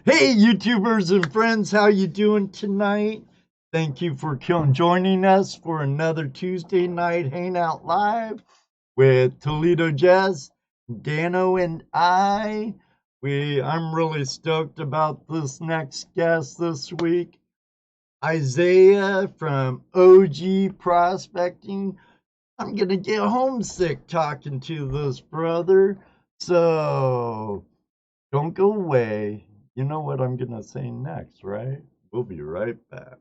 Hey, YouTubers and friends, how you doing tonight? Thank you for joining us for another Tuesday Night Hangout Live with Toledo Jazz, Dano, and I. I'm really stoked about this next guest this week, Isaiah from OG Prospecting. I'm gonna get homesick talking to this brother, so don't go away. You know what I'm gonna say next, right? We'll be right back.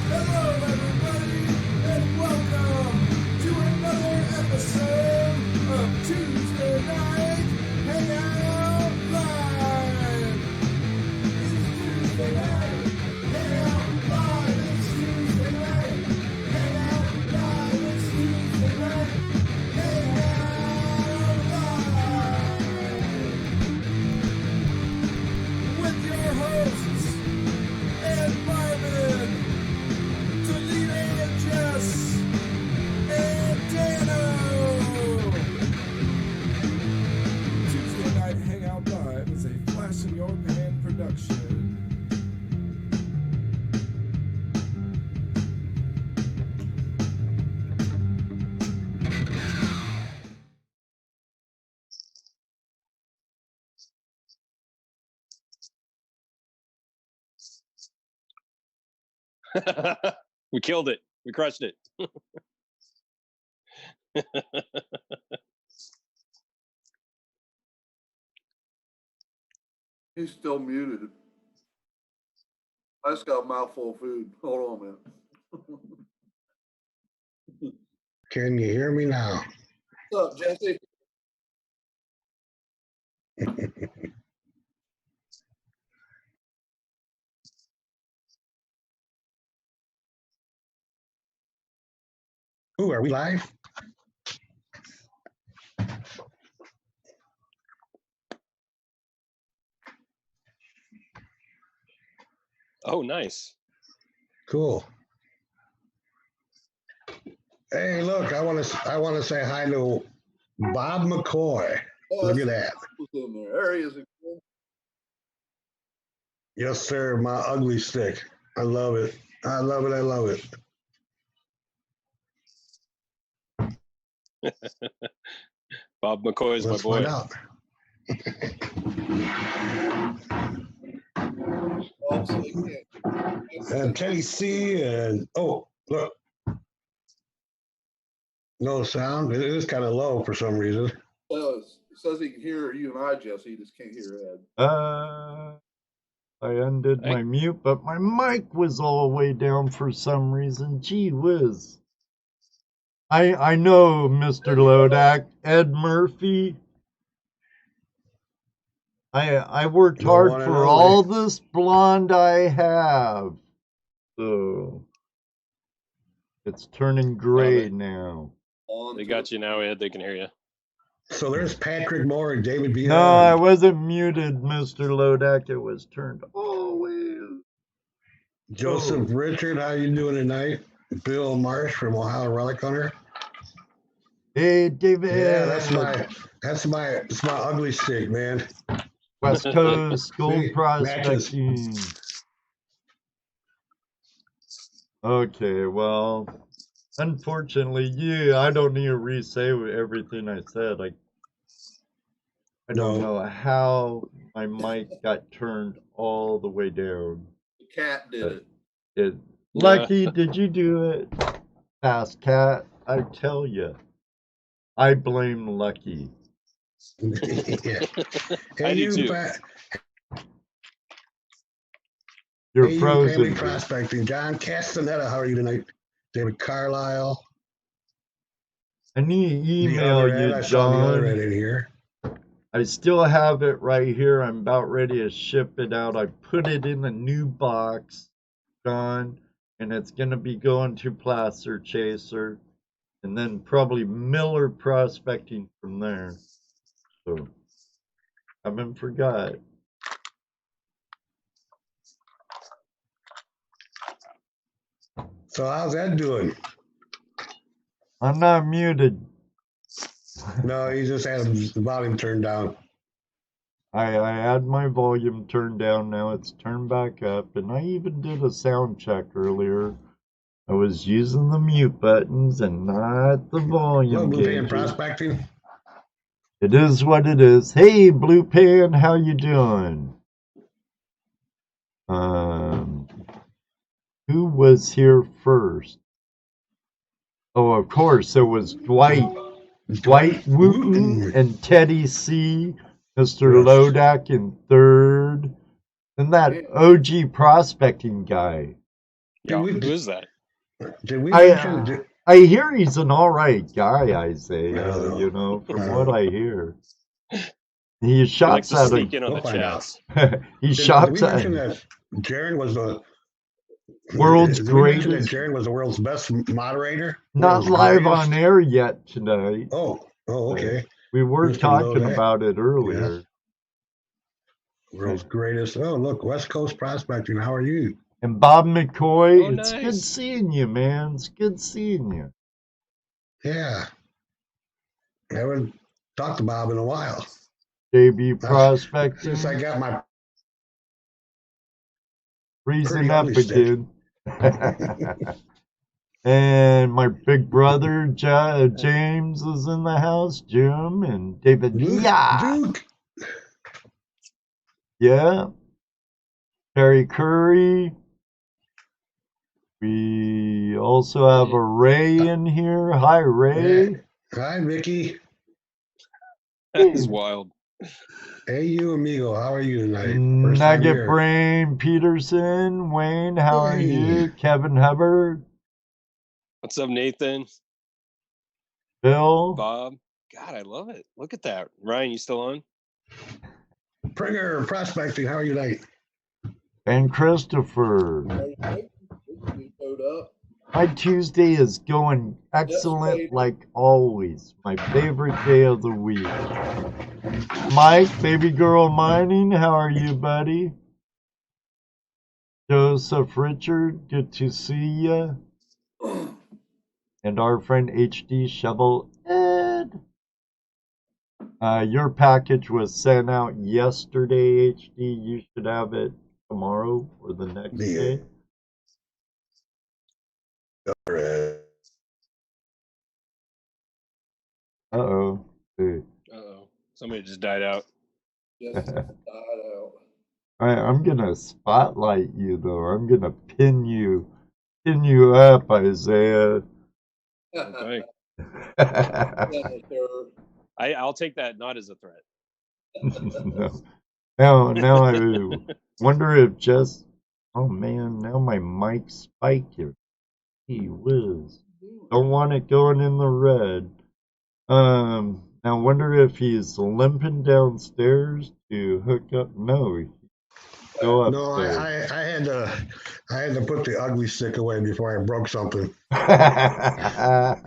Hello, everybody, and welcome to another episode of Tuesday Night Hangout Live. It's Tuesday night, Hangout Live. It's Tuesday night, Hangout Live. It's Tuesday night, Hangout Live. With your hosts, Ed Marvin, Toledo Jess, and Dano. Tuesday Night Hangout Live is a Flash in Your Pan production. We killed it. We crushed it. He's still muted. I just got a mouthful of food. Hold on a minute. Can you hear me now? What's up, Jesse? Ooh, are we live? Oh, nice. Cool. Hey, look, I want to say hi to Bob McCoy. Look at that. Who's in there? There he is. Yes, sir. My ugly stick. I love it. I love it. I love it. Bob McCoy is Let's my boy. find out. Oh, so he can't. And Teddy C. And oh, look. No sound. It is kind of low for some reason. It says he can hear you and I, Jesse. He just can't hear Ed. I undid my mute, but my mic was all the way down for some reason. Gee whiz. I know, Mr. Lodak, Ed Murphy. I worked No hard one and for only. all this blonde I have. So it's turning gray now. They got you now, Ed. They can hear you. So there's Patrick Moore and David B. No, I wasn't muted, Mr. Lodak. It was turned always. Joseph Richard, how you doing tonight? Bill Marsh from Ohio Relic Hunter. Hey, David. Yeah, that's my ugly stick, man. West Coast Gold See, Prospecting. Okay, well, unfortunately, I don't need to re-say everything I said. I don't know how my mic got turned all the way down. The cat did it. Lucky, did you do it? Fast cat, I tell you. I blame Lucky. Yeah. I do too. You're hey, frozen. Family Prospecting. John Castaneda, how are you tonight? David Carlisle. I need to email you, I saw the other Ed John. in here. I still have it right here. I'm about ready to ship it out. I put it in a new box, John, and it's going to be going to Placer Chaser and then probably Miller Prospecting from there. So, haven't forgot. So how's that doing? I'm not muted. No, he just had the volume turned down. I had my volume turned down. Now it's turned back up, and I even did a sound check earlier. I was using the mute buttons and not the volume Well, Blue Pan gauges. Prospecting. It is what it is. Hey, Blue Pan, how you doing? Who was here first? Oh, of course, it was Dwight Wooten and Teddy C, Mr. Yes. Lodak in third, and that OG prospecting guy. Yeah, who is that? Did we mention? I hear he's an all right guy, Isaiah, you know, from what I hear. He shops likes to at sneak in on the chats. he shops Did we at mention that Jaron was the world's did we mention that greatest. Jaron was the world's best moderator? Not World's live greatest? on air yet tonight. Oh, okay. We were Just below talking that. about it earlier. World's greatest. Oh, look, West Coast Prospecting. How are you? And Bob McCoy, Oh, it's good nice. seeing you, man. It's good seeing you. Yeah. I haven't talked to Bob in a while. JB Prospecting, Since I got my freezing pretty up ugly stick. again. And my big brother James is in the house. Jim and David. Duke. Yeah. Terry Curry. We also have a Ray in here. Hi, Ray. Yeah. Hi, Mickey. That's wild. Hey, you amigo. How are you tonight? Nugget Brain Peterson. Wayne, how are you? Kevin Hubbard. What's up, Nathan? Bill. Bob. God, I love it. Look at that. Ryan, you still on? Pringer Prospecting. How are you tonight? And Christopher. My Tuesday is going excellent like always. My favorite day of the week. Mike, Baby Girl Mining, how are you, buddy? Joseph Richard, good to see you. And our friend HD Shovel Ed. Your package was sent out yesterday, HD. You should have it tomorrow or the next day. Uh-oh. Dude. Uh-oh. Somebody just died out. Just died out. I'm gonna spotlight you though. I'm gonna pin you up, Isaiah. Okay. I'll take that not as a threat. No. Now I wonder if just. Oh man, now my mic's spiking. Gee whiz. Don't want it going in the red. Now wonder if he's limping downstairs to hook up. No. Go upstairs. No, I had to put the ugly stick away before I broke something. I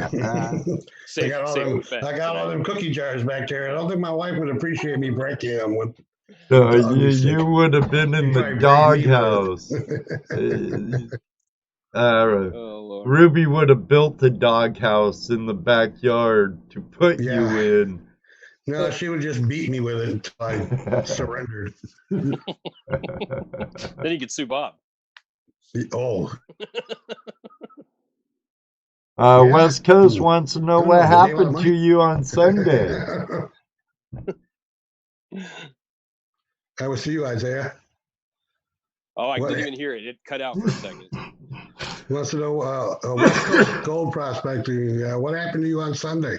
got all them cookie jars back there. I don't think my wife would appreciate me breaking them with. You would have been in the doghouse. Ruby would have built the doghouse in the backyard to put you in. No, she would just beat me with it until I surrendered. Then you could sue Bob. Oh. West Coast wants to know what happened to you on Sunday. That was to you, Isaiah. Oh, I didn't even hear it. It cut out for a second. Wants to know West Coast gold prospecting. What happened to you on Sunday?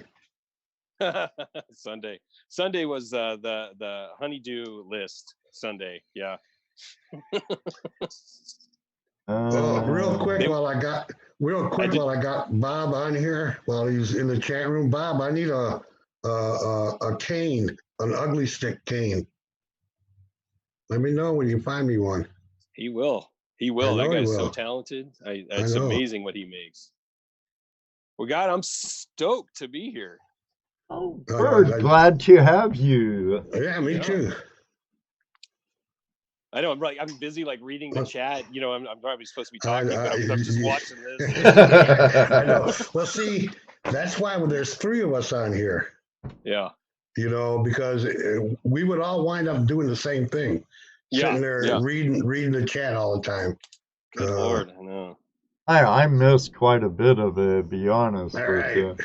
Sunday was the honeydew list Sunday. Yeah. Real quick while I got Bob on here while he's in the chat room. Bob, I need a cane, an ugly stick cane. Let me know when you find me one. He will. That guy's so talented. It's amazing what he makes. Well, God, I'm stoked to be here. Oh, Bird, glad to have you. Yeah, me too. I know I'm busy like reading the chat. You know, I'm probably supposed to be talking, but I'm just watching this. I know. Well, see, that's why there's 3 of us on here. Yeah. You know, because we would all wind up doing the same thing, sitting there reading the chat all the time. Good Lord, I know. I missed quite a bit of it, to be honest All with right. you.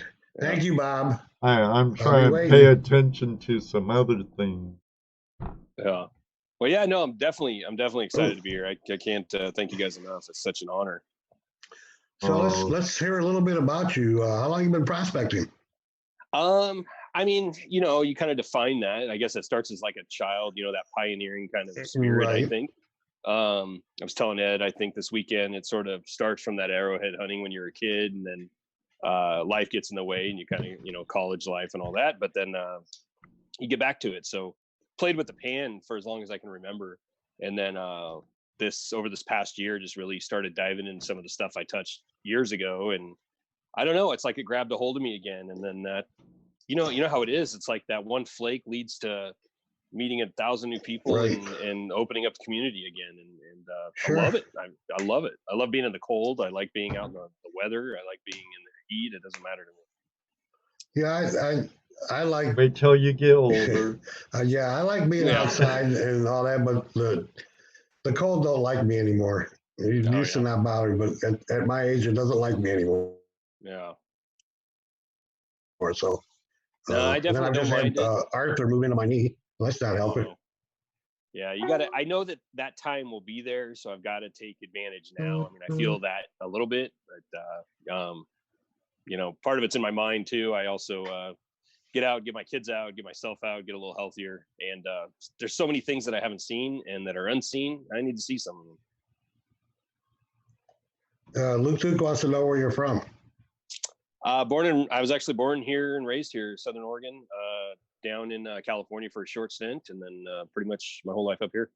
Thank you, Bob. I'm trying to pay attention to some other things. Yeah. Well, yeah, no, I'm definitely excited to be here. I can't thank you guys enough. It's such an honor. So let's hear a little bit about you. How long you been prospecting? I mean, you know, you kind of define that. I guess it starts as like a child, you know, that pioneering kind of spirit, I think. I was telling Ed, I think this weekend it sort of starts from that arrowhead hunting when you're a kid, and then life gets in the way, and you kind of, you know, college life and all that, but then you get back to it. So played with the pan for as long as I can remember, and then over this past year just really started diving into some of the stuff I touched years ago, and I don't know, it's like it grabbed a hold of me again. And then that, you know how it is, it's like that one flake leads to meeting 1,000 new people, and opening up the community again, and I love it. I love it. I love being in the cold. I like being out in the weather. I like being in the heat. It doesn't matter to me. Yeah, I like. Wait till you get older. Yeah, I like being outside and all that, but the cold don't like me anymore. It used to not bother me, but at my age, it doesn't like me anymore. Yeah. So. I definitely don't mind it. Arthur moving into my knee. That's not helping. Yeah, you got to. I know that time will be there, so I've got to take advantage now. I mean, I feel that a little bit, but you know, part of it's in my mind too. I also get out, get my kids out, get myself out, get a little healthier. And there's so many things that I haven't seen and that are unseen. I need to see some of them. Luke wants to know where you're from. I was actually born here and raised here, Southern Oregon, down in California for a short stint, and then pretty much my whole life up here.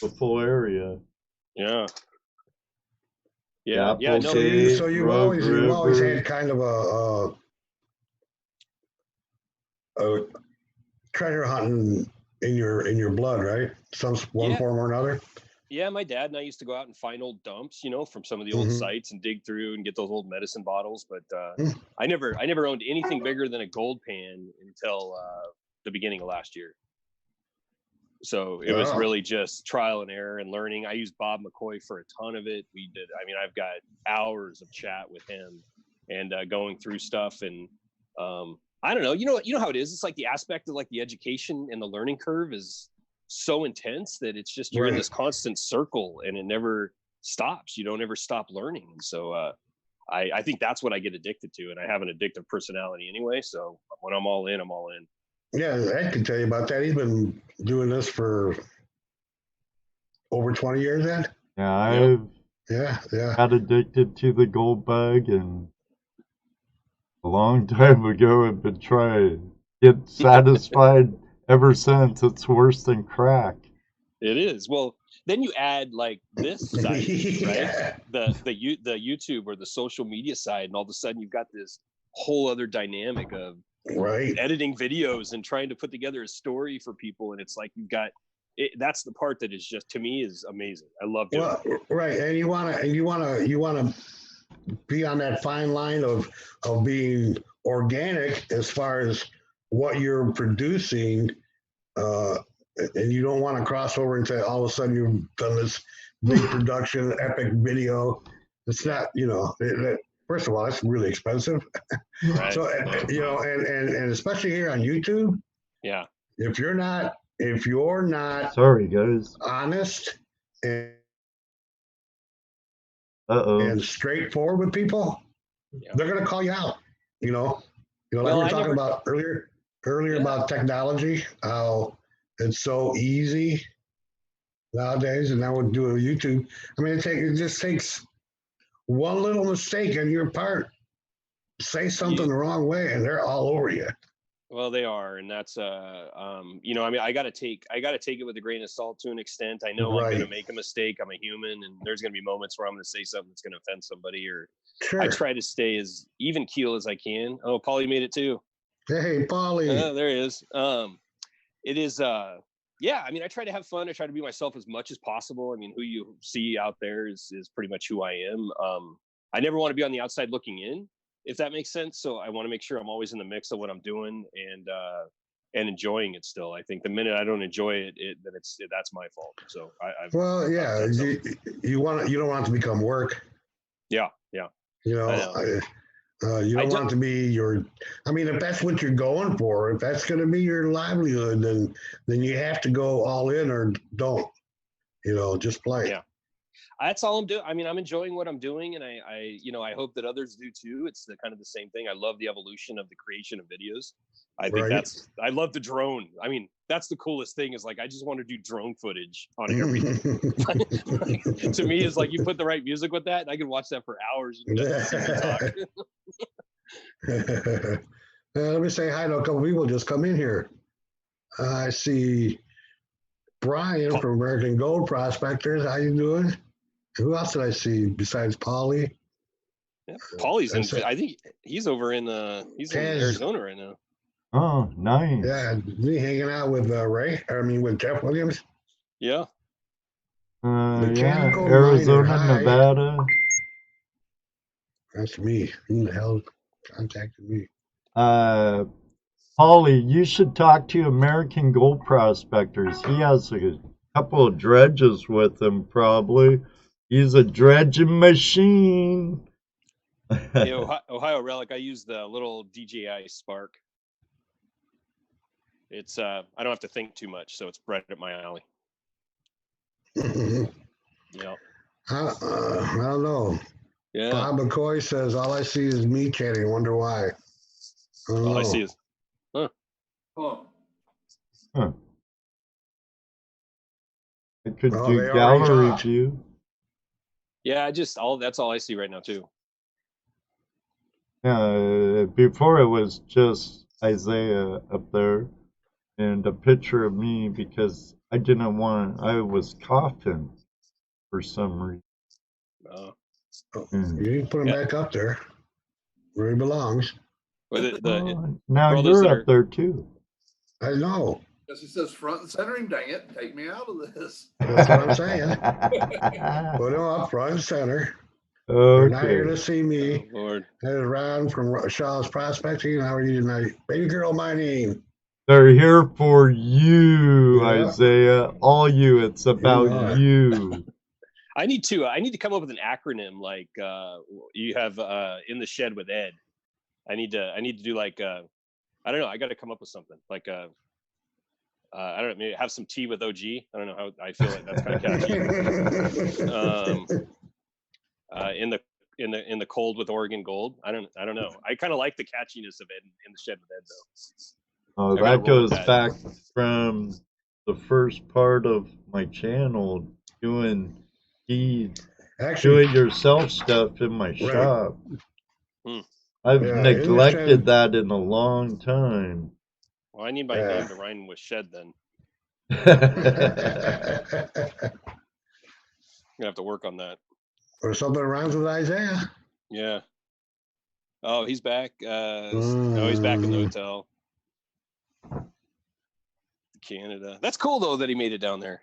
The full area. Yeah. No, so you've always had kind of a treasure hunting in your blood, right? One form or another. Yeah, my dad and I used to go out and find old dumps, you know, from some of the old sites, and dig through and get those old medicine bottles. But I never owned anything bigger than a gold pan until the beginning of last year. So it was really just trial and error and learning. I used Bob McCoy for a ton of it. I've got hours of chat with him and going through stuff. And I don't know, you know how it is. It's like the aspect of like the education and the learning curve is so intense that it's just, you're in this constant circle and it never stops. You don't ever stop learning. And so I think that's what I get addicted to. And I have an addictive personality anyway. So when I'm all in, I'm all in. Yeah, Ed can tell you about that. He's been doing this for over 20 years, Ed. Yeah, I've got addicted to the gold bug, and a long time ago I've been trying to get satisfied ever since. It's worse than crack. It is. Well, then you add like this side, right? The YouTube or the social media side, and all of a sudden you've got this whole other dynamic of editing videos and trying to put together a story for people. And it's like you've got it. That's the part that is just, to me, is amazing. I love doing it. Right. And you want to be on that fine line of being organic as far as what you're producing, and you don't want to cross over and say all of a sudden you've done this big production, epic video. It's not, first of all, it's really expensive. Right. So, and especially here on YouTube. Yeah. If you're not sorry guys, honest and and straightforward with people, they're gonna call you out. Like we were talking about earlier about technology, how it's so easy nowadays, and now we'll do a YouTube. I mean, it just takes one little mistake on your part, say something the wrong way, and they're all over you. Well, they are, and that's I gotta take it with a grain of salt to an extent. I know I'm gonna make a mistake. I'm a human, and there's gonna be moments where I'm gonna say something that's gonna offend somebody, or I try to stay as even keel as I can. Oh, Paulie made it too. Hey, Paulie. There he is. It is yeah, I mean, I try to have fun. I try to be myself as much as possible. I mean, who you see out there is pretty much who I am. I never want to be on the outside looking in, if that makes sense. So I want to make sure I'm always in the mix of what I'm doing and enjoying it still. I think the minute I don't enjoy it, then that's my fault. So Well, yeah, you don't want it to become work. Yeah. You know, you don't want it to be if that's what you're going for, if that's going to be your livelihood, then you have to go all in or don't, just play. Yeah. That's all I'm doing. I mean, I'm enjoying what I'm doing, and I hope that others do too. It's the kind of the same thing. I love the evolution of the creation of videos. I think I love the drone. I mean, that's the coolest thing is like, I just want to do drone footage on everything. To me, it's like you put the right music with that, and I could watch that for hours. Let me say hi to a couple people just come in here. I see Brian from American Gold Prospectors. How you doing? Who else did I see besides Paulie? Yeah, Paulie's I think he's over in in Arizona right now. Oh, nice. Yeah, he hanging out with with Jeff Williams. Yeah. Arizona, Nevada. That's me. Who the hell contacted me? Paulie, you should talk to American Gold Prospectors. He has a couple of dredges with him, probably. He's a dredging machine. Hey, Ohio Relic, I use the little DJI Spark. It's I don't have to think too much, so it's right up my alley. Yeah. I don't know. Yeah. Bob McCoy says all I see is me chatting. Wonder why. All I see is Huh. It could do gallery view. Yeah, that's all I see right now too. Before it was just Isaiah up there and a picture of me because I was coughing for some reason. You need to put him back up there where he belongs. Now you're up there too. I know. Because he says front and center him, dang it, take me out of this. That's what I'm saying. Put him up front and center. Okay. You're not here to see me. Oh, Lord. That is Ron from Shaw's Prospecting. How are you tonight? Baby girl, my name. They're here for you, Isaiah. All you. It's about you. I need to come up with an acronym like you have in the shed with Ed. I need to do like I don't know. I got to come up with something like I don't know. Maybe have some tea with OG. I don't know how I feel like that's kind of catchy. In the cold with Oregon Gold. I don't know. I kind of like the catchiness of Ed in the shed with Ed though. Oh, that goes back from the first part of my channel doing yourself stuff in my shop. I've neglected that in a long time. Well, I need my name to rhyme with shed then. I'm gonna have to work on that. Or something rhymes with Isaiah. Yeah. Oh, he's back. No, he's back in the hotel. Canada. That's cool though that he made it down there.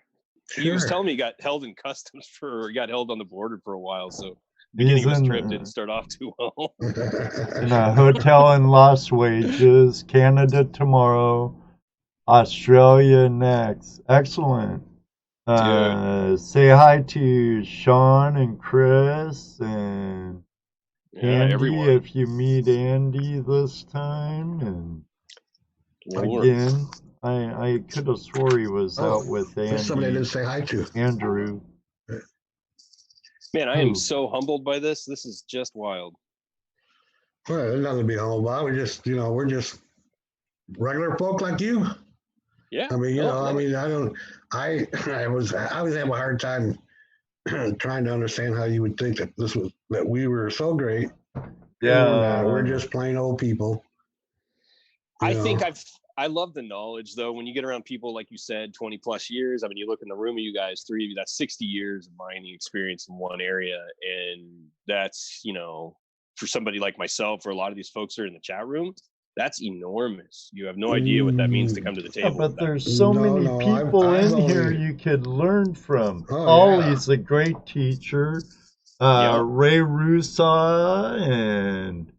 Sure. He was telling me he got held in customs got held on the border for a while. So beginning of his trip didn't start off too well. In a hotel in Las Vegas, Canada tomorrow, Australia next. Excellent. Say hi to Sean and Chris and Andy everyone. If you meet Andy this time. And again, I could have swore he was out with Andy. Somebody I didn't say hi to. Andrew. Man, I am so humbled by this. This is just wild. Well, there's nothing to be humbled about. We're just regular folk like you. Yeah. I mean, I was having a hard time trying to understand how you would think that we were so great. Yeah. And, we're just plain old people. I love the knowledge though. When you get around people, like you said, 20 plus years, I mean, you look in the room of you guys, three of you, that's 60 years of mining experience in one area. And that's, for somebody like myself, or a lot of these folks are in the chat room, That's enormous. You have no idea what that means to come to the Yeah, table. but there's so many people I've in here only, you could learn from. Oh, Ollie's a great teacher. Yeah. Ray Rusa and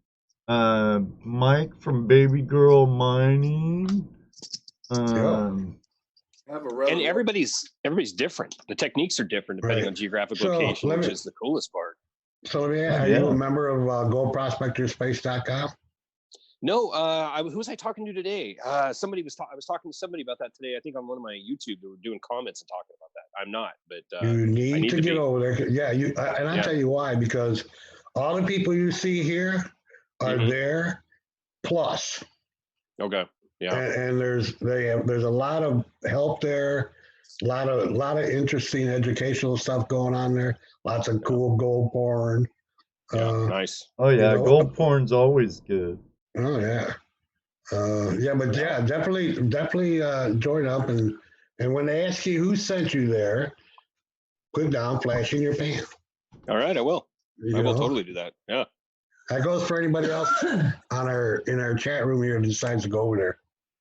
Mike from Baby Girl Mining. Have a rather And everybody's different. The techniques are different depending Right. on geographic So, location, let which me- is the coolest part. So let me ask, Oh, are you yeah. a member of goldprospectorspace.com? No, who was I talking to today? I was talking to somebody about that today. I think on one of my YouTube, they were doing comments and talking about that. I'm not, but You need, need to to get be. over there. Yeah, and I'll Yeah. tell you why, because all the people you see here are Mhm. there plus. Okay. Yeah. And there's a lot of help there, a lot of interesting educational stuff going on there, lots of cool gold porn. Yeah. Nice. Oh yeah, know, gold porn's always good. Oh yeah. Definitely join up, and when they ask you who sent you there, put down flash in your pan. All right, I will. You I will know? totally do that. Yeah. That goes for anybody else in our chat room here who decides to go over there.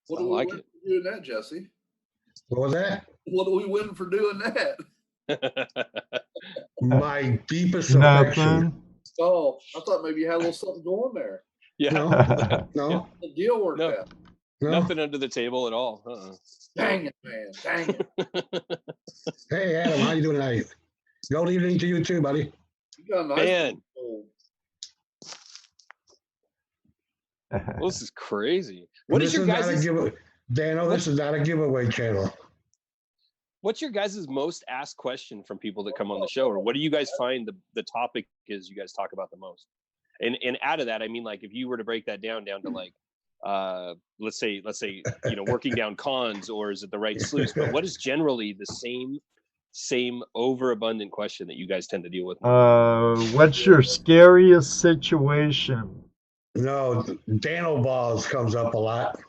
What I do we like win it. for doing that, Jesse? What was that? What do we win for doing that? My deepest affection. Nothing. Oh, I thought maybe you had a little something going there. Yeah. No, The deal worked No. out. no. Nothing under the table at all. Dang it, man. Dang it. Hey Adam, how you doing tonight? Good evening to you too, buddy. You got a nice Man. gold. Well, this is crazy. What is This your not a guys' giveaway. Dano, this is not a giveaway channel. What's your guys' most asked question from people that come on the show, or what do you guys find the topic is you guys talk about the most? And out of that, I mean, like if you were to break that down to like, let's say, working down cons, or is it the right sluice? But what is generally the same overabundant question that you guys tend to deal with? What's your scariest situation? No, Dano balls comes up a lot.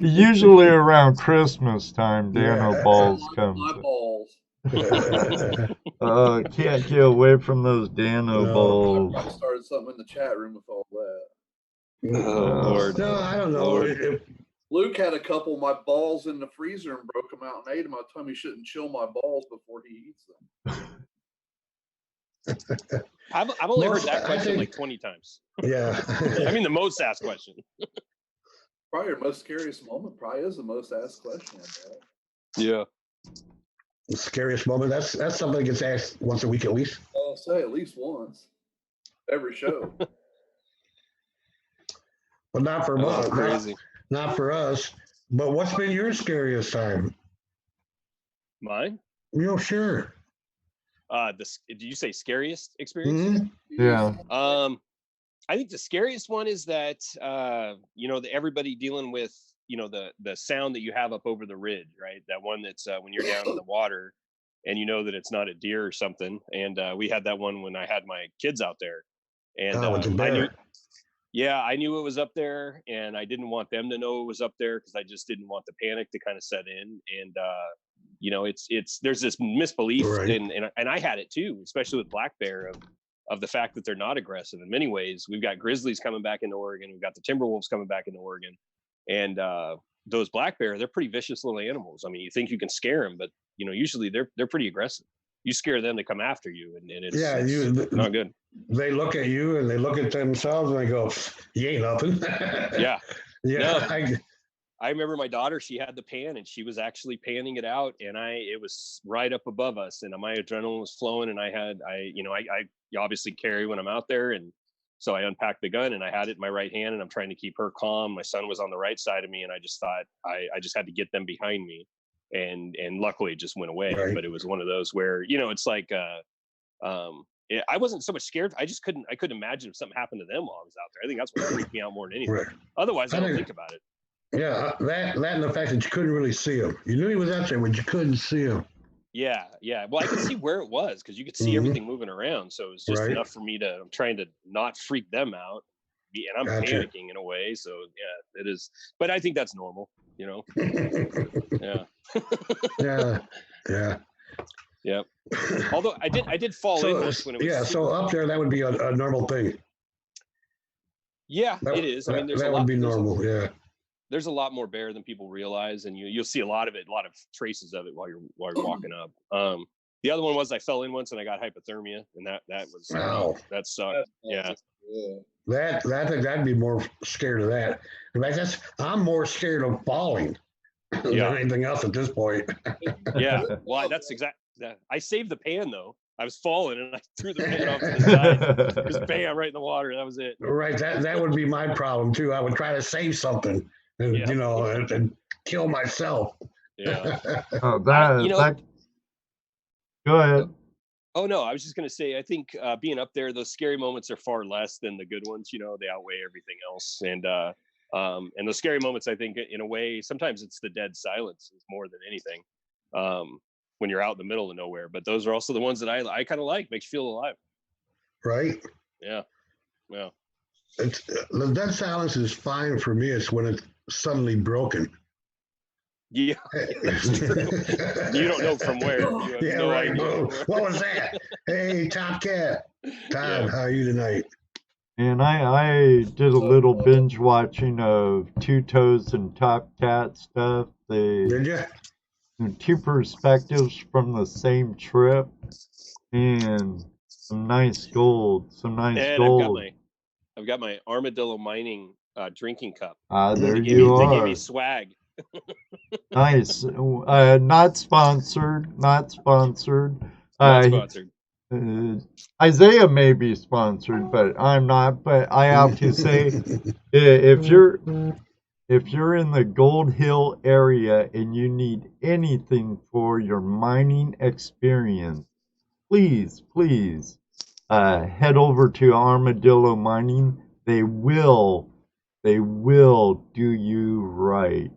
Usually around Christmas time, Dano Yeah. balls My comes. balls. Can't get away from those Dano No. balls. I started something in the chat room with all that. Oh Lord. No, I don't know. Lord. Luke had a couple of my balls in the freezer and broke them out and ate them. I told him he shouldn't chill my balls before he eats them. I've only heard Most- that I question think- like 20 times. Yeah. I mean, the most asked question. Probably your most scariest moment probably is the most asked question. I bet. Yeah. The scariest moment. That's something that gets asked once a week at least. I'll say at least once every show. But not for Oh, us. crazy. Not for us. But what's been your scariest time? Mine? Sure. Did you say scariest experience? Mhm. Yeah. I think the scariest one is that everybody dealing with the sound that you have up over the ridge, right? That one that's when you're down in the water and you know that it's not a deer or something. And we had that one when I had my kids out there, and With the bear. I knew it was up there, and I didn't want them to know it was up there because I just didn't want the panic to kind of set in. And there's this misbelief, Right. and I had it too, especially with black bear of the fact that they're not aggressive in many ways. We've got grizzlies coming back into Oregon, we've got the timber wolves coming back into Oregon, and those black bear, they're pretty vicious little animals. I mean, you think you can scare them, but usually they're pretty aggressive. You scare them, they come after you, and it's not good. They look at you and they look at themselves and they go, "You ain't nothing." Yeah. Yeah. No. I remember my daughter, she had the pan and she was actually panning it out, and it was right up above us, and my adrenaline was flowing, and I obviously carry when I'm out there, and so I unpacked the gun and I had it in my right hand, and I'm trying to keep her calm. My son was on the right side of me, and I just thought I just had to get them behind me, and luckily it just went away. Right. But it was one of those where it's like I wasn't so much scared. I couldn't imagine if something happened to them while I was out there. I think that's what freaked me out more than anything. Right. Otherwise, I don't think- think about it. Yeah, that and the fact that you couldn't really see him. You knew he was out there, but you couldn't see him. Yeah. Well, I could see where it was because you could see Mhm. everything moving around. So it was just Right. enough for me I'm trying to not freak them out. And I'm Gotcha. panicking in a way. So yeah, it is. But I think that's normal, Yeah. Yeah. Yeah. Although I did fall in once when it was. So up there, that would be a normal thing. Yeah, it is. I mean, that would be normal. Yeah. There's a lot more bear than people realize, and you'll see a lot of it, a lot of traces of it while you're walking up. The other one was I fell in once and I got hypothermia, and that was that sucked. Yeah. I'd be more scared of that. In fact, I'm more scared of falling than anything else at this point. Yeah. Well, that's exactly that. I saved the pan though. I was falling and I threw the pan off to the side. Just bam, right in the water. That was it. Right. That would be my problem too. I would try to save something, and and kill myself. Yeah. Oh, that. Go ahead. Oh no, I was just gonna say, I think being up there, those scary moments are far less than the good ones. You know, they outweigh everything else. And those scary moments, I think, in a way, sometimes it's the dead silence is more than anything. When you're out in the middle of nowhere, but those are also the ones that I kind of like. Makes you feel alive. Right. Yeah. The dead silence is fine for me. It's when it's suddenly broken. Yeah, that's true. You don't know from where. You have no idea. What was that? Hey, Top Cat. Todd, how are you tonight? And I did a little binge watching of Two Toes and Top Cat stuff. Did you? Two perspectives from the same trip, and some nice gold. I've got my armadillo mining drinking cup. There you are. They gave me swag. Nice. Not sponsored. Not sponsored. Isaiah may be sponsored, but I'm not. But I have to say, if you're in the Gold Hill area and you need anything for your mining experience, please head over to Armadillo Mining. They will do you right.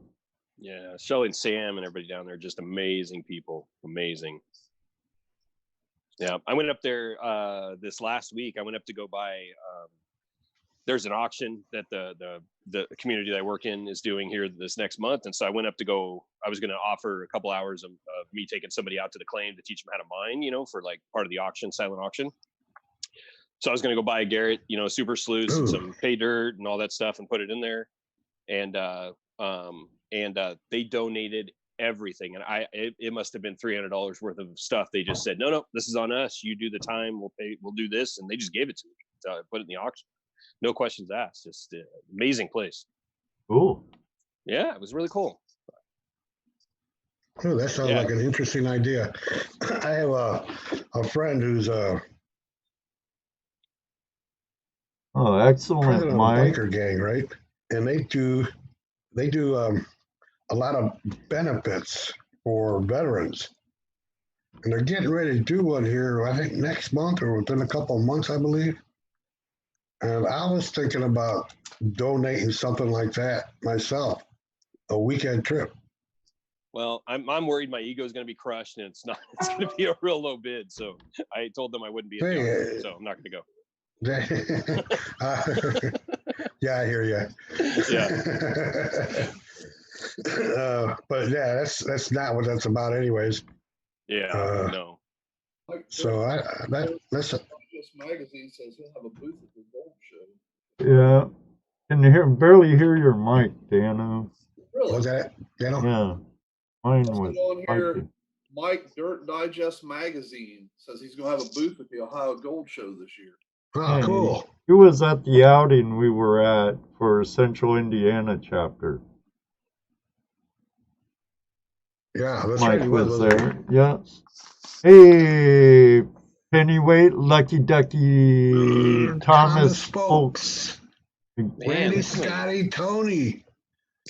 Yeah, Shelly and Sam and everybody down there, just amazing people. Amazing. Yeah, I went up there this last week. I went up to go buy. There's an auction that the community that I work in is doing here this next month, and so I went up to go. I was going to offer a couple hours of me taking somebody out to the claim to teach them how to mine, for like part of the auction, silent auction. So I was going to go buy a Garrett, super sluice and some pay dirt and all that stuff and put it in there, and they donated everything, and it must have been $300 worth of stuff. They just said, no, this is on us. You do the time, we'll do this, and they just gave it to me to put it in the auction. No questions asked. Just amazing place. Cool. Yeah, it was really cool. Oh, that sounds like an interesting idea. I have a friend who's excellent, president Mike. of a biker gang, right? And they do a lot of benefits for veterans. And they're getting ready to do one here, I think next month or within a couple of months, I believe. And I was thinking about donating something like that myself, a weekend trip. Well, I'm worried my ego is going to be crushed, and it's going to be a real low bid. So I told them I wouldn't be at the auction, so I'm not going to go. Yeah, I hear you. Yeah. But yeah, that's not what that's about, anyways. Yeah, no. So that's This magazine says he'll have a booth at the gold show. Yeah, can barely hear your mic, Dano. Really? Was that Dano? Yeah, mine was. On here, Mike Dirt Digest magazine says he's going to have a booth at the Ohio Gold Show this year. Oh, cool. He was at the outing we were at for Central Indiana chapter. Yeah, that's Mike right. was there. Yeah. Hey, Pennyweight, Lucky Ducky, Thomas Folks. Randy, Scotty, Tony.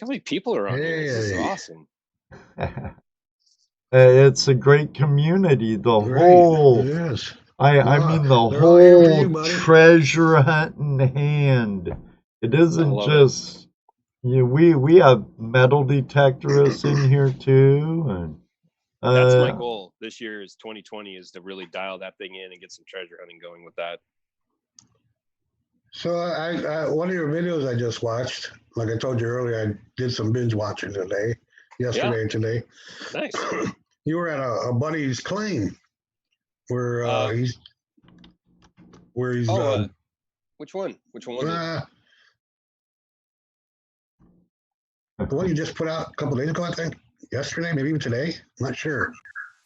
How many people are on here? This is awesome. It's a great community. The whole, yes. I mean, the whole treasure hunting hand. It isn't just, we have metal detectorists in here too, and that's my goal this year. Is 2020 is to really dial that thing in and get some treasure hunting going with that. So I one of your videos I just watched, like I told you earlier, I did some binge watching yesterday and today. Nice. You were at a buddy's claim where he's which one was it? The one you just put out a couple days ago, I think. Yesterday, maybe even today. I'm not sure.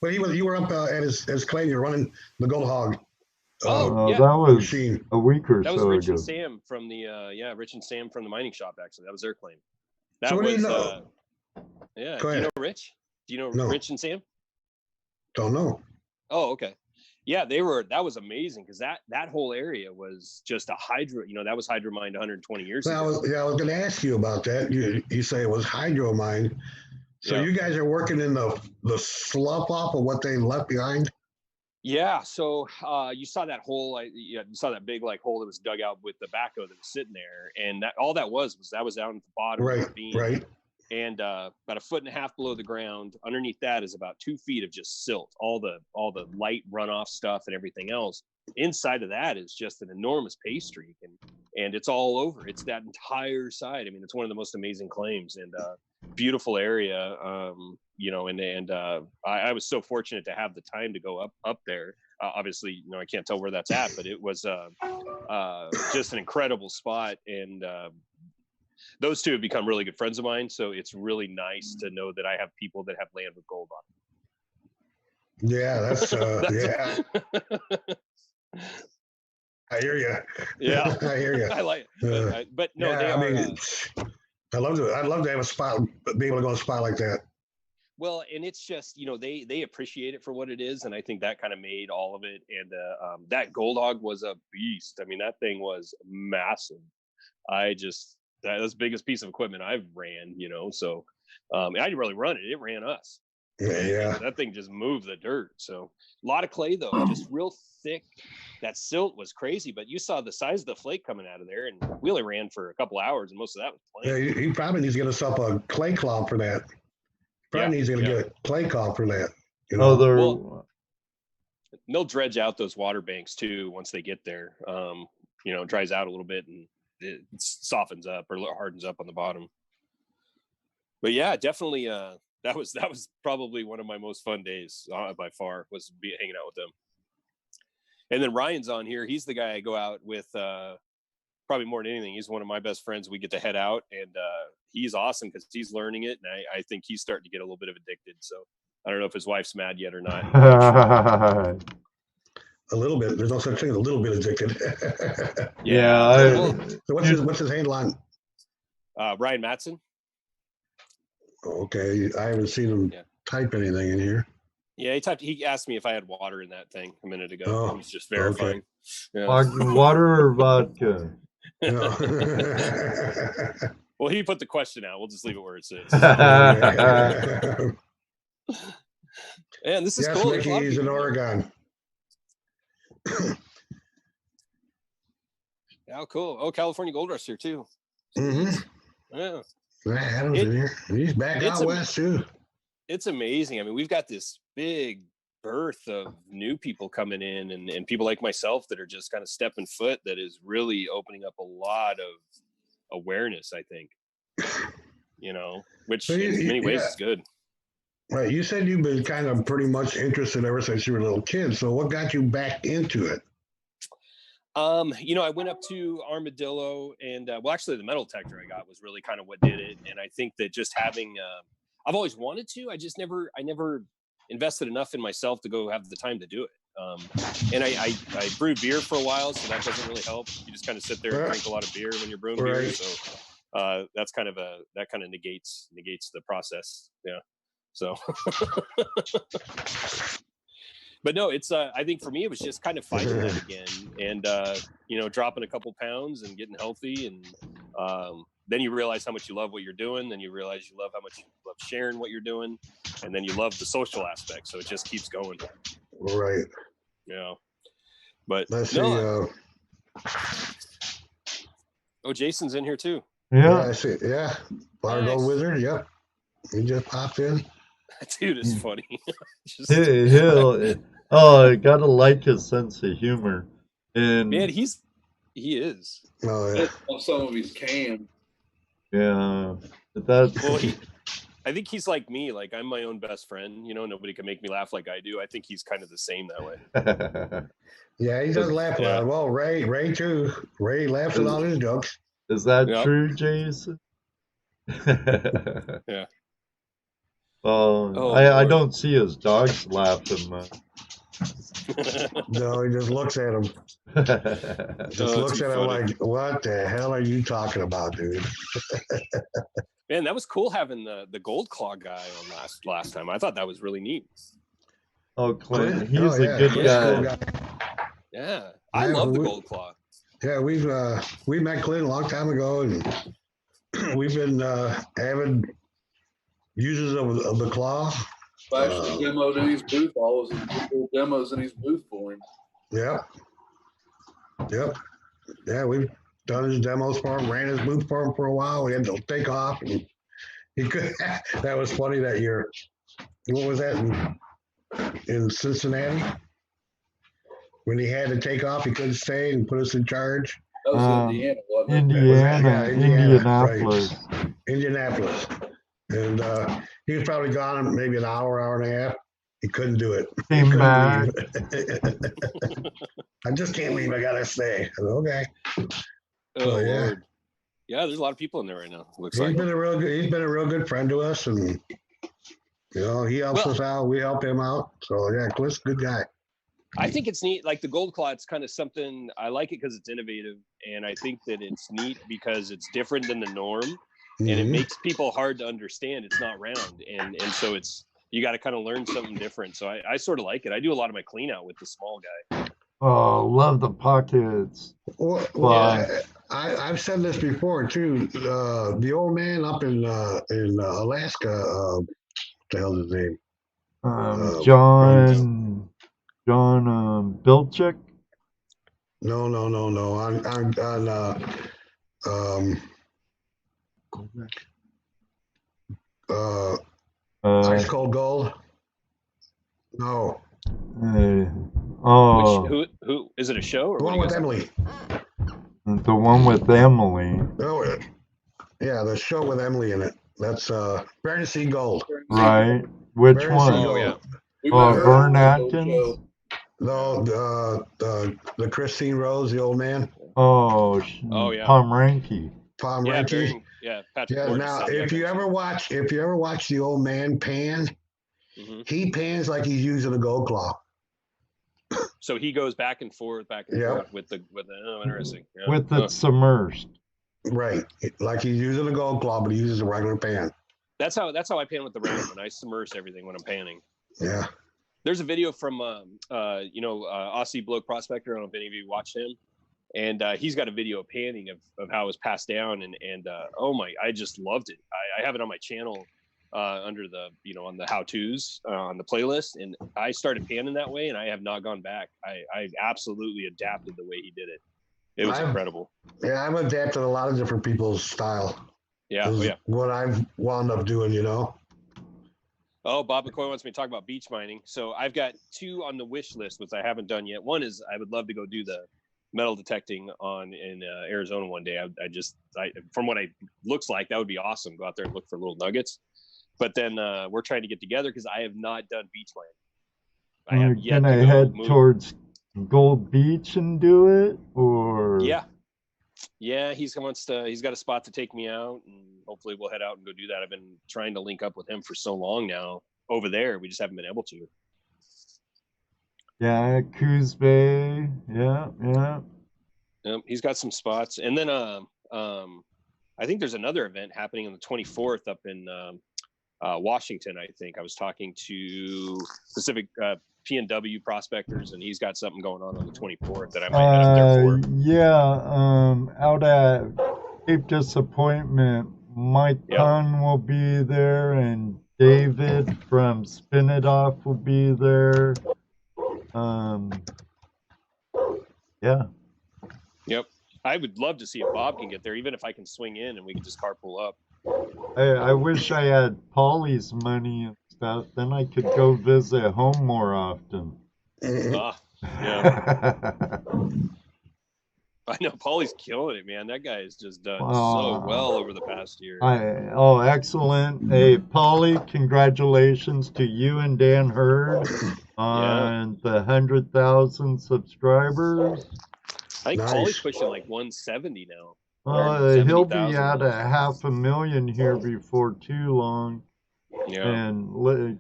But you were up at his claim. You're running the Gold Hog. Yeah. That was Machine. a week or That was so Rich ago. and Sam from the Rich and Sam from the mining shop. Actually, that was their claim. That So what was do you know? yeah. Go Do you know ahead. Rich? Do you know No. Rich and Sam? Don't know. Oh, okay. Yeah, that was amazing because that whole area was just a hydro. That was hydro mined 120 years ago. I was going to ask you about that. You say it was hydro mine. So Yeah. you guys are working in the slough off of what they left behind? Yeah. So you saw that hole. You saw that big hole that was dug out with the backhoe that was sitting there, and all that was down at the bottom of the ravine. Right. And about 1.5 feet below the ground, underneath that is about 2 feet of just silt, all the light runoff stuff and everything else. Inside of that is just an enormous pay streak, and it's all over. It's that entire side. I mean, it's one of the most amazing claims, and beautiful area. I was so fortunate to have the time to go up there. Obviously, I can't tell where that's at, but it was just an incredible spot, and those two have become really good friends of mine. So it's really nice to know that I have people that have land with gold on it. Yeah, that's yeah. I hear you. Yeah, I hear you. I like it. But no, yeah, they are. I love to. I'd love to have a spot, be able to go to a spot like that. Well, and it's just they appreciate it for what it is, and I think that kind of made all of it. And that gold hog was a beast. I mean, that thing was massive. That was the biggest piece of equipment I've ran. So I didn't really run it; it ran us. Yeah. That thing just moved the dirt. So a lot of clay though, just real thick. That silt was crazy, but you saw the size of the flake coming out of there, and we only ran for a couple hours, and most of that was plain. Yeah, he probably needs to get himself a clay cloth for that. Probably needs to get a clay cloth for that. Well, they'll dredge out those water banks too once they get there. It dries out a little bit and it softens up or hardens up on the bottom. But yeah, definitely. That was probably one of my most fun days by far, was hanging out with them. And then Ryan's on here. He's the guy I go out with probably more than anything. He's one of my best friends. We get to head out, and he's awesome because he's learning it. And I think he's starting to get a little bit of addicted. So I don't know if his wife's mad yet or not. A little bit. There's no such thing as a little bit addicted. Yeah. So what's his handle on? Ryan Matson. Okay, I haven't seen him type anything in here. Yeah, he asked me if I had water in that thing a minute ago. Oh, he was just verifying. Okay. Yeah. Water or vodka? No. Well, he put the question out. We'll just leave it where it sits. And this is cool. Mickey's in Oregon. Oh, cool. Oh, California Gold Rush here too. Mm-hmm. Yeah. Adam's in here. He's back out west too. It's amazing. I mean, we've got this big birth of new people coming in, and people like myself that are just kind of stepping foot, that is really opening up a lot of awareness, I think. Which in many ways is good. Right. You said you've been kind of pretty much interested ever since you were a little kid. So what got you back into it? I went up to Armadillo, and actually the metal detector I got was really kind of what did it. And I think that just having, I've always wanted to, I never invested enough in myself to go have the time to do it. And I brewed beer for a while, so that doesn't really help. You just kind of sit there and drink a lot of beer when you're brewing beer. So that's kind of negates the process. Yeah. So, but no, it's, I think for me, it was just kind of finding that again, and, dropping a couple pounds and getting healthy. And, then you realize how much you love what you're doing. Then you realize you love how much you love sharing what you're doing. And then you love the social aspect. So it just keeps going. Right. Yeah. But let's see. Oh, Jason's in here too. Yeah, I see. Yeah. Gold Wizard. Yep. He just popped in. Dude is funny. I gotta like his sense of humor. And man, he is. Oh yeah. Some of his cans. Yeah. That's I think he's like me. Like, I'm my own best friend. Nobody can make me laugh like I do. I think he's kind of the same that way. Yeah, he does laugh a lot. Well, Ray too. Ray laughs at all his jokes. Is that true, Jason? Yeah. Well, Oh, I Lord. don't see his dogs laughing much. No, he just looks at him. Just Oh, looks too at him funny. like, what the hell are you talking about, dude? Man, that was cool having the gold claw guy on last time. I thought that was really neat. Oh, Clint, Clint? he's Oh, a yeah, good Clint's a guy. cool guy. Yeah, I Yeah, love the we- gold claw. Yeah, we met Clint a long time ago, and we've been avid users of the claw. I actually demoed in his booth. All was little demos in his booth for him. Yep. Yeah, we've done his demos for him, ran his booth for him for a while. We had to take off, and he could. That was funny that year. What was that in Cincinnati? When he had to take off, he couldn't stay and put us in charge. That was Indiana, wasn't it? Yeah, Indianapolis. Right. Indianapolis. And he was probably gone maybe an hour and a half. He couldn't do it. He Came couldn't back. leave. I just can't leave. I gotta stay. I said, okay. Oh, yeah. Lord. Yeah, there's a lot of people in there right now. Looks He's like. been a real good friend to us, and he helps us out. We help him out. So yeah, Cliff's a good guy. I think it's neat. Like the gold claw, it's kind of something I like it because it's innovative, and I think that it's neat because it's different than the norm, and it makes people hard to understand. It's not round, and so you got to kind of learn something different. So I sort of like it. I do a lot of my clean out with the small guy. Oh, love the pockets. Well, I've said this before too. The old man up in Alaska, what the hell's his name? John Bilchik. No. Ice Cold Gold. No. Who is it? A show or The one with Emily? The one with Emily. Oh, yeah, the show with Emily in it. That's Fantasy Gold. Right. Which Fantasy one? Gold. Yeah. Vern Atkins. No, the Christine Rose, the old man. Oh, yeah. Tom Ranke. Tom Yeah, Ranke. Patrick. Yeah. Now, if you ever watch the old man pan, he pans like he's using a gold claw. So he goes back and forth with the interesting. Yeah. With it submerged. Right, like he's using a gold claw, but he uses a regular pan. That's how I pan with the Raven. I submerge everything when I'm panning. Yeah. There's a video from Aussie Bloke Prospector. I don't know if any of you watched him, and he's got a video of panning of how it was passed down, and I just loved it. I have it on my channel under the on the how-tos on the playlist, and I started panning that way, and I have not gone back. I absolutely adapted the way he did it. It was incredible. Yeah, I've adapted a lot of different people's style. Yeah. What I've wound up doing, Oh, Bob McCoy wants me to talk about beach mining. So I've got 2 on the wish list, which I haven't done yet. One is I would love to go do the metal detecting in Arizona one day. I from what it looks like, that would be awesome. Go out there and look for little nuggets. But then we're trying to get together because I have not done beach mining. I have yet Can I head towards Gold Beach and do it, or? Yeah, he's got a spot to take me out, and hopefully we'll head out and go do that. I've been trying to link up with him for so long now over there. We just haven't been able to. Yeah, Coos Bay. Yeah. He's got some spots, and then I think there's another event happening on the 24th up in Washington. I think I was talking to Pacific PNW prospectors, and he's got something going on the 24th that I might head up there for. Yeah, out at Cape Disappointment, Mike Kahn will be there, and David from Spin It Off will be there. Yeah. Yep. I would love to see if Bob can get there, even if I can swing in and we can just carpool up. I wish I had Polly's money and stuff. Then I could go visit home more often. Yeah. I know Paulie's killing it, man. That guy has just done so well over the past year. Excellent. Hey, Paulie, congratulations to you and Dan Hurd on the 100,000 subscribers. I think Paulie's pushing like 170 now. He'll be 70,000. at a 500,000 here before too long. Yeah. And let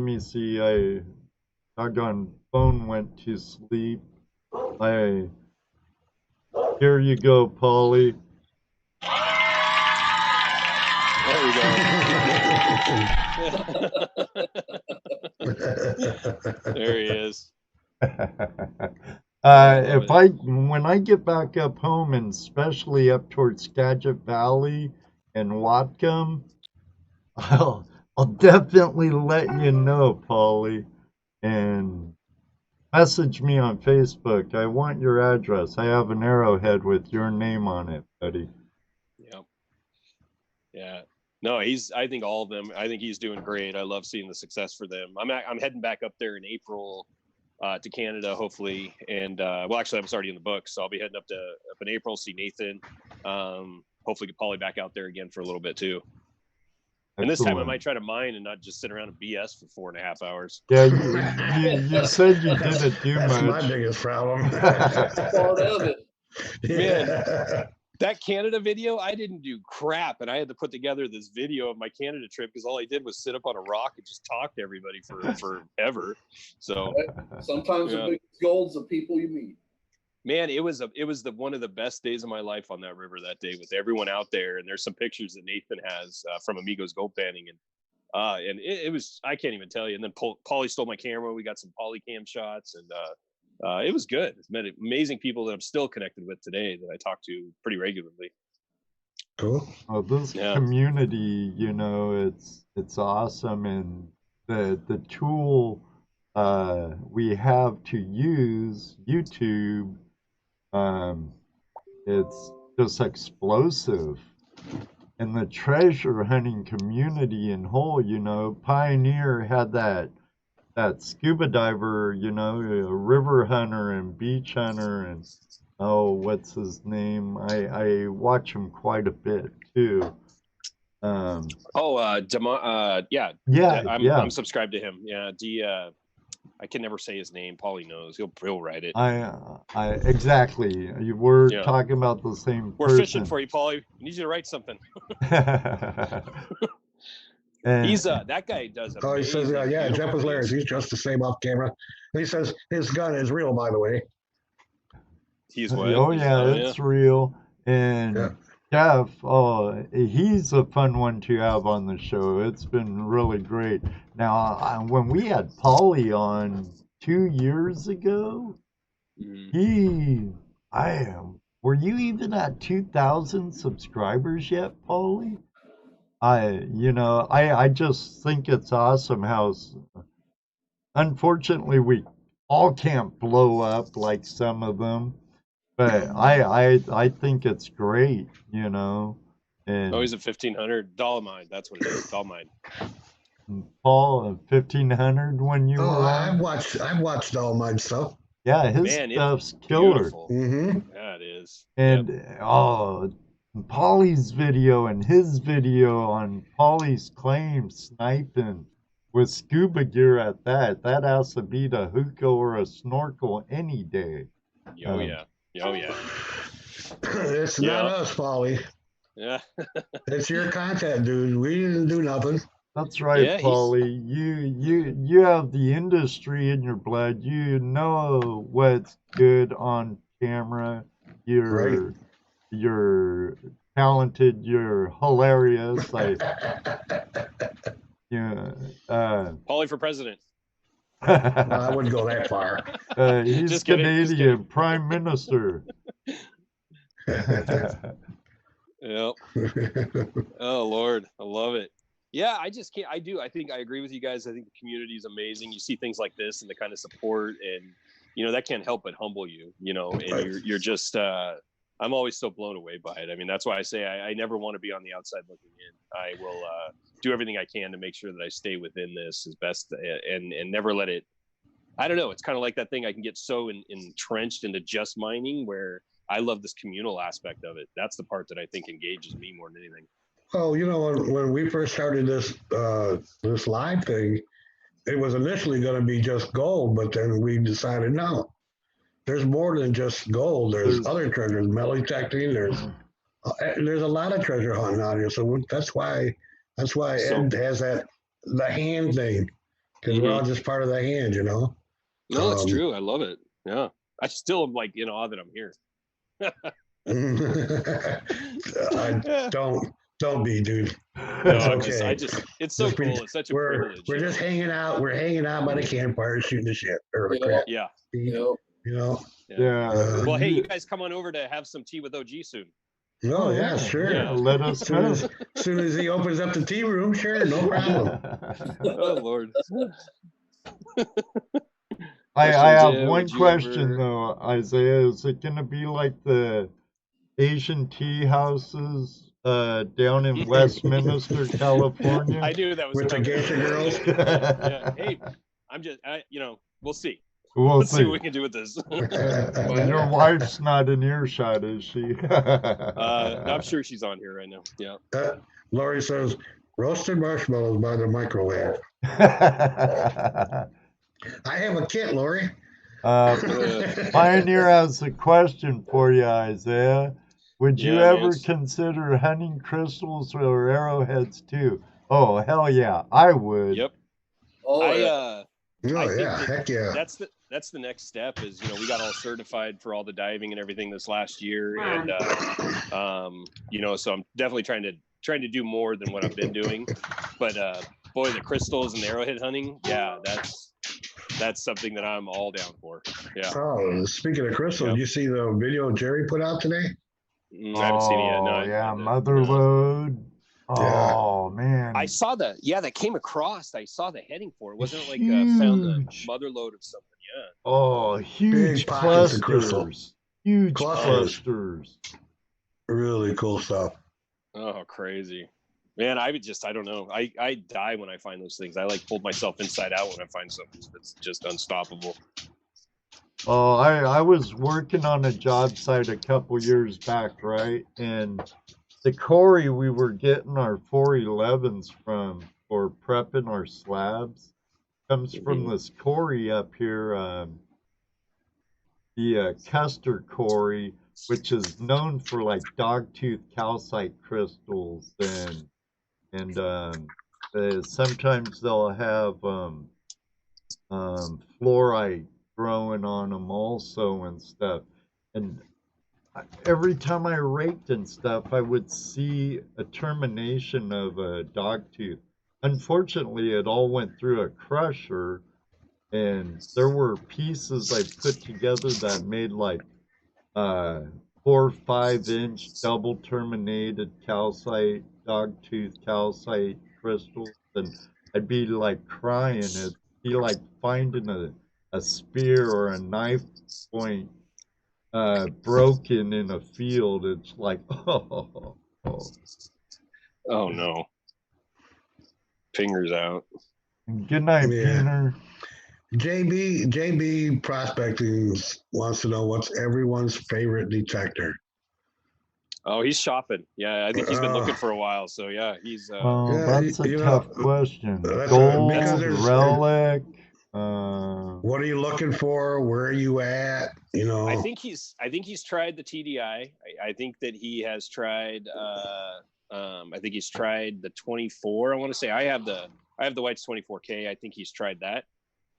me see. I doggone phone went to sleep. Here you go, Paulie. There we go. There he is. When I get back up home, and especially up towards Skagit Valley and Whatcom, I'll definitely let you know, Paulie, and message me on Facebook. I want your address. I have an arrowhead with your name on it, buddy. Yep. Yeah. No, I think all of them. I think he's doing great. I love seeing the success for them. I'm heading back up there in April to Canada, hopefully, and well, actually, I was already in the book, so I'll be heading up in April, see Nathan. Hopefully, get Paulie back out there again for a little bit too. And this time I might try to mine and not just sit around and BS for 4.5 hours. Yeah, you said you didn't do That's much. my biggest problem. Part of it. Man, that Canada video, I didn't do crap, and I had to put together this video of my Canada trip because all I did was sit up on a rock and just talk to everybody forever. So sometimes the biggest gold's the people you meet. Man, it was one of the best days of my life on that river that day with everyone out there. And there's some pictures that Nathan has from Amigos Gold Panning, and it was, I can't even tell you. And then Paulie stole my camera. We got some Polycam shots, and it was good. It's met amazing people that I'm still connected with today that I talk to pretty regularly. Cool. Well, this community, it's awesome, and the tool we have to use, YouTube, it's just explosive. And the treasure hunting community in whole, Pioneer had that scuba diver, a river hunter and beach hunter, and what's his name? I watch him quite a bit too. I'm subscribed to him. Yeah, I can never say his name. Paulie knows. He'll write it. Exactly. We're talking about the same person. We're fishing for you, Paulie. We need you to write something. He's that guy does. Oh, he says, Jeff was hilarious. He's just the same off camera. He says his gun is real, by the way. He's what? Oh yeah, it's real. And Jeff, he's a fun one to have on the show. It's been really great. Now, when we had Paulie on 2 years ago, were you even at 2,000 subscribers yet, Paulie? I just think it's awesome how, unfortunately, we all can't blow up like some of them. But I think it's great, And he's at 1,500 Dolomite. That's what it is, Dolomite. Paul, 1,500 when you were on. I've watched Dolomite stuff. Yeah, his stuff's killer. Mm-hmm. Yeah, it is. And Paulie's video and his video on Paulie's claim sniping with scuba gear at that has to beat a hookah or a snorkel any day. Oh yeah. It's not us, Paulie. Yeah. It's your content, dude. We didn't do nothing. That's right, Paulie. You have the industry in your blood. You know what's good on camera. You're talented. You're hilarious. Paulie for president. I wouldn't go that far. He's just Canadian Prime Minister. Yep. Oh Lord, I love it. Yeah, I just can't. I think I agree with you guys. I think the community is amazing. You see things like this and the kind of support, and that can't help but humble you. And you're just. I'm always so blown away by it. I mean, that's why I say I never want to be on the outside looking in. I will do everything I can to make sure that I stay within this as best and never let it. I don't know. It's kind of like that thing. I can get so entrenched into just mining where I love this communal aspect of it. That's the part that I think engages me more than anything. Oh, when we first started this live thing, it was initially going to be just gold, but then we decided no. there's more than just gold. There's There's- other treasures, metal detecting. There's a lot of treasure hunting out here. So that's why So- Ed has the hand thing, because we're all just part of the hand, you know. No, it's true. I love it. Yeah. I still am like in awe that I'm here. Don't be, dude. No, It's okay. it's so cool. It's such a privilege. We're just hanging out. We're hanging out by the campfire, shooting the shit or the Yeah. crap. Yeah. You know. Yeah. Well, hey, you guys come on over to have some tea with OG soon. Oh yeah, sure. Yeah. Let us know. As soon as he opens up the tea room, sure, no problem. Oh Lord. I Questions, have yeah, one would you question ever- though, Isaiah. Is it gonna be like the Asian tea houses down in Westminster, California? I knew that was With the coming. geisha girls. Yeah. Hey, we'll see. We'll Let's see what see. we can do with this. Your wife's not in earshot, is she? I'm sure she's on here right now. Yeah. Lori says, roasted marshmallows by the microwave. I have a kit, Lori. Pioneer has a question for you, Isaiah. Would you Yeah, ever man. consider hunting crystals or arrowheads too? Oh, hell yeah, I would. Yep. Oh, I yeah. I Oh think yeah, that- heck yeah. that's the next step is, we got all certified for all the diving and everything this last year, and so I'm definitely trying to do more than what I've been doing. But boy, the crystals and the arrowhead hunting, yeah, that's something that I'm all down for. Yeah. Oh, speaking of crystals, Yep. you see the video Jerry put out today? I haven't seen it yet. No, Oh, I- yeah, I- mother no. load. Yeah. Oh, man. I saw that. Yeah, that came across. I saw the heading for it. Wasn't it like found a Huge. mother load of something? Yeah. Oh, huge Big pockets of crystal. clusters. Huge Clusters. clusters. Really cool stuff. Oh, crazy. Man, I don't know. I die when I find those things. I like pulled myself inside out when I find something that's just unstoppable. Oh, I was working on a job site a couple years back, right? And the quarry we were getting our 411s from for prepping our slabs comes from this quarry up here, the Custer quarry, which is known for like dogtooth calcite crystals, and sometimes they'll have fluorite growing on them also and stuff. And every time I raked and stuff, I would see a termination of a dogtooth. Unfortunately, it all went through a crusher, and there were pieces I put together that made like 4 or 5 inch double terminated calcite, dogtooth calcite crystals, and I'd be like crying. It'd be like finding a spear or a knife point broken in a field. It's like, oh. Oh no. Fingers out. Good night, Yeah. Peter. JB Prospecting wants to know what's everyone's favorite detector. Oh, he's shopping. Yeah, I think he's been looking for a while. So yeah, he's Oh, Yeah, that's a you know, tough question. that's Gold, because there's- relic. What are you looking for? Where are you at? I think he's tried the TDI. I think that he has tried I think he's tried the 24. I want to say I have the White's 24K. I think he's tried that.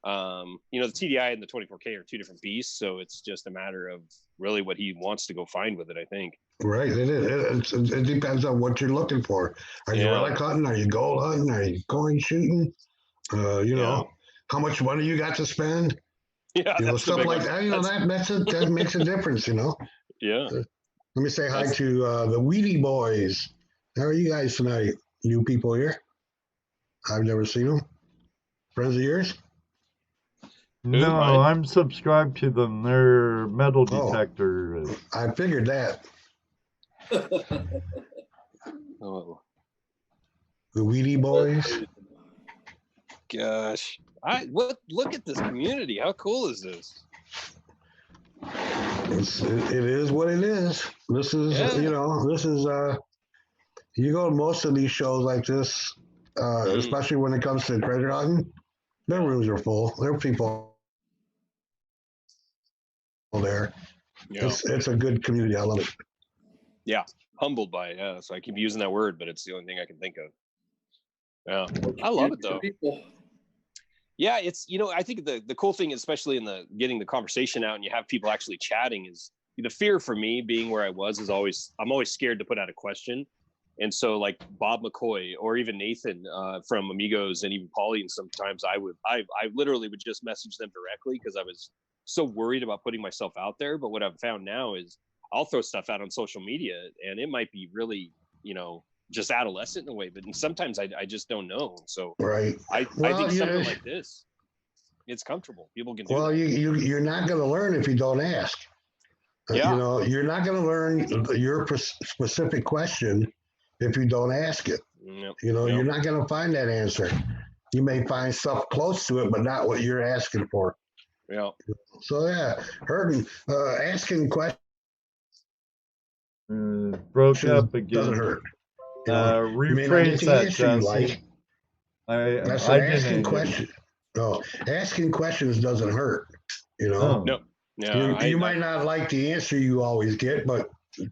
The TDI and the 24K are two different beasts, so it's just a matter of really what he wants to go find with it, I think. Right, it is. It depends on what you're looking for. Are you relic hunting? Are you gold hunting? Are you coin shooting? How much money you got to spend? Yeah, that's stuff like that. That makes a difference. Yeah. Let me say hi to the Weedy Boys. How are you guys tonight? New people here? I've never seen them. Friends of yours? No, I'm subscribed to them. They're metal detector. I figured that. Oh. The Weedy Boys. Gosh. Look at this community. How cool is this? It is what it is. This is, you go to most of these shows like this, especially when it comes to treasure hunting, their rooms are full. There are people there. Yeah. It's a good community. I love it. Yeah. Humbled by it. Yeah. So I keep using that word, but it's the only thing I can think of. Yeah. I love it though. People. Yeah, it's, I think the cool thing, especially in the getting the conversation out and you have people actually chatting, is the fear for me being where I was is I'm always scared to put out a question. And so like Bob McCoy or even Nathan from Amigos and even Pauline, sometimes I literally would just message them directly because I was so worried about putting myself out there. But what I've found now is I'll throw stuff out on social media and it might be really, just adolescent in a way, but sometimes I just don't know. So Right. I think something like this, it's comfortable. People can do Well, that. you're not going to learn if you don't ask. Yeah. You're not going to learn your specific question if you don't ask it. Yep. You're not going to find that answer. You may find stuff close to it, but not what you're asking for. Yeah. So yeah, asking questions Broke up doesn't again. hurt. You may not get Rephrase the that, answer you like. Jesse. I I said didn't asking hear. questions. No, asking questions doesn't hurt. Oh. No. Yeah. You might not like the answer you always get, but it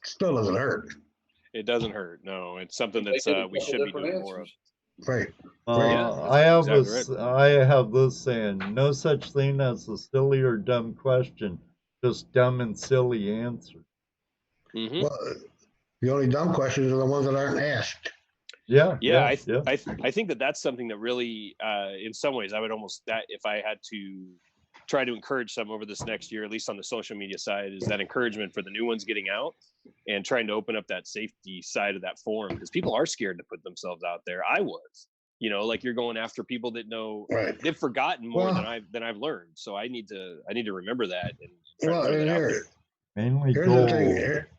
still doesn't hurt. It doesn't hurt. No, it's something that's we should be doing more of. Right. Yeah, I have exactly right. I have this saying: no such thing as a silly or dumb question, just dumb and silly answer. Mm-hmm. Well, the only dumb questions are the ones that aren't asked. Yeah. I think that's something that really, in some ways, I would almost that if I had to try to encourage some over this next year, at least on the social media side, is that encouragement for the new ones getting out and trying to open up that safety side of that forum, because people are scared to put themselves out there. I was, like you're going after people that know they've forgotten more than I've learned. So I need to remember that and try to put it out there.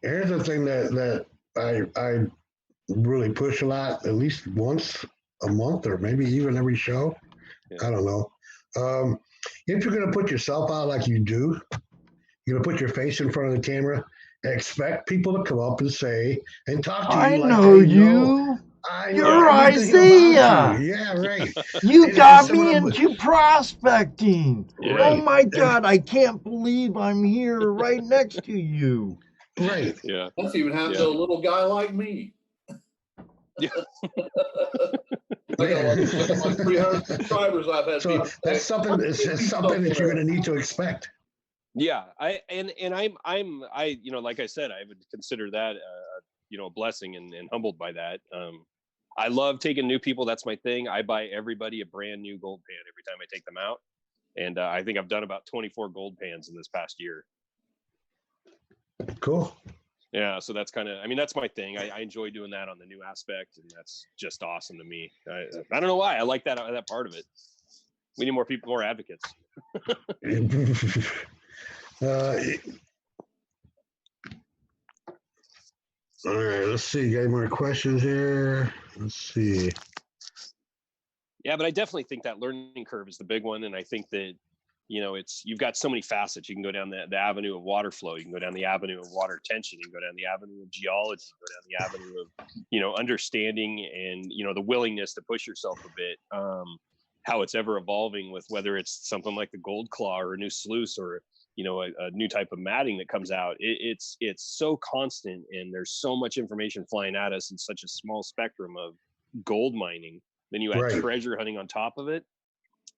Here's the thing that I really push a lot, at least once a month or maybe even every show. Yeah. I don't know. If you're going to put yourself out like you do, you're going to put your face in front of the camera, expect people to come up and say and talk to you. I like know you. You're Isaiah. Yeah, right. You got me into prospecting. Right. Oh my God, I can't believe I'm here right next to you. Right. Yeah. That's even happened to a little guy like me. Yeah. I got like 300 subscribers I've had. So that's something. It's just something that you're going to need to expect. Yeah, I'm like I said, I would consider that a blessing and humbled by that. I love taking new people. That's my thing. I buy everybody a brand new gold pan every time I take them out, and I think I've done about 24 gold pans in this past year. Cool. Yeah, so that's that's my thing. I enjoy doing that on the new aspect, and that's just awesome to me. I don't know why I like that part of it. We need more people, more advocates. All right, let's see. Got any more questions here? Let's see. Yeah, but I definitely think that learning curve is the big one, and I think that you've got so many facets. You can go down the avenue of water flow. You can go down the avenue of water tension. You can go down the avenue of geology. You go down the avenue of understanding and the willingness to push yourself a bit. How it's ever evolving with whether it's something like the gold claw or a new sluice or a new type of matting that comes out. It's so constant, and there's so much information flying at us in such a small spectrum of gold mining. Then you add treasure hunting on top of it.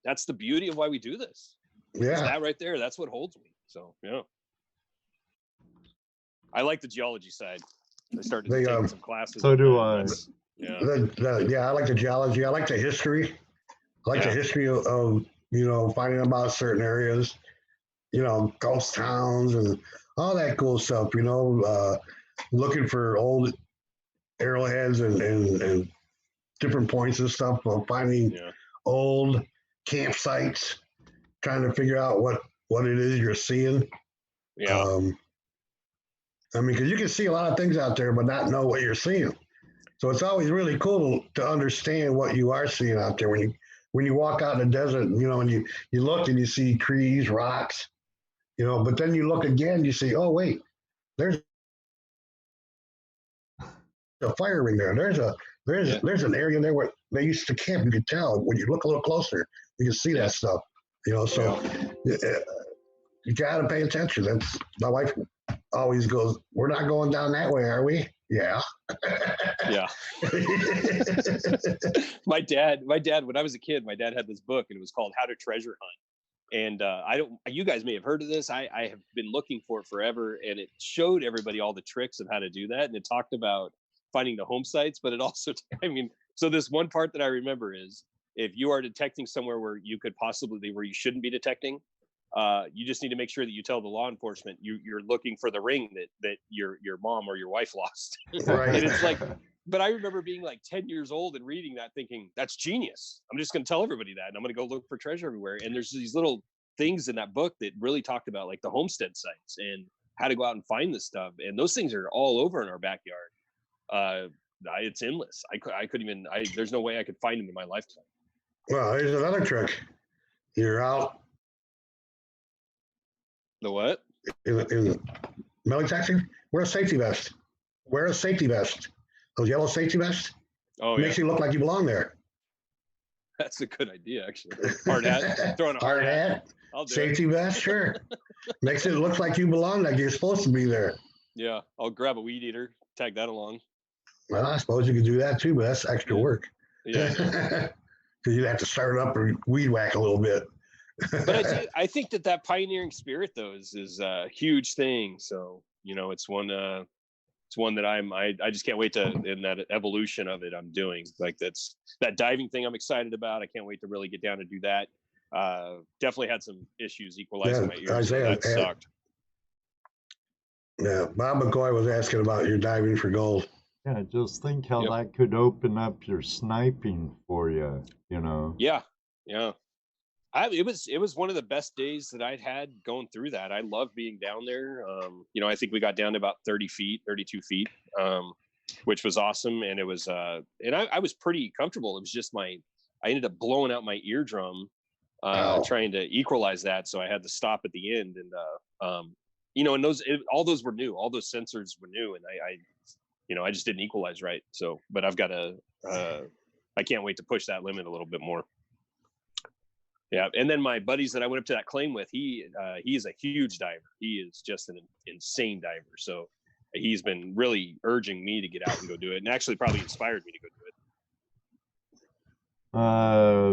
That's the beauty of why we do this. Yeah, it's that right there. That's what holds me. So yeah, I like the geology side. I started taking some classes. So do I. Yeah, I like the geology. I like the history. I like the history of finding about certain areas. Ghost towns and all that cool stuff. Looking for old arrowheads and different points and stuff. Finding old campsites, trying to figure out what it is you're seeing. Yeah. Because you can see a lot of things out there, but not know what you're seeing. So it's always really cool to understand what you are seeing out there when you walk out in the desert. And you look and you see trees, rocks. But then you look again, you see, oh wait, there's a fire ring there. There's an area there where they used to camp. You could tell when you look a little closer, you can see that stuff. So You gotta pay attention. That's my wife always goes, "We're not going down that way, are we?" Yeah. Yeah. My dad, when I was a kid, my dad had this book and it was called How to Treasure Hunt. And you guys may have heard of this. I have been looking for it forever, and it showed everybody all the tricks of how to do that. And it talked about finding the home sites, but it also, I mean, so this one part that I remember is if you are detecting somewhere where you could possibly, where you shouldn't be detecting, you just need to make sure that you tell the law enforcement you're looking for the ring that your mom or your wife lost. Right. And it's like, but I remember being like 10 years old and reading that thinking, that's genius. I'm just going to tell everybody that, and I'm going to go look for treasure everywhere. And there's these little things in that book that really talked about like the homestead sites and how to go out and find this stuff. And those things are all over in our backyard. It's endless. I couldn't even, there's no way I could find them in my lifetime. Well, here's another trick. You're out The what? in the metal detector. Wear a safety vest. Wear a safety vest. Those yellow safety vests. Oh, Makes you look like you belong there. That's a good idea, actually. Hard hat. Throwing a Hard hat. I'll do Safety vest, sure. Makes it look like you belong, like you're supposed to be there. it. Yeah, I'll grab a weed eater, tag that along. Well, I suppose you could do that too, but that's extra work. Yeah. Because you'd have to start it up or weed whack a little bit. But I think that pioneering spirit though is a huge thing. So it's one that I just can't wait to, in that evolution of it I'm doing. Like that diving thing I'm excited about. I can't wait to really get down and do that. Definitely had some issues equalizing my ears. Isaiah, that sucked. Yeah, Bob McCoy was asking about your diving for gold. Yeah, just think how that could open up your sniping for you, Yeah. It was one of the best days that I'd had going through that. I loved being down there. I think we got down to about 32 feet, which was awesome. And it was, and I was pretty comfortable. It was just I ended up blowing out my eardrum, trying to equalize that. So I had to stop at the end. And, and all those were new. All those sensors were new. And I just didn't equalize right. So, but I've got I can't wait to push that limit a little bit more. Yeah, and then my buddies that I went up to that claim with, he is a huge diver. He is just an insane diver. So he's been really urging me to get out and go do it, and actually probably inspired me to go do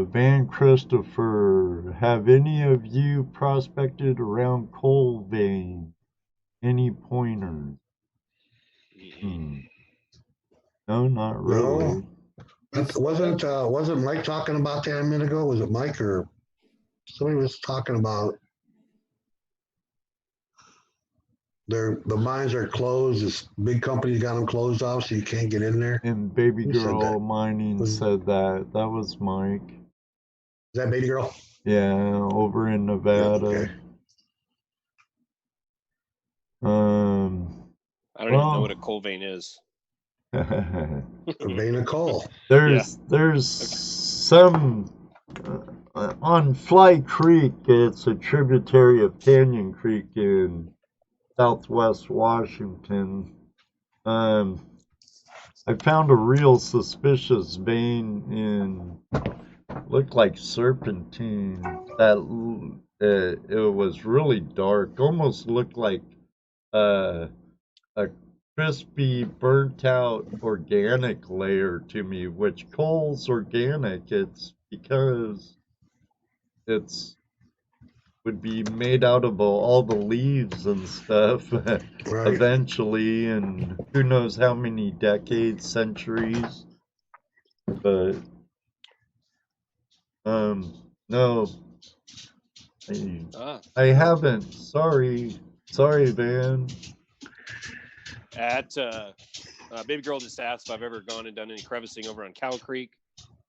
it. Van Christopher, have any of you prospected around coal vein? Any pointers? No, not really. No. Wasn't Mike talking about that a minute ago? Was it Mike or somebody was talking about the mines are closed. This big company got them closed off, so you can't get in there. And Baby Girl Mining said that. That was Mike. Is that Baby Girl? Yeah, over in Nevada. Okay. I don't even know what a coal vein is. A vein of coal. There's some on Fly Creek. It's a tributary of Canyon Creek in Southwest Washington. I found a real suspicious vein looked like serpentine. That it was really dark. Almost looked like a crispy, burnt out organic layer to me, which coal's organic. It's because would be made out of all the leaves and stuff Right. eventually, and who knows how many decades, centuries. But no, I haven't. Sorry, Van. At Baby Girl just asked if I've ever gone and done any crevicing over on Cow Creek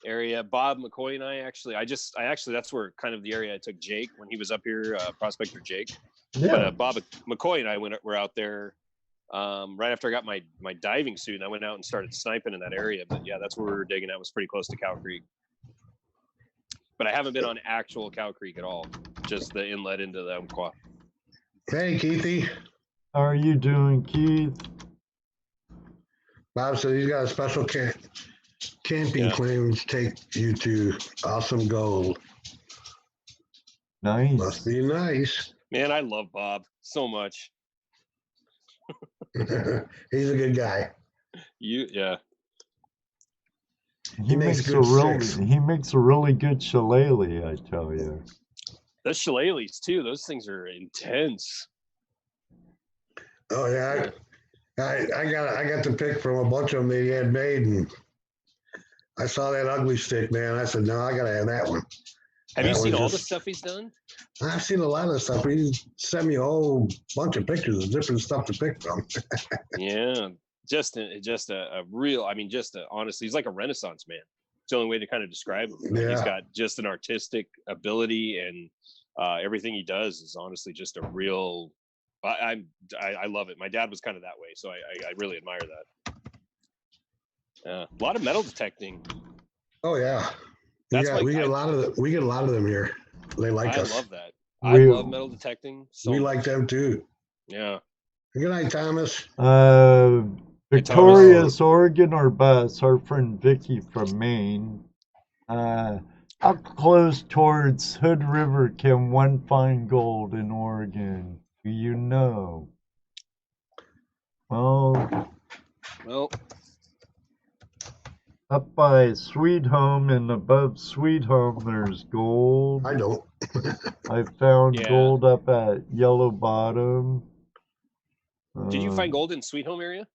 area. Bob McCoy and I actually that's where kind of the area I took Jake when he was up here, Prospector Jake. Yeah. But Bob McCoy and I were out there right after I got my diving suit, and I went out and started sniping in that area. But yeah, that's where we were digging. That was pretty close to Cow Creek. But I haven't been on actual Cow Creek at all, just the inlet into the Umpqua. Hey, Keithy. How are you doing, Keith? Bob said he's got a special camping claim to take you to Awesome Gold. Nice. Must be nice. Man, I love Bob so much. He's a good guy. Yeah. He makes good sticks. He makes a really good shillelagh, I tell you. Those shillelaghs too. Those things are intense. Oh yeah, I got to pick from a bunch of them that he had made, and I saw that ugly stick, man. I said, no, I gotta have that one. Have you seen all the stuff he's done? I've seen a lot of stuff. He sent me a whole bunch of pictures of different stuff to pick from. Yeah, just a real. I mean, honestly, he's like a Renaissance man. It's the only way to kind of describe him. Yeah. He's got just an artistic ability, and everything he does is honestly just a real. I love it. My dad was kind of that way, so I really admire that. A lot of metal detecting. Oh yeah, we get a lot of them here. They like us. I love that. I love metal detecting. So we like them too. Yeah. Good night, Thomas. Victorious, Oregon or bus. Our friend Vicky from Maine. How close towards Hood River can one find gold in Oregon? Do you know? Well, up by Sweet Home and above Sweet Home, there's gold. I don't. I found gold up at Yellow Bottom. Did you find gold in Sweet Home area?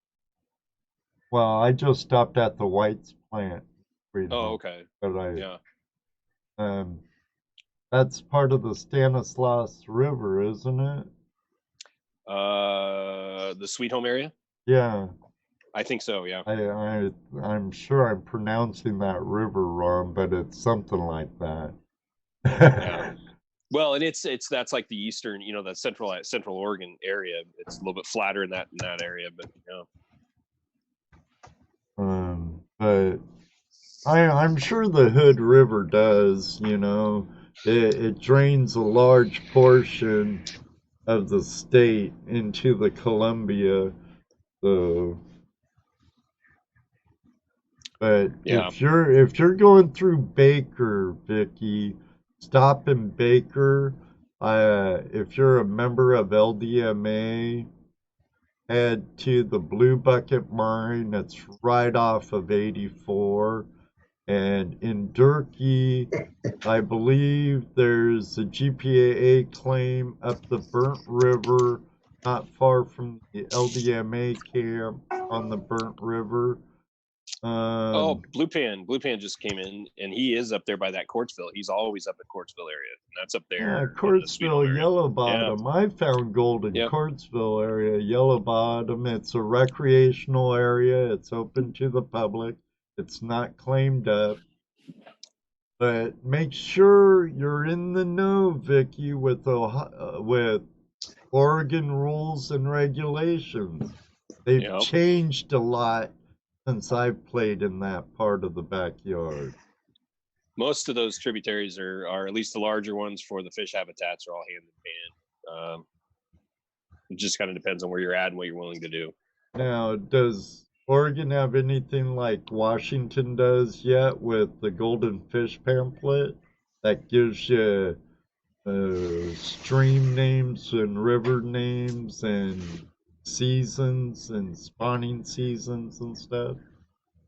Well, I just stopped at the White's plant. Okay. But that's part of the Stanislaus River, isn't it? The Sweet Home area? Yeah. I think so, yeah. I'm sure I'm pronouncing that river wrong, but it's something like that. Yeah. Well, and that's like the eastern, the central Oregon area. It's a little bit flatter in that area, but But I'm sure the Hood River does, it drains a large portion of the state into the Columbia. So, but if you're going through Baker, Vicky, stop in Baker. If you're a member of LDMA, head to the Blue Bucket Mine. It's right off of 84. And in Durkee, I believe there's a GPAA claim up the Burnt River, not far from the LDMA camp on the Burnt River. Blue Pan just came in, and he is up there by that Courtsville. He's always up at Courtsville area, and that's up there. Yeah, Courtsville, Yellow Bottom. Yeah. I found gold in Courtsville area, Yellow Bottom. It's a recreational area. It's open to the public. It's not claimed up. But make sure you're in the know, Vicky, with Oregon rules and regulations. They've changed a lot since I've played in that part of the backyard. Most of those tributaries are at least the larger ones for the fish habitats are all hand in hand. It just kind of depends on where you're at and what you're willing to do. Now, does Oregon have anything like Washington does yet with the Golden Fish pamphlet that gives you stream names and river names and seasons and spawning seasons and stuff?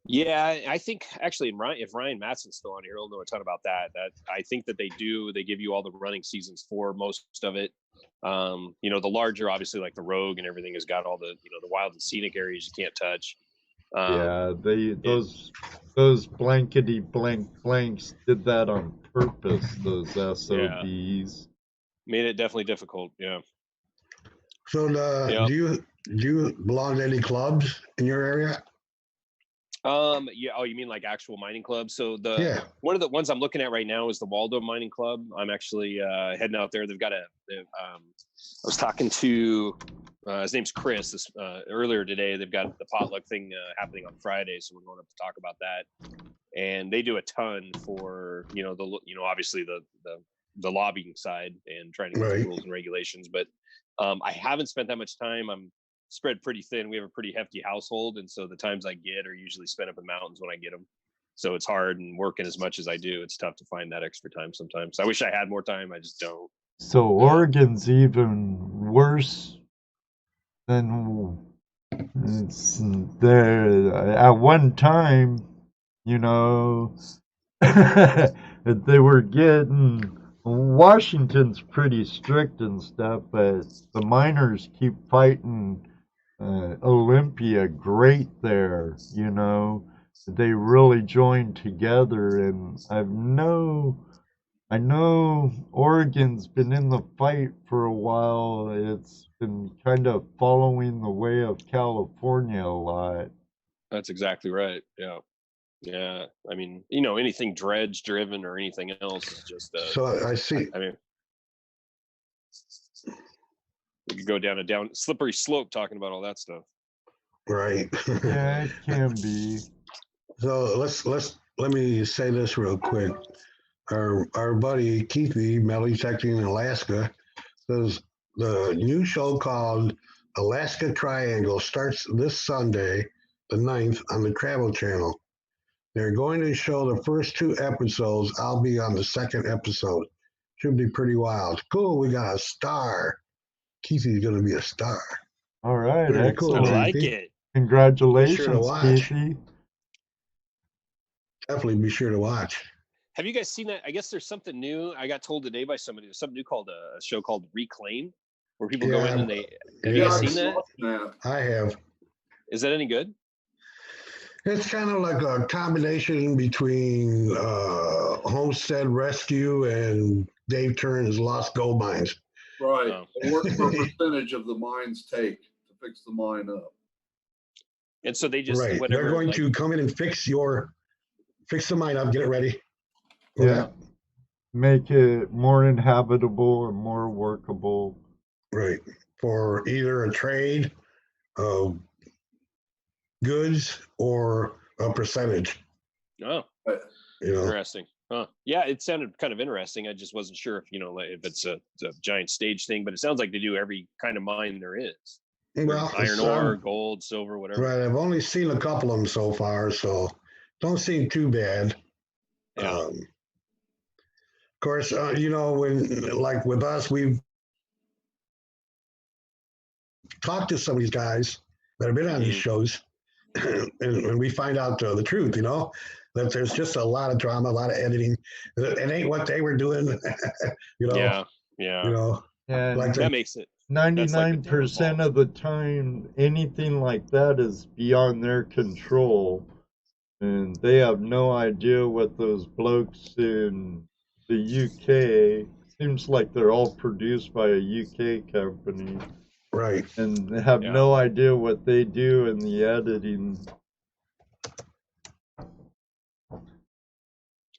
Yeah, I think actually, if Ryan Matson's still on here, he'll know a ton about that. I think that they give you all the running seasons for most of it. The larger, obviously, like the Rogue and everything has got all the the wild and scenic areas you can't touch. Those blankety blanks did that on purpose. Those SOBs made it definitely difficult. Yeah. So do you belong to any clubs in your area? Yeah. Oh, you mean like actual mining clubs? So one of the ones I'm looking at right now is the Waldo Mining Club. I'm actually heading out there. They've got I was talking to his name's Chris earlier today. They've got the potluck thing happening on Friday, so we're going up to talk about that. And they do a ton for obviously the lobbying side and trying to get the rules and regulations. But I haven't spent that much time. I'm spread pretty thin. We have a pretty hefty household, and so the times I get are usually spent up in mountains when I get them. So it's hard, and working as much as I do, it's tough to find that extra time sometimes. I wish I had more time. I just don't. So Oregon's even worse than it's there. At one time, you know, they were getting. Washington's pretty strict and stuff, but the miners keep fighting Olympia great there, you know. They really joined together, and I know Oregon's been in the fight for a while. It's been kind of following the way of California a lot. That's exactly right. Yeah. Yeah. I mean, you know, anything dredge driven or anything else is just So I see. I mean, we could go down a slippery slope talking about all that stuff. Right. Yeah, it can be. So let me say this real quick. Our buddy Keithy, Melly Texting in Alaska, says the new show called Alaska Triangle starts this Sunday, the 9th, on the Travel Channel. They're going to show the first 2 episodes. I'll be on the second episode. Should be pretty wild. Cool, we got a star. Keithy's going to be a star. All right, Very cool, excellent. I like Keithy. it. Congratulations, watch. Keithy. Definitely be sure to watch. Have you guys seen that? I guess there's something new. I got told today by somebody. There's something new called a show called Reclaim, where people go in and they. Have you guys seen that? I have. Is that any good? It's kind of like a combination between Homestead Rescue and Dave Turner's Lost Gold Mines. Right. Oh. They work for a percentage of the mine's take to fix the mine up. And so they just Right. whatever. They're going to come in and fix the mine up, get it ready. Yeah. Make it more inhabitable and more workable. Right. For either a trade of goods or a percentage. Oh, You know. interesting. Huh. Yeah, it sounded kind of interesting. I just wasn't sure if if it's a giant stage thing, but it sounds like they do every kind of mine there is. Well, Iron ore, gold, silver, whatever. Right. I've only seen a couple of them so far, so don't seem too bad. Yeah. Of course, when like with us, we've talked to some of these guys that have been on these shows, and we find out the truth, that there's just a lot of drama, a lot of editing. It ain't what they were doing, Yeah. And Like that makes it. 99% of the time, anything like that is beyond their control. And they have no idea what those blokes in the UK, seems like they're all produced by a UK company. Right. And they have no idea what they do in the editing.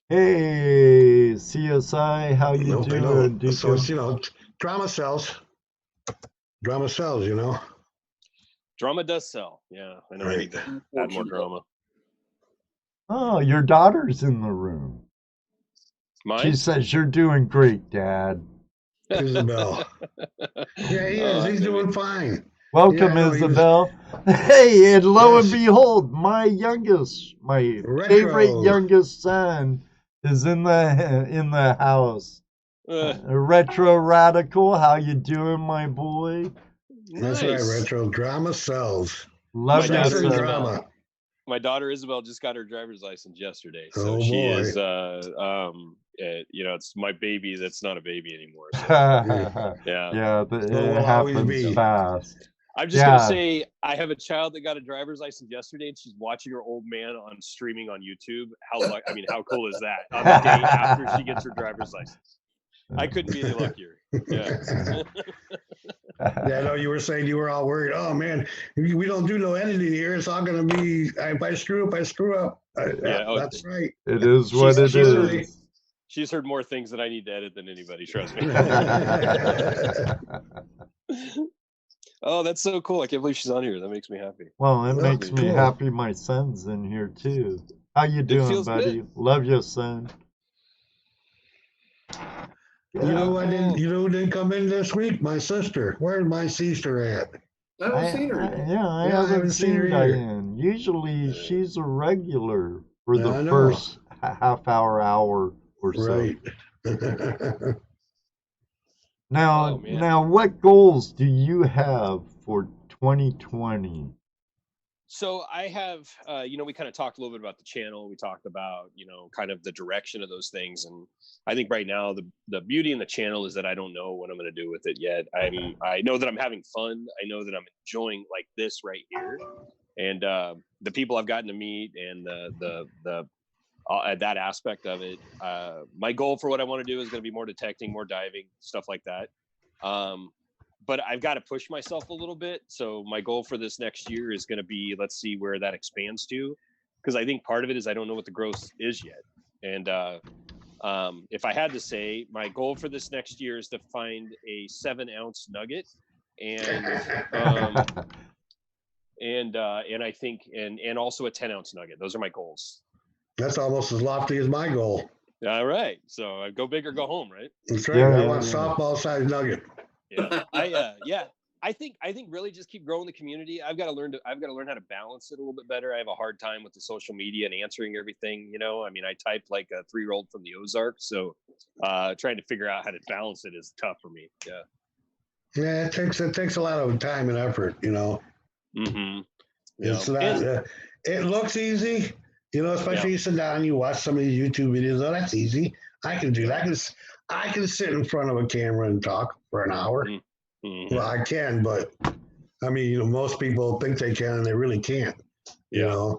Hey, CSI, how you doing, Deacon? So it's, drama sells. Drama sells, Drama does sell. Yeah, I know. I need to add more drama. Oh, your daughter's in the room. Mine? She says you're doing great, Dad. Isabel. Yeah, he is. He's doing fine. Welcome, Isabel. Hey, and lo and behold, my favorite youngest son is in the house. Retro Radical, how you doing, my boy? That's right, Retro. Drama sells. Love your drama. My daughter Isabel just got her driver's license yesterday, so oh, she boy. is. It's my baby. That's not a baby anymore. So, yeah. It happens fast. I'm just gonna say I have a child that got a driver's license yesterday, and she's watching her old man on streaming on YouTube. How cool is that? On the day after she gets her driver's license, I couldn't be any luckier. Yeah. Yeah, I know you were saying you were all worried. Oh man, we don't do no editing here. It's all gonna be if I screw up, I screw up. That's right. It is what it is. She's heard more things that I need to edit than anybody. Trust me. Oh, that's so cool! I can't believe she's on here. That makes me happy. Well, it makes me happy. My son's in here too. How you doing, buddy? Good. Love you, son. You know, who didn't come in this week? My sister. Where's my sister at? I haven't seen her. I haven't seen her Diane. Usually she's a regular for the first half hour or so. Right. Now, Oh man. now, what goals do you have for 2020? So I have, we kind of talked a little bit about the channel. We talked about, kind of the direction of those things. And I think right now the beauty in the channel is that I don't know what I'm going to do with it yet. I know that I'm having fun. I know that I'm enjoying like this right here. And the people I've gotten to meet and that aspect of it. My goal for what I want to do is going to be more detecting, more diving, stuff like that. But I've got to push myself a little bit. So my goal for this next year is going to be, let's see where that expands to. Because I think part of it is I don't know what the growth is yet. And if I had to say, my goal for this next year is to find a 7-ounce nugget. And and I think, and also a 10-ounce nugget. Those are my goals. That's almost as lofty as my goal. All right. So go big or go home, right? That's right. I want a softball-sized nugget. Yeah. I think really just keep growing the community. I've got to learn how to balance it a little bit better. I have a hard time with the social media and answering everything. I mean, I type like a 3-year-old from the Ozarks, so trying to figure out how to balance it is tough for me. Yeah. Yeah, it takes a lot of time and effort. Mm-hmm. It's not. It looks easy. Especially you sit down and you watch some of these YouTube videos. Oh, that's easy. I can do that. I can sit in front of a camera and talk for an hour. Mm-hmm. Well, I can, but I mean, most people think they can and they really can't. It's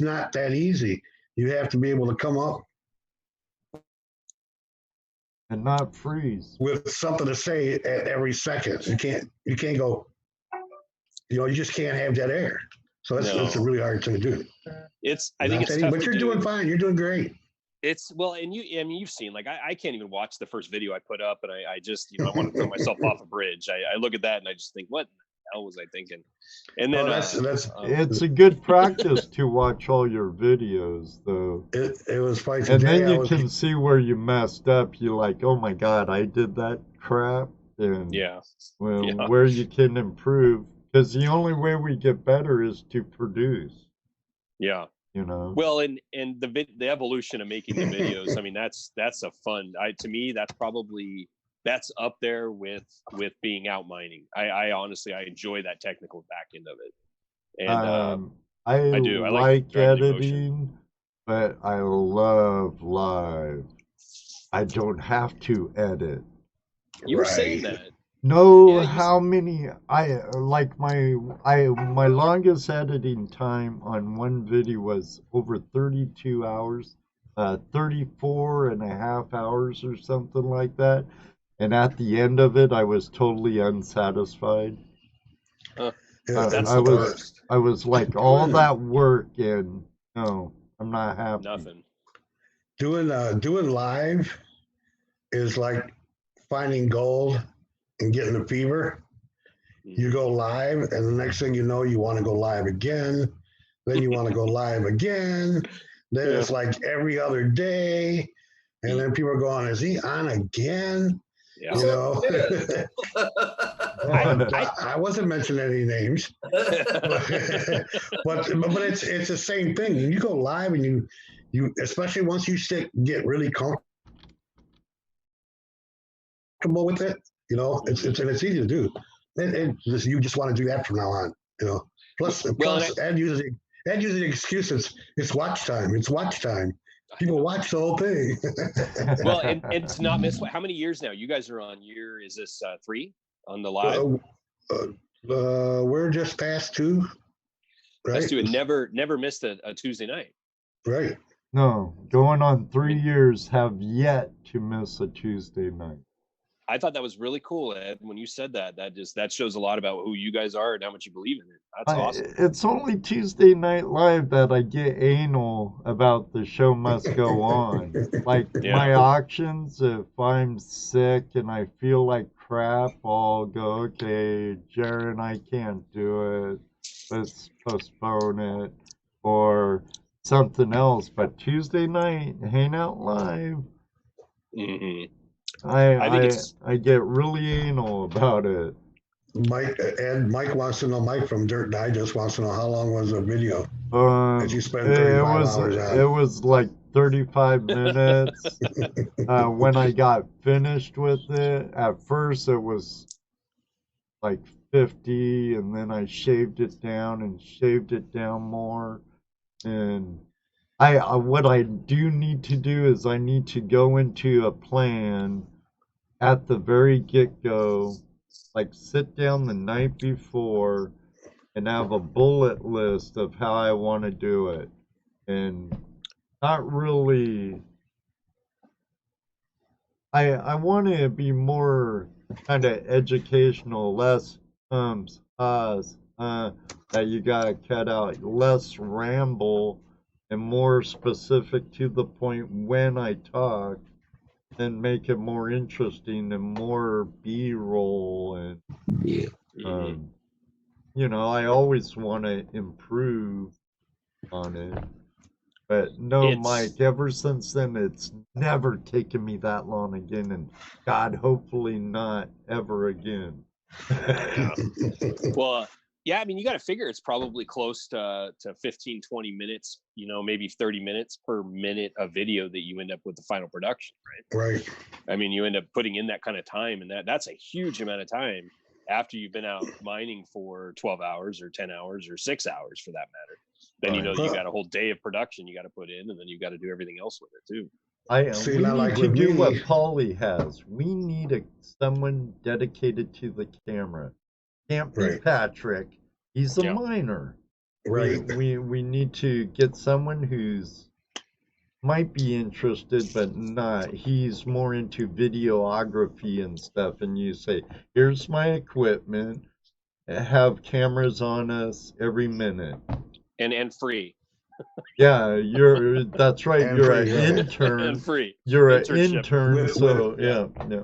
not that easy. You have to be able to come up And not freeze. with something to say at every second. You can't go. You just can't have that air. So it's a really hard thing to do. I think it's tough, but you're doing fine. You're doing great. It's and you've seen, like, I can't even watch the first video I put up, and I just, I want to throw myself off a bridge. I look at that and I just think, what the hell was I thinking? And then it's a good practice to watch all your videos, though. It was funny. And then you can see where you messed up. You're like, oh my God, I did that crap. And where you can improve. Because the only way we get better is to produce. Yeah. Well, and the evolution of making the videos, I mean, that's a fun, to me, that's up there with being out mining. I honestly, I enjoy that technical back end of it. And I do. I like editing, but I love live. I don't have to edit. You were saying that. How many my longest editing time on one video was over 32 hours, 34 and a half hours or something like that. And at the end of it, I was totally unsatisfied. I was like, all that work, and no, I'm not happy. Nothing. Doing live is like finding gold and getting a fever. You go live, and the next thing you know, you want to go live again. Then you want to go live again. Then it's like every other day. And then people are going, is he on again? Yeah. I wasn't mentioning any names. but it's the same thing. When you go live and you especially once you get really comfortable with it, it's easy to do. You just want to do that from now on, Plus, Ed uses the excuse it's watch time. It's watch time. People watch the whole thing. Well, and it's not missed. How many years now? You guys are on is this 3 on the live? We're just past 2. Right? Past 2, and never missed a Tuesday night. Right. No, going on 3 years, have yet to miss a Tuesday night. I thought that was really cool, Ed. When you said that shows a lot about who you guys are and how much you believe in it. That's awesome. It's only Tuesday Night Live that I get anal about the show must go on. Like my auctions, if I'm sick and I feel like crap, I'll go, okay, Jaron, I can't do it. Let's postpone it. Or something else. But Tuesday night, Hangout Live. Mm-hmm. I get really anal about it. Mike wants to know. Mike from Dirt Digest wants to know how long was the video that you spent 35 hours on. It was like 35 minutes. When I got finished with it, at first it was like 50, and then I shaved it down and shaved it down more. And I what I do need to do is I need to go into a plan at the very get-go, like sit down the night before and have a bullet list of how I want to do it. And not really, I want to be more kind of educational, less that you gotta cut out, less ramble and more specific to the point when I talk, and make it more interesting and more B-roll. And Yeah. I always want to improve on it. But no, Mike, ever since then, it's never taken me that long again. And God, hopefully not ever again. Yeah. Well, yeah, I mean, you got to figure it's probably close to 15, 20 minutes, maybe 30 minutes per minute of video that you end up with the final production, right? Right. I mean, you end up putting in that kind of time, and that's a huge amount of time after you've been out mining for 12 hours or 10 hours or 6 hours for that matter. Then you got a whole day of production you got to put in, and then you got to do everything else with it too. We need to do what Paulie has. We need someone dedicated to the camera. Can't be Patrick. He's a miner. Right. We need to get someone who's might be interested, but not. He's more into videography and stuff. And you say, here's my equipment. Have cameras on us every minute. And free. Yeah, that's right. And you're free, an intern. And free. You're an Internship. intern,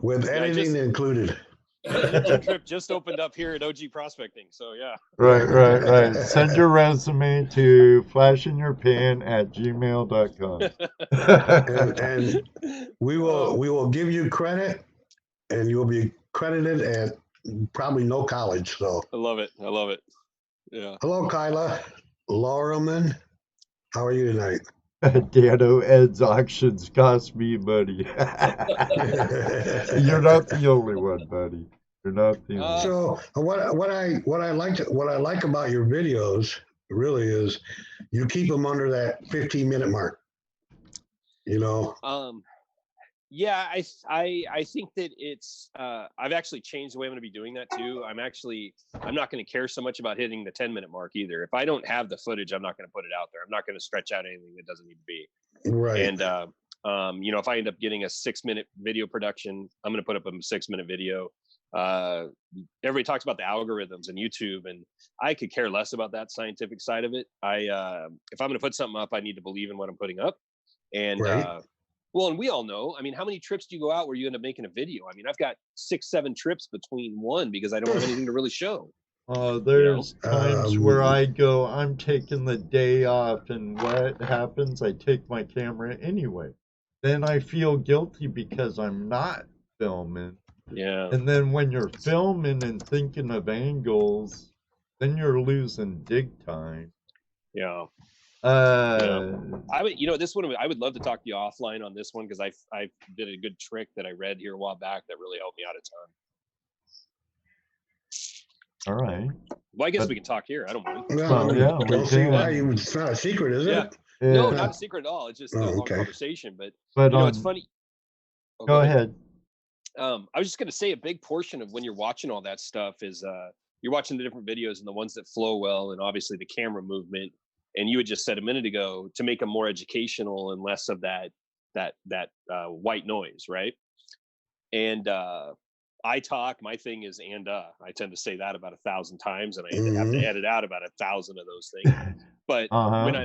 with editing included. Internship just opened up here at OG Prospecting, so yeah. Right. Send your resume to flashinyourpan@gmail.com. and we will give you credit, and you'll be credited at probably no college. So I love it. Yeah. Hello, Kyla. Laurelman, how are you tonight? Dano, Ed's auctions cost me money. You're not the only one, buddy. You're not the only. So what I like about your videos really is you keep them under that 15-minute mark. Yeah, I think that it's I've actually changed the way I'm going to be doing that too. I'm not going to care so much about hitting the 10-minute mark either. If I don't have the footage, I'm not going to put it out there. I'm not going to stretch out anything that doesn't need to be. Right. And if I end up getting a 6-minute video production, I'm going to put up a 6-minute video. Everybody talks about the algorithms and YouTube, and I could care less about that scientific side of it. If I'm going to put something up, I need to believe in what I'm putting up. And well, and we all know, I mean, how many trips do you go out where you end up making a video? I mean, I've got 6-7 trips between one because I don't have anything to really show. There's times where I go, I'm taking the day off, and what happens? I take my camera anyway. Then I feel guilty because I'm not filming. Yeah. And then when you're filming and thinking of angles, then you're losing dig time. Yeah. I would, this one, I would love to talk to you offline on this one because I did a good trick that I read here a while back that really helped me out a ton. All right. Well, I guess we can talk here. I don't mind. Don't see why it's not a secret, is it? No, not a secret at all. It's just a long conversation. But it's funny. Go ahead. I was just going to say a big portion of when you're watching all that stuff is you're watching the different videos and the ones that flow well, and obviously the camera movement. And you had just said a minute ago to make them more educational and less of that white noise, right? And I talk. My thing is I tend to say that about 1,000 times, and I have to edit out about 1,000 of those things. But when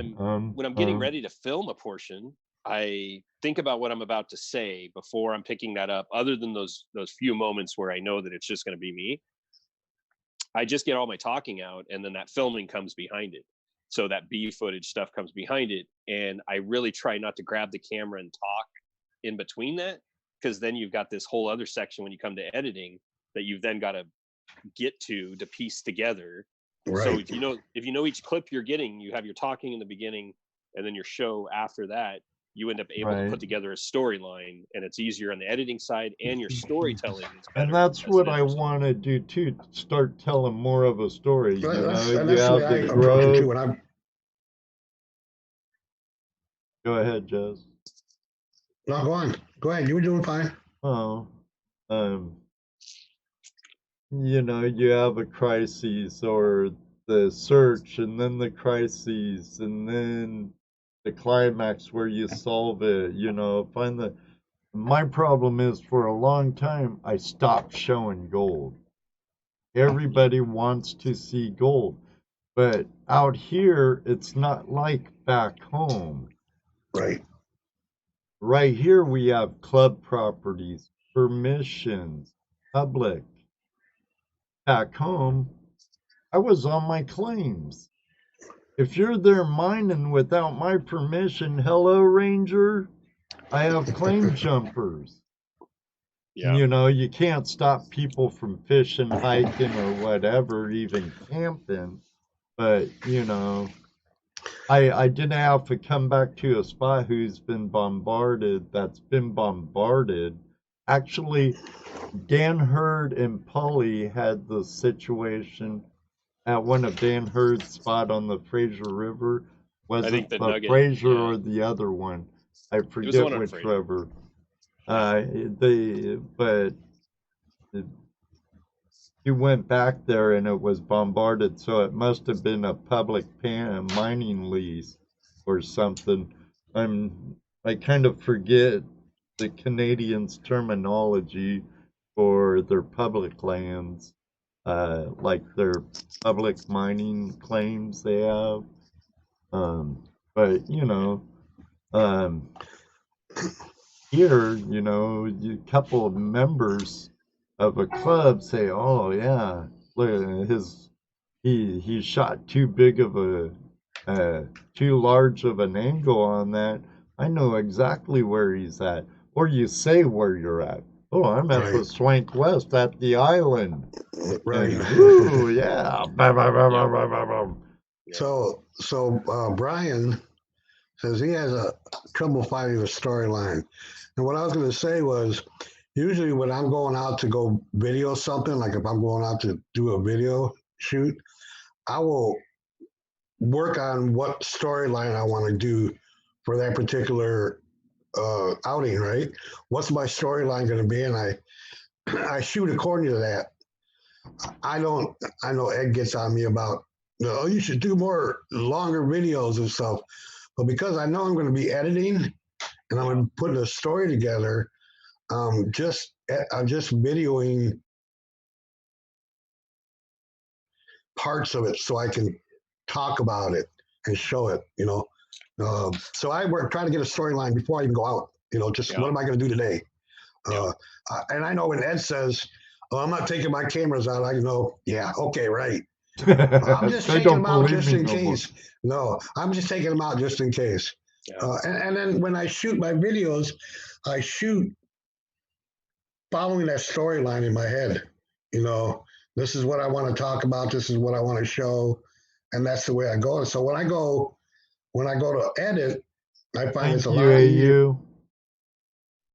I'm getting ready to film a portion, I think about what I'm about to say before I'm picking that up. Other than those few moments where I know that it's just going to be me, I just get all my talking out, and then that filming comes behind it. So that B footage stuff comes behind it. And I really try not to grab the camera and talk in between that, because then you've got this whole other section when you come to editing that you've then got to get to piece together. Right. So if you know each clip you're getting, you have your talking in the beginning and then your show after that. you end up able to Right. put together a storyline, and it's easier on the editing side, and your storytelling is better. And that's as what it I is. want to do too. Start telling more of a story. You know, That's you the have way I the approach it too. growth. When I'm Go ahead, Jess. not going, go ahead. You were doing fine. Oh, um, you know, you have a crisis or the search, and then the crises, and then the climax where you solve it. You know, find the. My problem is for a long time I stopped showing gold. Everybody wants to see gold, but out here it's not like back home. Right. Right here we have club properties, permissions, public. Back home, I was on my claims. If you're there mining without my permission, hello, Ranger, I have claim jumpers. Yeah. You know, you can't stop people from fishing, hiking, or whatever, even camping. But, you know, I didn't have to come back to a spot who's been bombarded, that's been bombarded. Actually, Dan Hurd and Polly had the situation at one of Dan Hurd's spot on the Fraser River. Was I think it the the Nugget, Fraser yeah. or the other one? I It was the forget one on which Fraser. river. But you went back there and it was bombarded, so it must have been a public mining lease or something. I kind of forget the Canadians' terminology for their public lands, like their public mining claims they have. But you know, um, here, you know, a couple of members of a club say, "Oh yeah, look, he shot too big of too large of an angle on that. I know exactly where he's at." Or you say where you're at. "Oh, I'm at the Right. Swank West at the island." Right. And woo, yeah. Bah, bah, bah, bah, bah, bah, bah. Yeah. So Brian says he has a trouble finding a storyline. And what I was going to say was, usually when I'm going out to go video something, like if I'm going out to do a video shoot, I will work on what storyline I want to do for that particular outing, right? What's my storyline going to be? And I shoot according to that. I know Ed gets on me about, oh, you should do more longer videos and stuff. But because I know I'm going to be editing and I'm going to put a story together, I'm just videoing parts of it so I can talk about it and show it, you know. So I work trying to get a storyline before I even go out, you know, just what am I going to do today? And I know when Ed says, "Oh, I'm not taking my cameras out," I know, yeah, okay, right. I'm just They taking don't them out believe just me in no more. case. No, I'm just taking them out just in case. Yeah. And then when I shoot my videos, I shoot following that storyline in my head. You know, this is what I want to talk about. This is what I want to show, and that's the way I go. So when I go to edit, I find it's Thank a you, lot easier. AU.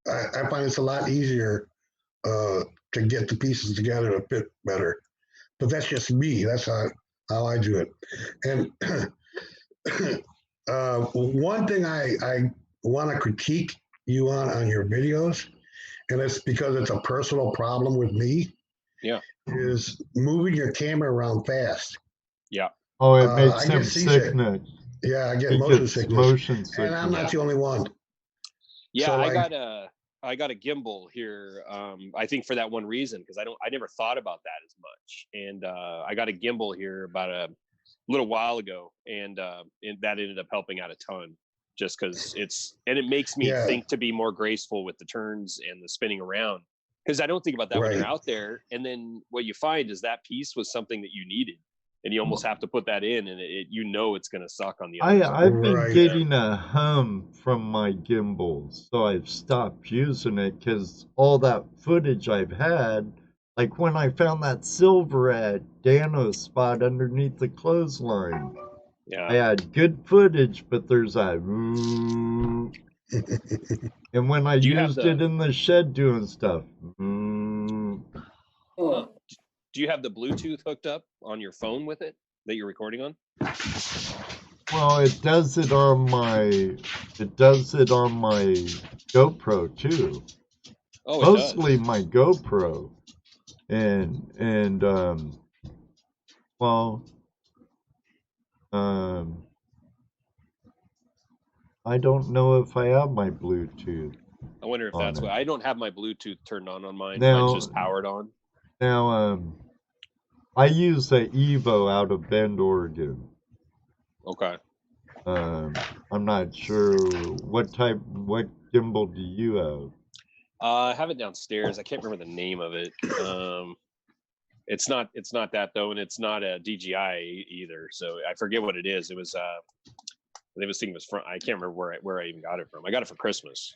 I find it's a lot easier to get the pieces together to fit better. But that's just me. That's how I do it. And one thing I want to critique you on your videos, and it's because it's a personal problem with me, Yeah. is moving your camera around fast. Yeah. Oh, it makes I him get seasick. sickness. Yeah, I get He motion gets sickness. motion And I'm sickness. not the only one. Yeah, So, I got a gimbal here. I think for that one reason, because I never thought about that as much. And I got a gimbal here about a little while ago, and that ended up helping out a ton, just because it makes me Yeah. think to be more graceful with the turns and the spinning around, because I don't think about that when you're Right. out there. And then what you find is that piece was something that you needed, and you almost have to put that in, and it's going to suck on the other side. I've been Right. getting a hum from my gimbals, so I've stopped using it because all that footage I've had, like when I found that silver at Dano's spot underneath the clothesline, Yeah. I had good footage, but there's a And when I Do you have used the- it in the shed doing stuff, Do you have the Bluetooth hooked up on your phone with it that you're recording on? well, it does it on my GoPro too. Oh, it Mostly does. my GoPro, and well, I don't know if I have my Bluetooth. I wonder if that's what. I don't have my Bluetooth turned on mine. Now- Mine's just powered on. Now, I use a Evo out of Bend, Oregon. Okay. I'm not sure what gimbal do you have? I have it downstairs. I can't remember the name of it. It's not that though, and it's not a DJI either. So I forget what it is. It was I think this thing was from. I can't remember where I even got it from. I got it for Christmas.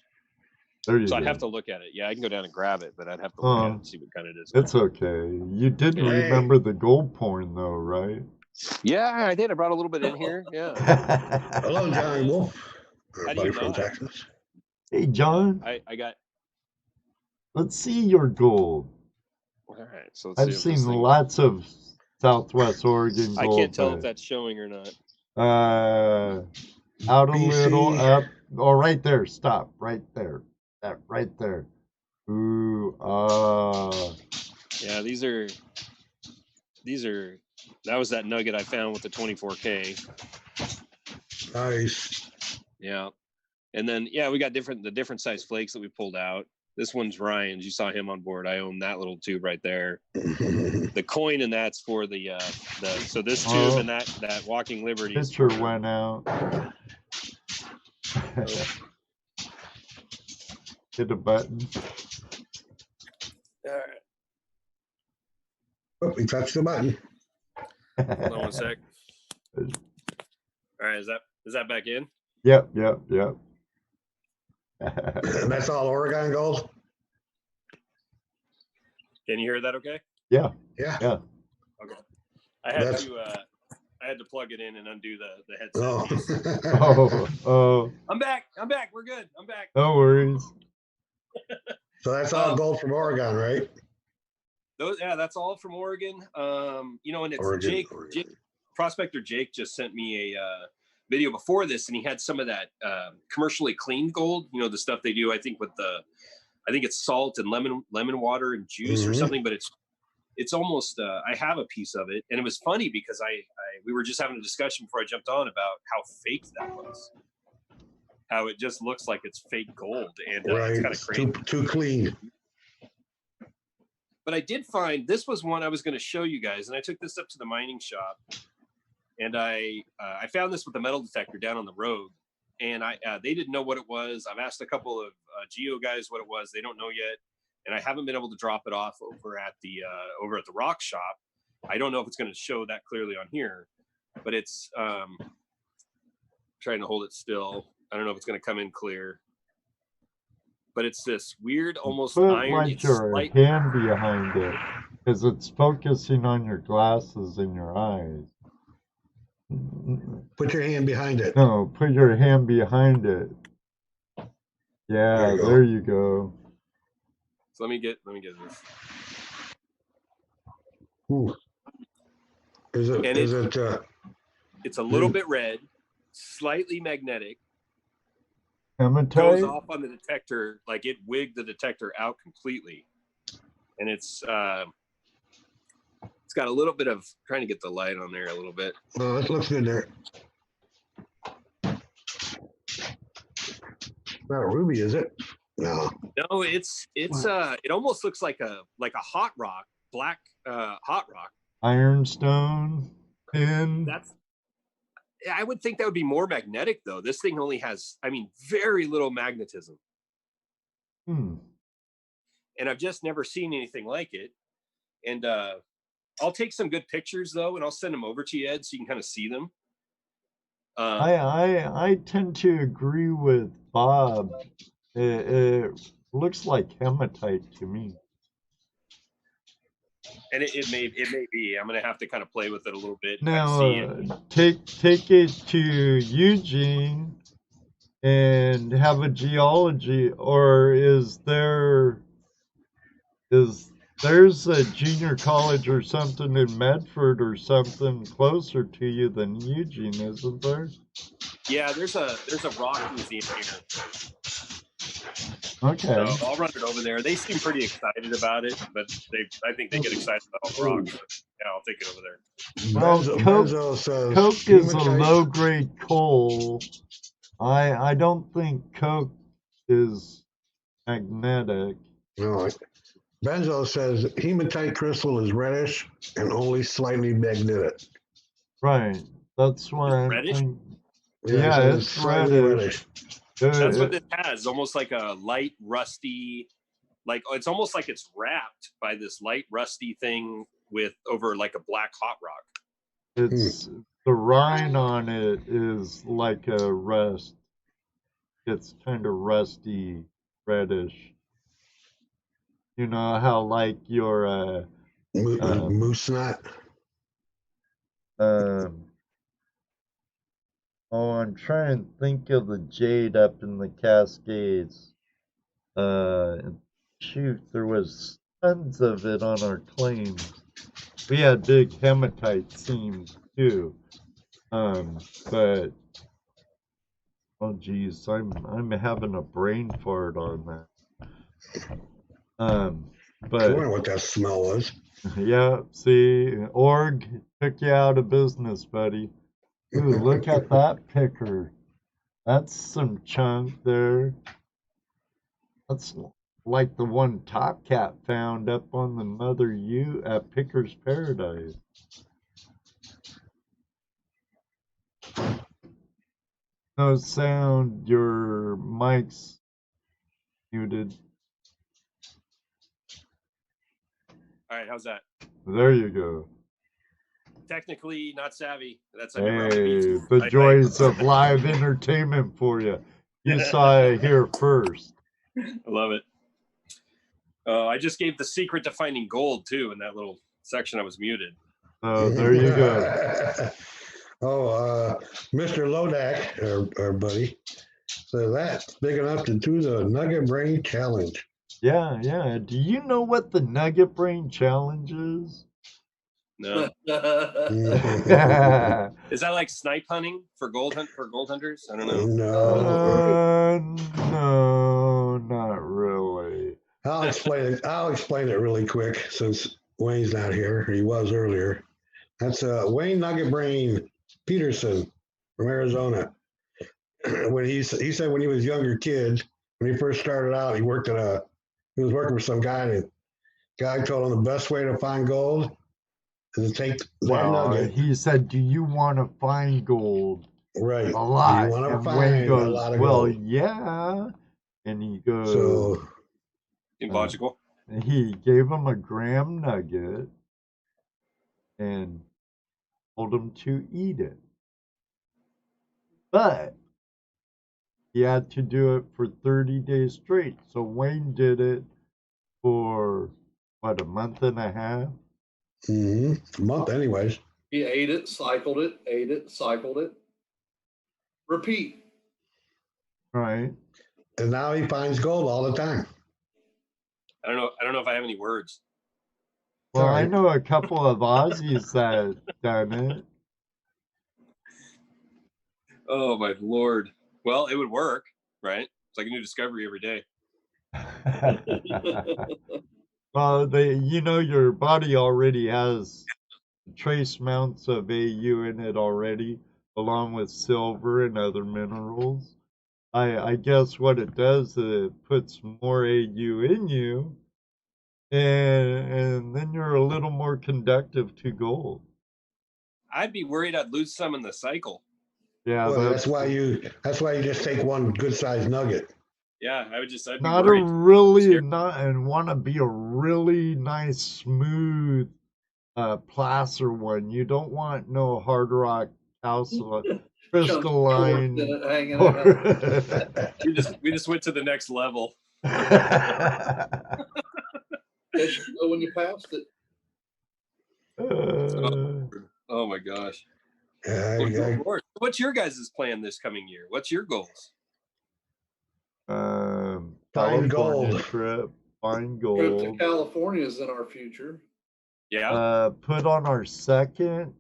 There you So go. I'd have to look at it. Yeah, I can go down and grab it, but I'd have to look at it and see what kind it is. It's okay. You did Hey. remember the gold porn though, right? Yeah, I did. I brought a little bit in here. Yeah. Hello, Johnny Wolf. How do Buddy you from not? Texas. Hey, John, I got. let's see your gold. All right. So let's I've see if seen this thing- lots of Southwest Oregon I gold. can't tell if but, that's showing or not. out a BC. little, up. Oh, right there. Stop. Right there. That right there. Ooh, Yeah, these are. That was that nugget I found with the 24K. Nice. Yeah, and then yeah, we got the different size flakes that we pulled out. This one's Ryan's. You saw him on board. I own that little tube right there. The coin and that's for the so this tube and that Walking Liberty. picture went out. Hit a button. All right, Oh, we touched the button. hold on one sec. All right, is that back in? Yep. And that's all Oregon gold? Can you hear that? Okay. Yeah. Yeah. Okay. I had That's- to plug it in and undo the headset piece. Oh, I'm back. We're good. I'm back. no worries. So that's all gold from Oregon, right? That's all from Oregon. And it's Oregon, Jake. Prospector Jake just sent me a video before this, and he had some of that commercially cleaned gold. You know, the stuff they do. I think it's salt and lemon water and juice or something. But it's almost. I have a piece of it, and it was funny because we were just having a discussion before I jumped on about how fake that was. How it just looks like it's fake gold, and Right. it's kind of crazy. Too clean. But I did find this was one I was going to show you guys, and I took this up to the mining shop, and I found this with the metal detector down on the road, and they didn't know what it was. I've asked a couple of geo guys what it was; they don't know yet, and I haven't been able to drop it off over at the rock shop. I don't know if it's going to show that clearly on here, but it's trying to hold it still. I don't know if it's going to come in clear. But it's this weird, almost Put iron. like your hand behind it, because it's focusing on your glasses and your eyes. Put your hand behind it. No, put your hand behind it. Yeah, there you go. So let me get this. Ooh. It's a little bit red, slightly magnetic. Hematite? Goes off on the detector, like it wigged the detector out completely, and it's got a little bit of trying to get the light on there a little bit. Oh, it looks good there. Not a ruby, is it? No. No, it almost looks like a hot rock, black hot rock. Ironstone pin. I would think that would be more magnetic though. This thing only has, very little magnetism. And I've just never seen anything like it. And I'll take some good pictures though, and I'll send them over to you, Ed, so you can kind of see them. I tend to agree with Bob. It looks like hematite to me. And it may be. I'm gonna have to kind of play with it a little bit. Now, take it to Eugene and have a geology, or there's a junior college or something in Medford or something closer to you than Eugene, isn't there? Yeah, there's a rock museum here. Okay. So I'll run it over there. They seem pretty excited about it, but I think they get excited about all the rocks. But yeah, I'll take it over there. Well, Benzo says Coke is a hematite- low-grade coal. I don't think Coke is magnetic. No, Benzo says hematite crystal is reddish and only slightly magnetic. Right. That's why I'm Reddish? Yeah, it says it's slightly reddish. That's what this has. Almost like a light rusty, like it's almost like it's wrapped by this light rusty thing with over like a black hot rock. It's the rind on it is like a rust. It's kind of rusty, reddish. You know how like your Moose knot. Oh, I'm trying to think of the jade up in the Cascades. Shoot, there was tons of it on our claims. We had big hematite seams too. But oh geez, I'm having a brain fart on that. I But wonder what that smell was. yeah, see, org took you out of business, buddy. Ooh, look at that picker. That's some chunk there. That's like the one Top Cat found up on the Mother U at Picker's Paradise. No sound, your mic's muted. All right, how's that? There you go. Technically not savvy. That's Hey, the joys of live entertainment for you. You saw it here first. I love it. I just gave the secret to finding gold too in that little section I was muted. Oh, there you go. Mr. Lodak, our buddy, so that's big enough to do the Nugget Brain Challenge. Yeah, yeah. Do you know what the Nugget Brain Challenge is? No. Is that like snipe hunting for gold hunters? I don't know. No, not really. I'll explain it really quick since Wayne's not here. He was earlier. That's Wayne Nugget Brain Peterson from Arizona. When he said when he was a younger kid, when he first started out, he was working for some guy, and the guy told him the best way to find gold is to take that nugget. He said, "Do you want to find gold?" Right. A lot. Do you want to And find Wayne goes, a lot of "Well, gold?" yeah." And he goes, So logical. He gave him a graham nugget and told him to eat it. But he had to do it for 30 days straight. So Wayne did it for, what, a month and a half? A month anyways. He ate it, cycled it, repeat. Right. And now he finds gold all the time. I don't know if I have any words. Well, I know a couple of Aussies that done it. Oh my Lord. Well, it would work, right? It's like a new discovery every day. Well, your body already has trace amounts of AU in it already, along with silver and other minerals. I guess what it does is it puts more AU in you, and then you're a little more conductive to gold. I'd be worried I'd lose some in the cycle. Yeah, well, that's why you just take one good sized nugget. Yeah, I'd be not worried. And want to be a really nice smooth placer one. You don't want no hard rock crystalline. Hanging out. we just went to the next level. Yes, you know when you passed it. Oh my gosh. What's your guys' plan this coming year? What's your goals? California gold. trip, find Trip to gold. California is in our future. Yeah. Put on our second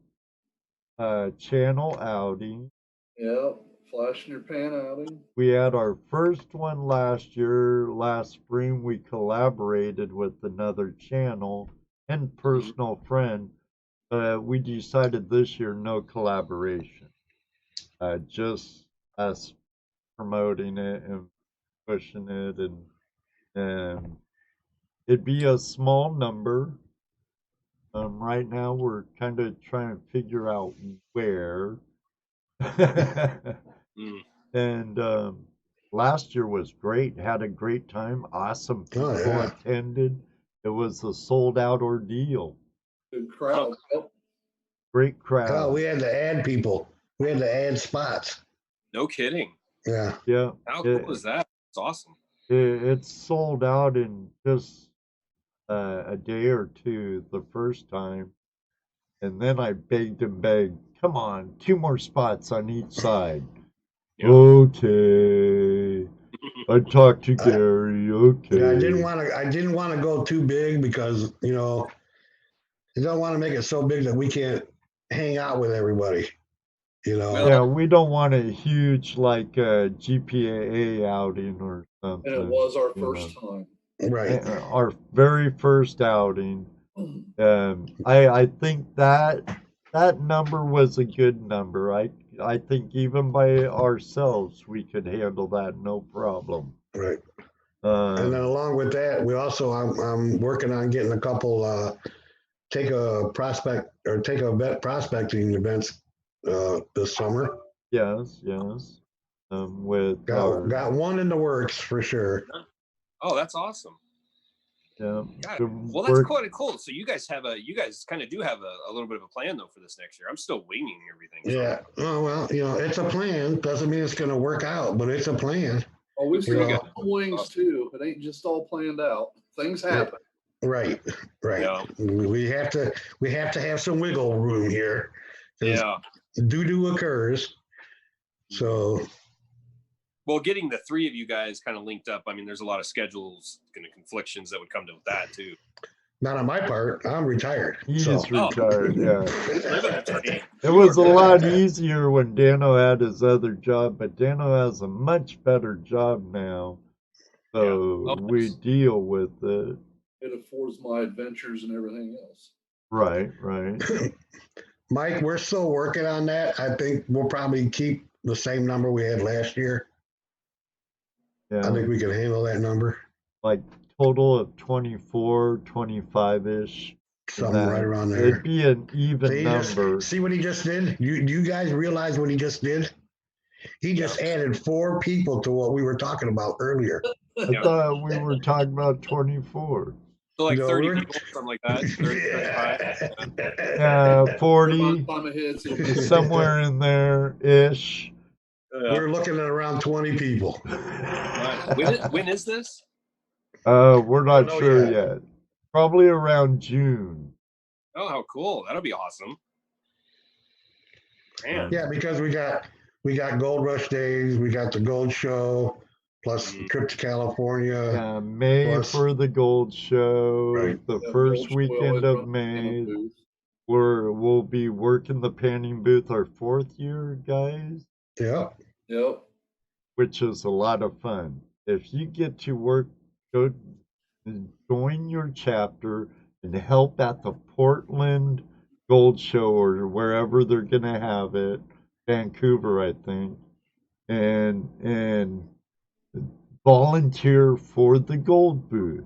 channel outing. Yep, flash in your pan outing. We had our first one last year. Last spring, we collaborated with another channel and personal friend. We decided this year no collaboration. Just us promoting it and pushing it, and it'd be a small number. Right now, we're kind of trying to figure out where. Mm. And last year was great. Had a great time. Awesome people attended. It was a sold out ordeal. Good crowd. Yep. Great crowd. Oh, we had to add people. We had to add spots. No kidding. Yeah. Yeah. How cool is that? It's awesome. It's sold out in just a day or two the first time. And then I begged and begged, come on, 2 more spots on each side. Yeah. Okay. I talked to Gary. Okay. Yeah, I didn't want to go too big because, you know, you don't want to make it so big that we can't hang out with everybody. You know. Well, Yeah, we don't want a huge like GPAA outing or something. And it was our first time. Right. Our very first outing. I think that number was a good number. I think even by ourselves we could handle that no problem. Right. And then Um, along with that, we also I'm working on getting a couple take a vet prospecting events this summer. yes. With Got one in the works for sure. Oh, that's awesome. yeah. Well, that's quite cool. So you guys kind of do have a little bit of a plan though for this next year. I'm still winging everything. So. Yeah. Oh well, you know, it's a plan. Doesn't mean it's going to work out, but it's a plan. Oh, we still Yeah. got wings too. It ain't just all planned out. Things happen. Right. Yeah. We have to have some wiggle room here. Yeah. Doo-doo occurs. So. Well, getting the 3 of you guys kind of linked up, I mean, there's a lot of schedules and conflictions that would come to that too. Not on my part. I'm retired. He's so. retired, yeah. It was a lot easier when Dano had his other job, but Dano has a much better job now. So we deal with it. It affords my adventures and everything else. Right. Mike, we're still working on that. I think we'll probably keep the same number we had last year. Yeah. I think we can handle that number. Like total of 24, 25-ish. Something right around there. It'd be an even number. See what he just did? You guys realize what he just did? He just added 4 people to what we were talking about earlier. I thought we were talking about 24. So like 30 people, something like that. 30, 35. 40, somewhere in there ish. We're looking at around 20 people. When is this? We're not sure yet. Probably around June. Oh, how cool! That'll be awesome. Man. Yeah, because we got Gold Rush Days, we got the Gold Show, plus trip to California. May for the Gold Show. Right. The first weekend of May. We'll be working the panning booth our 4th year, guys. Yep. Which is a lot of fun. If you get to go join your chapter and help at the Portland Gold Show or wherever they're gonna have it, Vancouver, I think, and volunteer for the gold booth.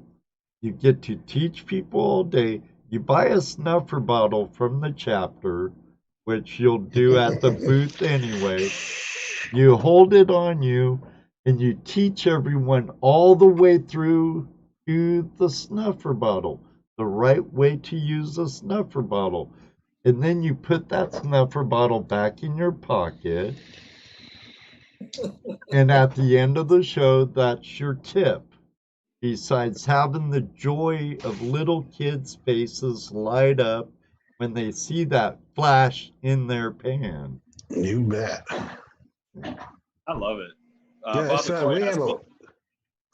You get to teach people all day. You buy a snuffer bottle from the chapter, which you'll do at the booth anyway. You hold it on you, and you teach everyone all the way through to the snuffer bottle, the right way to use a snuffer bottle. And then you put that snuffer bottle back in your pocket. And at the end of the show, that's your tip. Besides having the joy of little kids' faces light up when they see that flash in their pan. You bet. I love it. Yeah, Bob,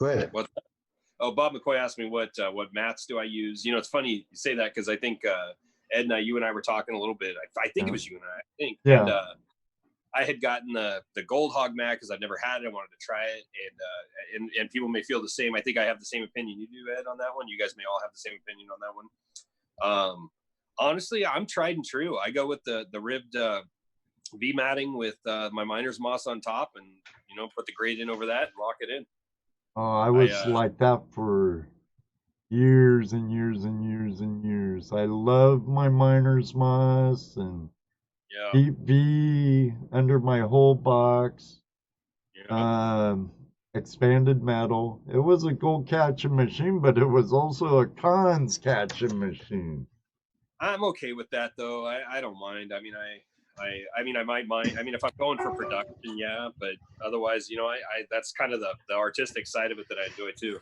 Go ahead. What? Oh, Bob McCoy asked me what mats do I use. You know, it's funny you say that because I think Ed and you and I were talking a little bit. I think it was you and I think. Yeah. And I had gotten the Gold Hog mat because I've never had it. I wanted to try it, and people may feel the same. I think I have the same opinion you do, Ed, on that one. You guys may all have the same opinion on that one. Honestly, I'm tried and true. I go with the ribbed V matting with my miner's moss on top, and put the grate in over that and lock it in. I was like that for years and years and years and years. I love my miner's moss and deep V under my whole box. Expanded metal. It was a gold catching machine, but it was also a cons catching machine. I'm okay with that though. I don't mind. I mean, I might mind. I mean, if I'm going for production, yeah, but otherwise, I that's kind of the artistic side of it that I enjoy too.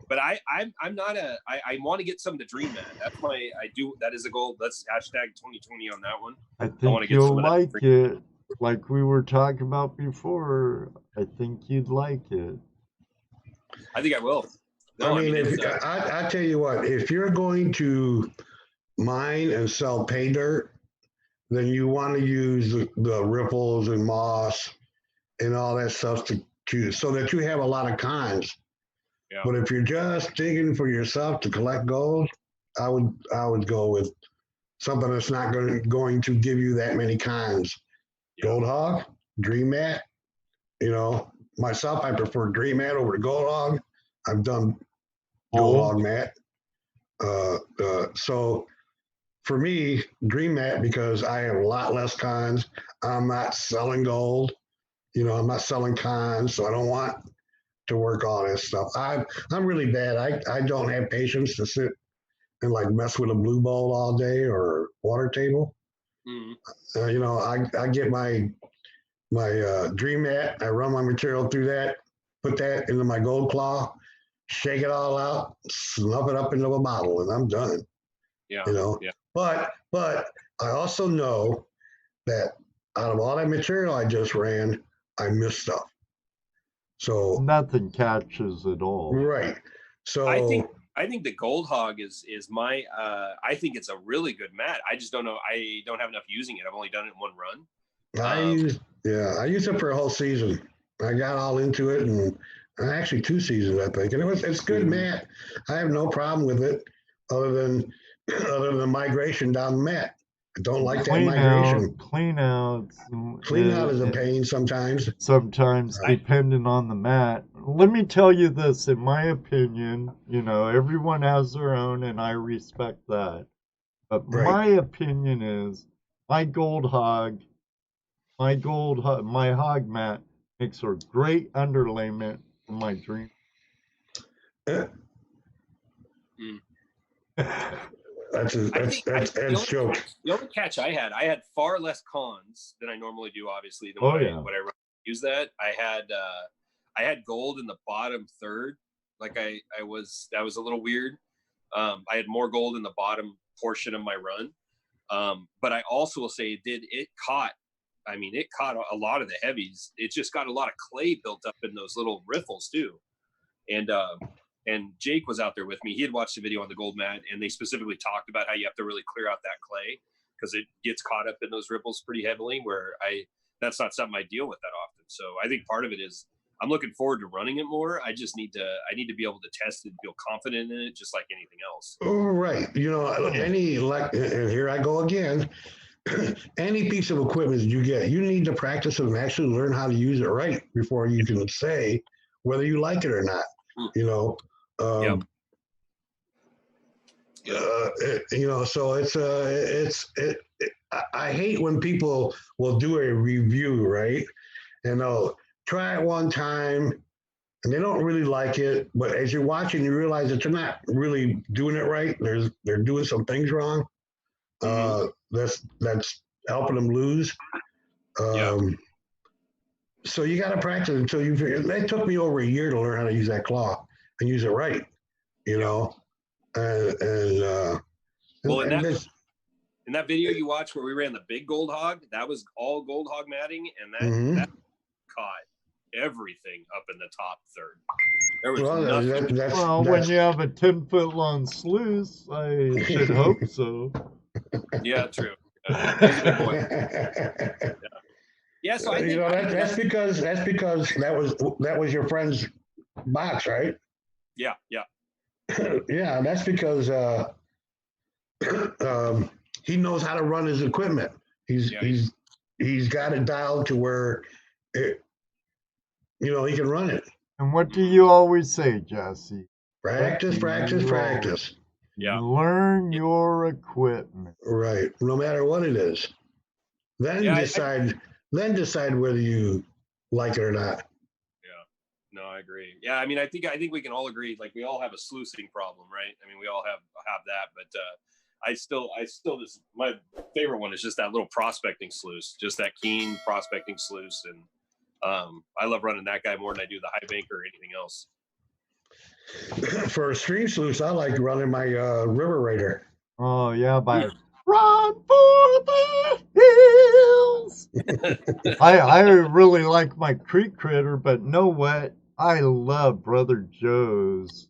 But I'm not I want to get some to dream at. That's that is a goal. Let's hashtag 2020 on that one. I think you'll like it. Like we were talking about before, I think you'd like it. I think I will. No, I mean, I tell you what, if you're going to mine and sell pay dirt, then you want to use the ripples and moss and all that stuff so that you have a lot of cons. Yeah. But if you're just digging for yourself to collect gold, I would go with something that's not going to give you that many cons. Yeah. Gold Hog, Dream Mat. Myself, I prefer Dream Mat over Gold Hog. I've done Gold Hog mat. So for me, Dream Mat, because I have a lot less cons. I'm not selling gold. I'm not selling cons, so I don't want to work all that stuff. I'm really bad. I don't have patience to sit and mess with a blue bowl all day or water table. Mm-hmm. I get my Dream Mat. I run my material through that, put that into my gold claw, shake it all out, snuff it up into a bottle, and I'm done. Yeah. Yeah. But I also know that out of all that material I just ran, I missed stuff. So nothing catches at all. Right. So I think the Gold Hog is my I think it's a really good mat. I just don't know. I don't have enough using it. I've only done it in one run. I used it for a whole season. I got all into it, and actually 2 seasons, I think. And it's good mat. I have no problem with it other than the migration down the mat. I don't like that migration. Clean out is a pain sometimes. Sometimes, depending on the mat. Let me tell you this, in my opinion, everyone has their own, and I respect that. But my opinion is, my hog mat makes a great underlayment for my dream. That's Ed's joke. The only catch I had far less cons than I normally do, obviously, than when I use that. I had gold in the bottom third. That was a little weird. I had more gold in the bottom portion of my run. But I also will say it caught a lot of the heavies. It just got a lot of clay built up in those little riffles too. And Jake was out there with me. He had watched a video on the gold mat, and they specifically talked about how you have to really clear out that clay because it gets caught up in those ripples pretty heavily, that's not something I deal with that often. So I think part of it is I'm looking forward to running it more. I need to be able to test it and feel confident in it, just like anything else. Oh, right. And here I go again. Any piece of equipment that you get, you need to practice it and actually learn how to use it right before you can say whether you like it or not. So I hate when people will do a review, right? And they'll try it one time and they don't really like it, but as you're watching, you realize that they're not really doing it right. They're doing some things wrong. That's helping them lose. So you got to practice until you figure. It took me over a year to learn how to use that claw and use it right. In that video you watched where we ran the big gold hog, that was all gold hog matting, and that caught. everything up in the top third. There was Well, nothing. When you have a 10-foot long sluice, I should hope so. Yeah, true. He's a big boy. Yeah, so I think that's because that was your friend's box, right? Yeah. Yeah, that's because he knows how to run his equipment. He's got it dialed to where he can run it. And what do you always say, Jesse? Practice. Yeah. Learn your equipment. Right. No matter what it is. Then decide whether you like it or not. No, I agree. Yeah, I mean, I think we can all agree. Like, we all have a sluicing problem, right? I mean, we all have that, but I still just, my favorite one is just that little prospecting sluice, just that keen prospecting sluice, and I love running that guy more than I do the high bank or anything else. For a stream sluice, I like running my River Raider. Oh yeah, Run for the hills. I really like my creek critter, but know what? I love Brother Joe's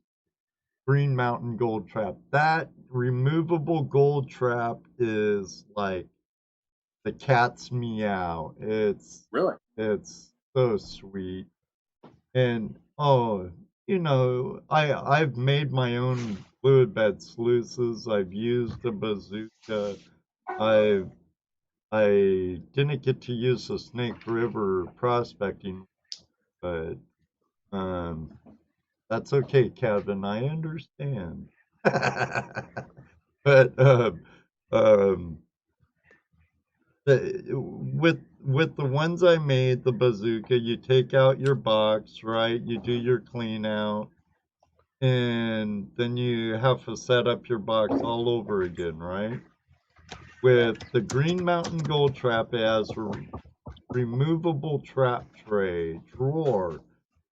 Green Mountain Gold Trap. That removable gold trap is like the cat's meow. It's so sweet. And I've made my own fluid bed sluices. I've used a bazooka. I didn't get to use the Snake River prospecting, but that's okay, Kevin. I understand. But with the ones I made, the bazooka, you take out your box, right? You do your clean out, and then you have to set up your box all over again, right? With the Green Mountain Gold Trap, it has a removable trap tray drawer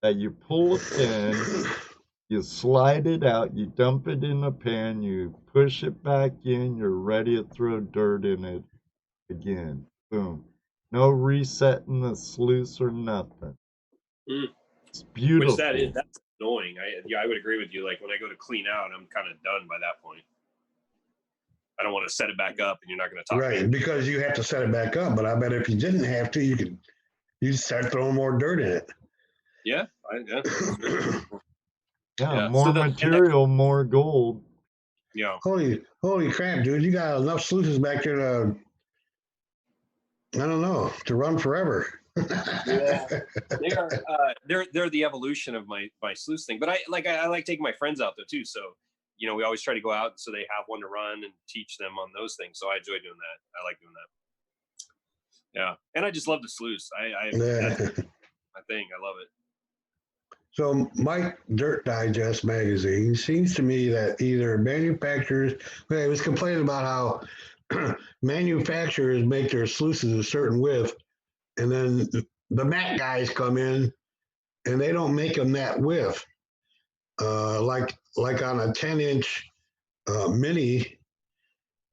that you pull a pin, you slide it out, you dump it in a pan, you push it back in, you're ready to throw dirt in it again. Boom. No resetting the sluice or nothing. It's beautiful. That's annoying. I would agree with you. Like, when I go to clean out, I'm kind of done by that point. I don't want to set it back up, and you're not going to talk. Right, because you have to set it back up. But I bet if you didn't have to, you start throwing more dirt in it. Yeah. More material, more gold. Yeah. Holy crap, dude! You got enough sluices back there to, I don't know, to run forever. Yeah, they're the evolution of my sluice thing. But I like taking my friends out there too. So we always try to go out so they have one to run and teach them on those things. So I enjoy doing that. I like doing that. Yeah, and I just love the sluice. That's my thing. I love it. So Mike Dirt Digest magazine seems to me that either manufacturers, he was complaining about how manufacturers make their sluices a certain width, and then the mat guys come in and they don't make them that width. Like on a 10-inch mini,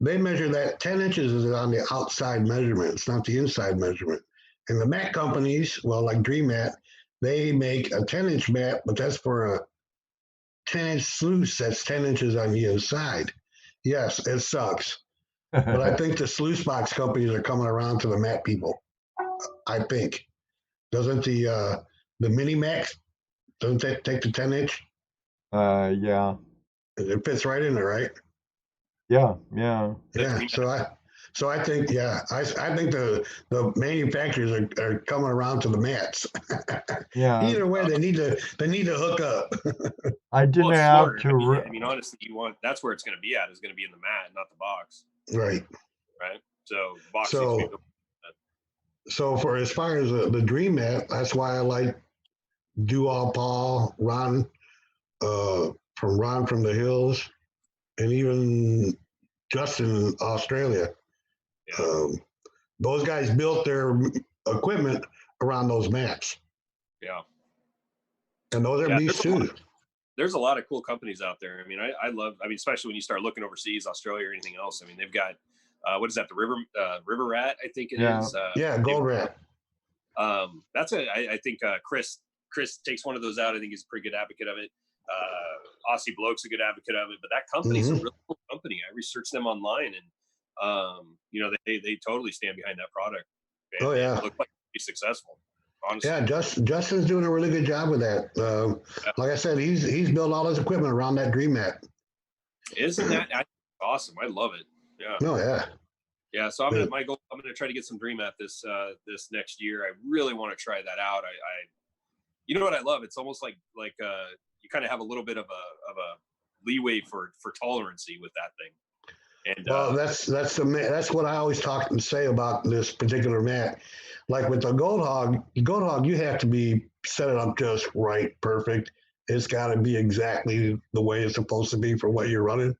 they measure that 10 inches is on the outside measurement. It's not the inside measurement. And the mat companies, well, like Dream Mat, they make a 10-inch mat, but that's for a 10-inch sluice that's 10 inches on the inside. Yes, it sucks. But I think the sluice box companies are coming around to the mat people. I think. Doesn't the mini max, doesn't that take the 10-inch? Yeah. It fits right in there, right? Yeah. Yeah. So I think, I think the manufacturers are coming around to the mats. Yeah. Either way, they need to hook up. I didn't have to. I mean, honestly, that's where it's going to be at. Is going to be in the mat, not the box. Right. So box. So for as far as the Dream Mat, that's why I like Dual Paul, Ron from the Hills, and even Justin in Australia. Yeah. Those guys built their equipment around those mats. Yeah. And those are beasts too. There's a lot of cool companies out there. I mean, I love, especially when you start looking overseas, Australia or anything else. I mean, they've got, what is that? The River Rat, I think it is. Gold Rat. That's I think Chris takes one of those out. I think he's a pretty good advocate of it. Aussie Bloke's a good advocate of it, but that company's a really cool company. I researched them online, and they totally stand behind that product. And Oh yeah, they look like they'll be successful. Honestly. Yeah, Justin's doing a really good job with that. Like I said, he's built all his equipment around that Dream Mat. Isn't that awesome? I love it. Yeah. Oh yeah. Yeah, so I'm gonna try to get some Dream Mat this next year. I really want to try that out. You know what I love? It's almost like you kind of have a little bit of a leeway for tolerancy with that thing. And well, that's what I always talk and say about this particular mat. Like with the Gold Hog, you have to set it up just right, perfect. It's got to be exactly the way it's supposed to be for what you're running.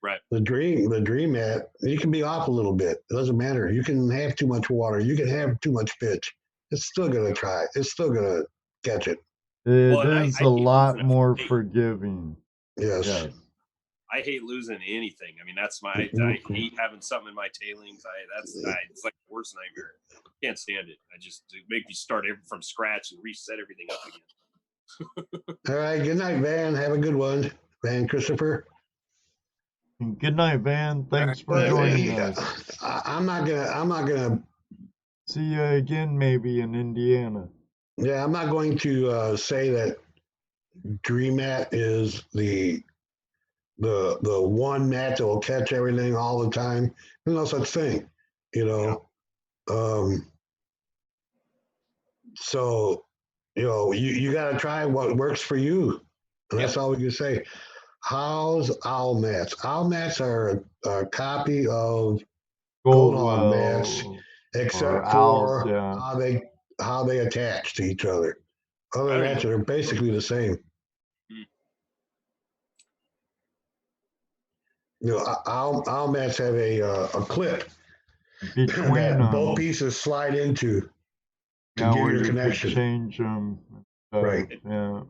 Right. The Dream Mat, you can be off a little bit. It doesn't matter. You can have too much water. You can have too much pitch. It's still gonna try. It's still gonna catch it. It is a lot more forgiving. Yes. I hate losing anything. I mean, that's I hate having something in my tailings. It's like the worst nightmare. Can't stand it. It make me start from scratch and reset everything up again. All right. Good night, Van. Have a good one, Van Christopher. Good night, Van. Thanks for joining us. I'm not gonna see you again, maybe in Indiana. Yeah, I'm not going to say that Dream Mat is the one mat that will catch everything all the time. There's no such thing, you know. So, you got to try what works for you. And that's all we can say. How's Owl Mats? Owl Mats are a copy of Gold Hog mats, except for how they attach to each other. Other than that, they're basically the same. Owl mats have a clip that both pieces slide into to give you a connection. Change them. Right. Yeah.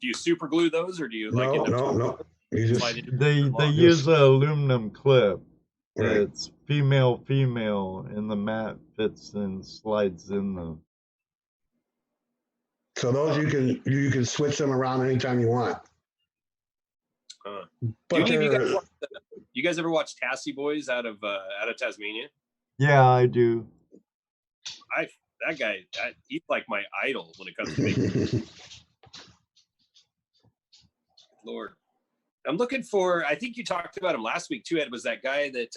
Do you super glue those, or do you No. They use an aluminum clip. Right. It's female, and the mat fits and slides in them. So those you can switch them around anytime you want. But you guys ever watch Tassie Boys out of Tasmania? Yeah, I do. That guy, he's like my idol when it comes to making. Lord, I'm looking for. I think you talked about him last week too. Ed, was that guy that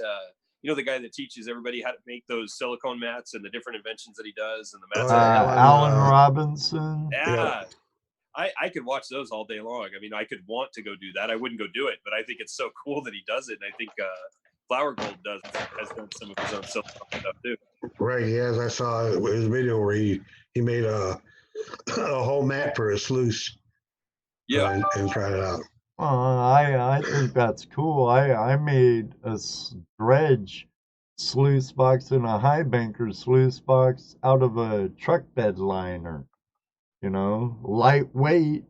the guy that teaches everybody how to make those silicone mats and the different inventions that he does and the mats. Alan Robinson. Yeah. I could watch those all day long. I mean, I could want to go do that. I wouldn't go do it, but I think it's so cool that he does it. And I think Flower Gold has done some of his own silicone stuff too. Right. Yes, I saw his video where he made a whole mat for a sluice. Yeah. And tried it out. I think that's cool. I made a dredge sluice box and a high banker sluice box out of a truck bed liner. Lightweight,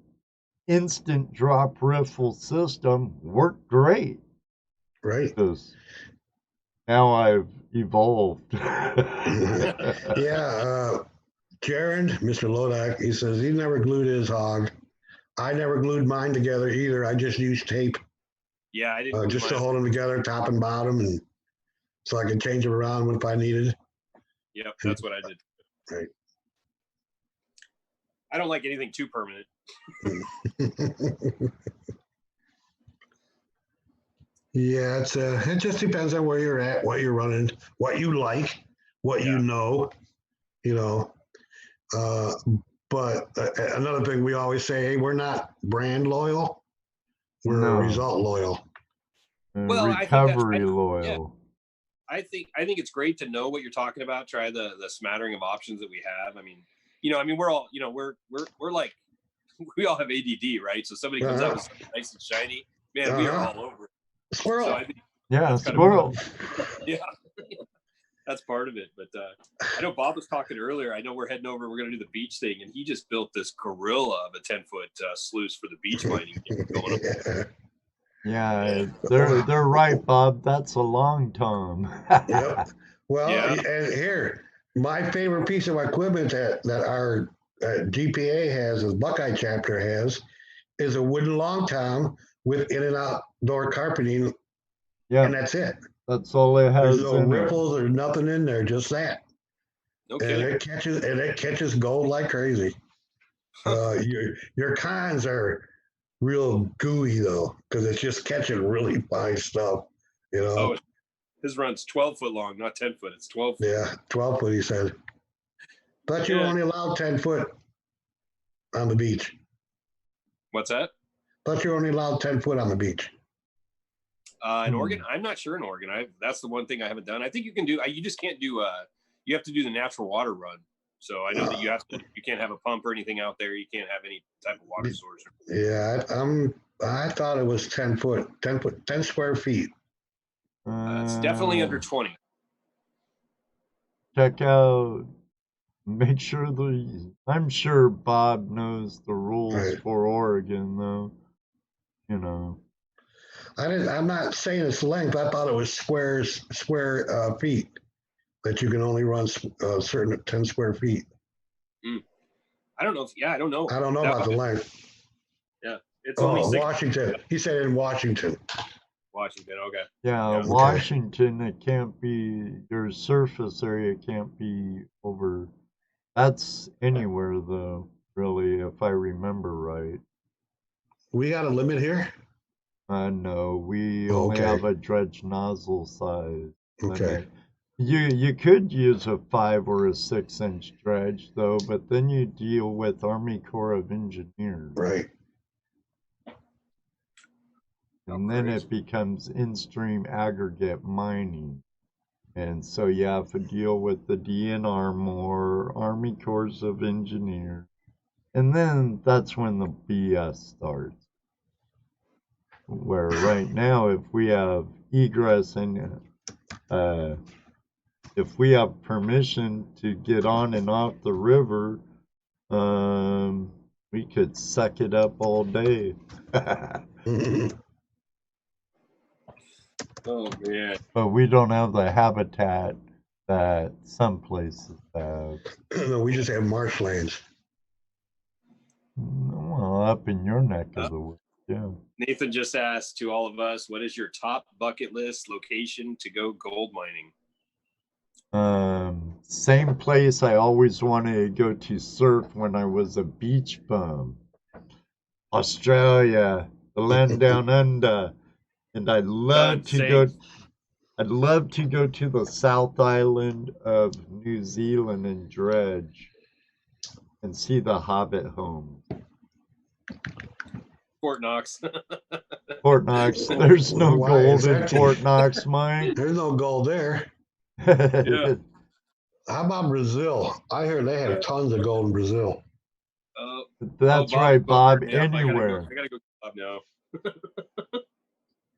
instant drop riffle system worked great. Right. Now I've evolved. Yeah. Jared, Mr. Lodak, he says he never glued his hog. I never glued mine together either. I just used tape. Yeah, I didn't. Just to hold them together, top and bottom, and so I could change them around if I needed. Yep, that's what I did. Right. I don't like anything too permanent. Yeah, it just depends on where you're at, what you're running, what you like, what you know. But another thing we always say, hey, we're not brand loyal. We're result loyal. Well, recovery loyal. Yeah. I think it's great to know what you're talking about. Try the smattering of options that we have. I mean, we're all, we're like, we all have ADD, right? So somebody comes out with something nice and shiny, man, we are all over it. Squirrel. So squirrel. Yeah. That's part of it. But I know Bob was talking earlier. I know we're heading over. We're going to do the beach thing. And he just built this gorilla of a 10-foot sluice for the beach mining going up. Yeah, they're right, Bob. That's a long tom. Yep. Well, and here, My favorite piece of equipment that our GPA has, as Buckeye chapter has, is a wooden long tom with in and outdoor carpeting, Yeah, and that's it. that's all it There's has no in it. ripples, there's nothing in there, just that. Okay. And it catches gold like crazy. Your cons are real gooey though, because it's just catching really fine stuff. You know. Oh, his run's 12 foot long, not 10 foot. It's 12 foot. Yeah, 12 foot. He said. But you Yeah. only allowed 10 foot on the beach. What's that? But you're only allowed 10 foot on the beach. In Oregon, I'm not sure in Oregon. That's the one thing I haven't done. I think you can do. You just can't do. You have to do the natural water run. So I know that you have to. You can't have a pump or anything out there. You can't have any type of water source. Yeah, I thought it was 10 foot, 10 square feet. It's definitely under 20. Check out. Make sure I'm sure Bob knows the rules Right. for Oregon, though. You know. I'm not saying it's length. I thought it was square feet that you can only run certain 10 square feet. I don't know. I don't know. I don't know about the length. Yeah, it's only 6. Washington. He said in Washington. Washington. Okay. Yeah, Yeah. Washington. It can't be your surface area. Can't be over. That's anywhere though. Really, if I remember right. We got a limit here. No, we only Okay. have a dredge nozzle size Okay. limit. You could use a 5 or a 6-inch dredge though, but then you deal with Army Corps of Engineers, Right. and then it becomes in-stream aggregate mining, and so you have to deal with the DNR more, Army Corps of Engineers, and then that's when the BS starts. Where right now, if we have egress and if we have permission to get on and off the river, we could suck it up all day. Oh man. But we don't have the habitat that some places have. No, we just have marshlands. Well, up in your neck of the woods, yeah. Nathan just asked to all of us, what is your top bucket list location to go gold mining? Same place I always wanted to go to surf when I was a beach bum. Australia, the land down under. And I'd love to go to the South Island of New Zealand and dredge and see the Hobbit home. Fort Knox. Fort Knox. There's no Why gold is in that? Fort Knox, Mike. There's no gold there. Yeah. How about Brazil? I heard they have tons of gold in Brazil. That's Bob, right, Bob. yeah, Anywhere. I gotta go Bob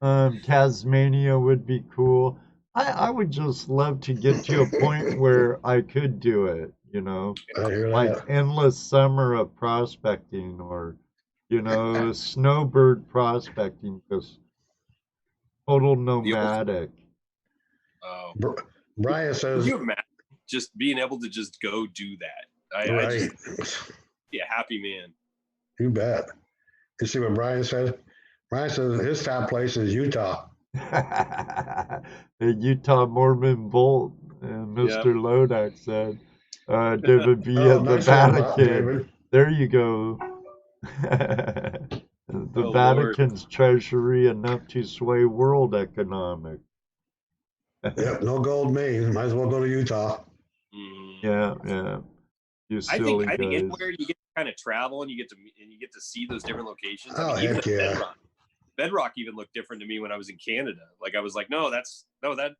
now. Tasmania would be cool. I would just love to get to a point where I could do it, you know, I hear like that. endless summer of prospecting, or, you know, snowbird prospecting, just total nomadic. Oh. Brian Can says, you imagine just being able to just go do that? I right. just be a happy man. You bet. You see what Brian said? Brian says his top place is Utah. The Utah Mormon Bolt, and Mr. Lodak said, David B. at the nice one, Bob, Vatican. David. There you go. The Oh, Vatican's treasury enough to sway world economics. Yep, no gold main. Might as well go to Utah. Yeah. You silly I think guys. anywhere you get to kind of travel and you get to see those different locations. Oh, I mean, heck even yeah. Bedrock even looked different to me when I was in Canada. Like I was like, no, that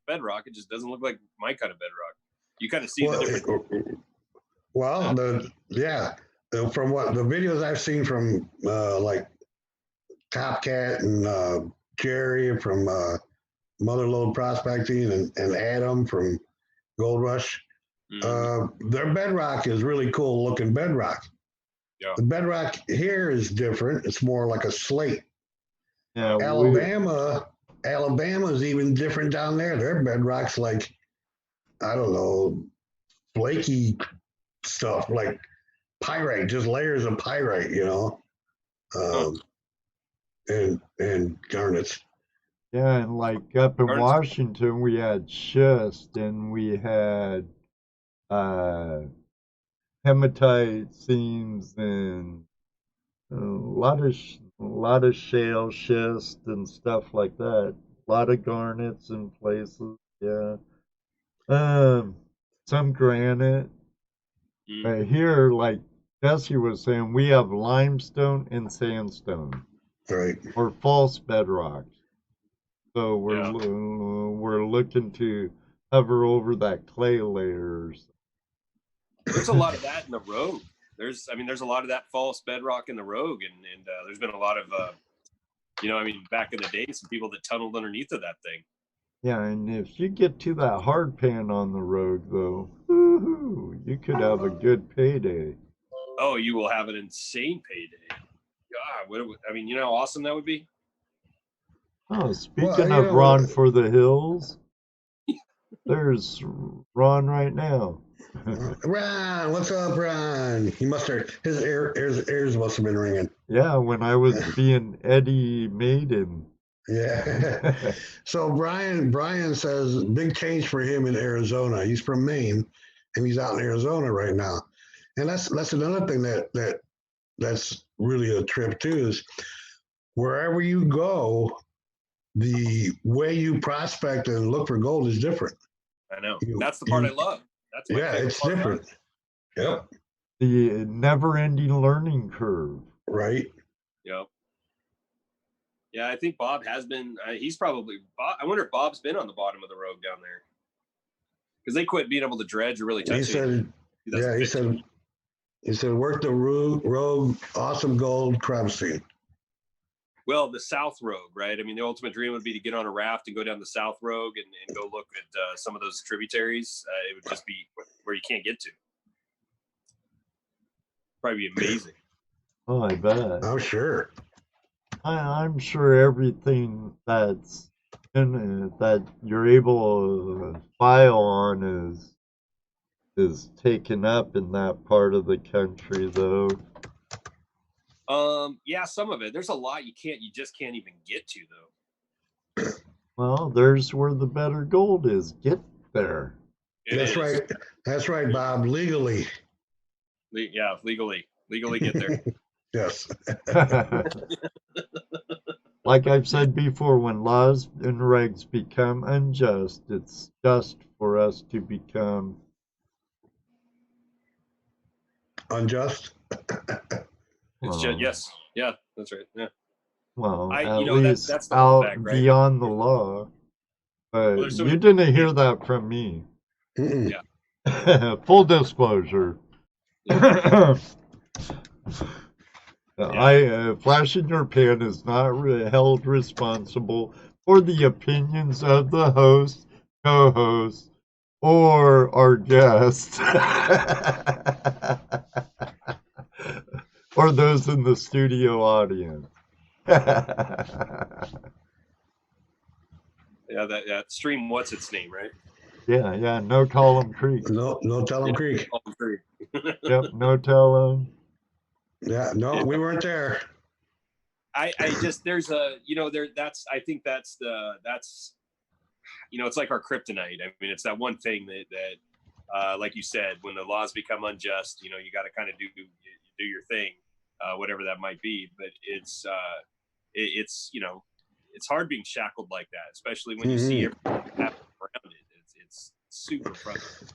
bedrock, it just doesn't look like my kind of bedrock. You kind of see the different. Well, from what the videos I've seen from like Top Cat and Jerry from Motherlode Prospecting and Adam from Gold Rush, their bedrock is really cool looking bedrock. Yeah. The bedrock here is different. It's more like a slate. Yeah, Alabama's even different down there. Their bedrock's like, I don't know, flaky stuff like pyrite, just layers of pyrite, and garnets. Yeah, and like up in Garnet's- Washington, we had schist and we had hematite seams and a lot of shale schist and stuff like that. A lot of garnets in places. Yeah. Some granite. Here, like Jesse was saying, we have limestone and sandstone, Right. or false bedrocks. So Yeah. we're looking to hover over that clay layers. There's a lot of that in the Rogue. There's a lot of that false bedrock in the Rogue, and there's been a lot of, back in the day, some people that tunneled underneath of that thing. Yeah, and if you get to that hard pan on the road, though, woo-hoo, you could have a good payday. Oh, you will have an insane payday. God, you know how awesome that would be? Oh, speaking of Ron for the Hills, there's Ron right now. Ron, what's up, Ron? He must have his ears must have been ringing. Yeah, when I was being Eddie Maiden. Yeah. So Brian says big change for him in Arizona. He's from Maine, and he's out in Arizona right now. And that's another thing that's really a trip too, is wherever you go, the way you prospect and look for gold is different. I know. That's the part I love. That's my favorite it's part. different. Yep. The never-ending learning curve. Right. Yep. Yeah, I think Bob has been. He's probably. I wonder if Bob's been on the bottom of the road down there, because they quit being able to dredge or really touch it. He said work the rogue, awesome gold crab scene. Well, the South Rogue, right? I mean, the ultimate dream would be to get on a raft and go down the South Rogue and go look at some of those tributaries. It would just be where you can't get to. Probably be amazing. Oh, I bet. I'm sure. I'm sure everything that's in it, that you're able to file on is taken up in that part of the country, though. Yeah, some of it. There's a lot you just can't even get to, though. Well, there's where the better gold is. Get there. That's right, Bob. Legally. Yeah, legally get there. Yes. Like I've said before, when laws and regs become unjust, it's just for us to become unjust. It's just, yes, yeah, that's right. Yeah. Well, at least that's the out back, right? beyond the law. But Well, you didn't hear that from me. Yeah. Full disclosure. Yeah. Flashing your pan is not held responsible for the opinions of the host, co-host, or our guest, or those in the studio audience. Yeah, that stream. What's its name, right? Yeah. No Column Creek. No Tell 'em Creek. Column Creek. Yep. No Tell 'em. Yeah. No, we weren't there. I just there's a I think that's it's like our kryptonite. I mean, it's that one thing that like you said, when the laws become unjust, you got to kind of do your thing, whatever that might be. But it's hard being shackled like that, especially when you see everything happen around it. It's super frustrating.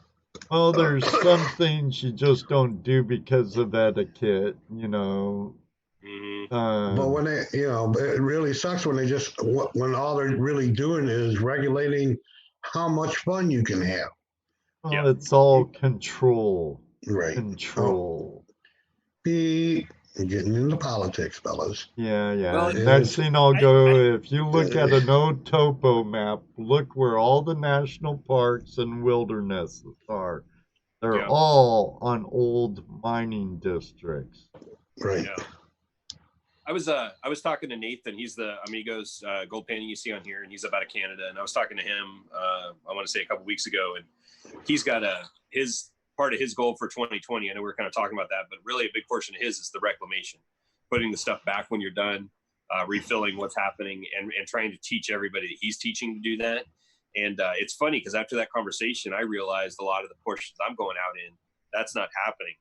Well, there's some things you just don't do because of etiquette, But when it really sucks when all they're really doing is regulating how much fun you can have. Well, it's all control. Right. Control. Be getting into politics, fellas. Yeah. Well, next thing I'll go, if you look at an old topo map, look where all the national parks and wildernesses are. They're all on old mining districts. Right. Yeah. I was talking to Nathan. He's the Amigos gold painting you see on here, and he's up out of Canada. And I was talking to him, I want to say a couple weeks ago, and he's got his part of his goal for 2020. I know we were kind of talking about that, but really a big portion of his is the reclamation, putting the stuff back when you're done, refilling what's happening, and trying to teach everybody that he's teaching to do that. And it's funny because after that conversation, I realized a lot of the portions I'm going out in, that's not happening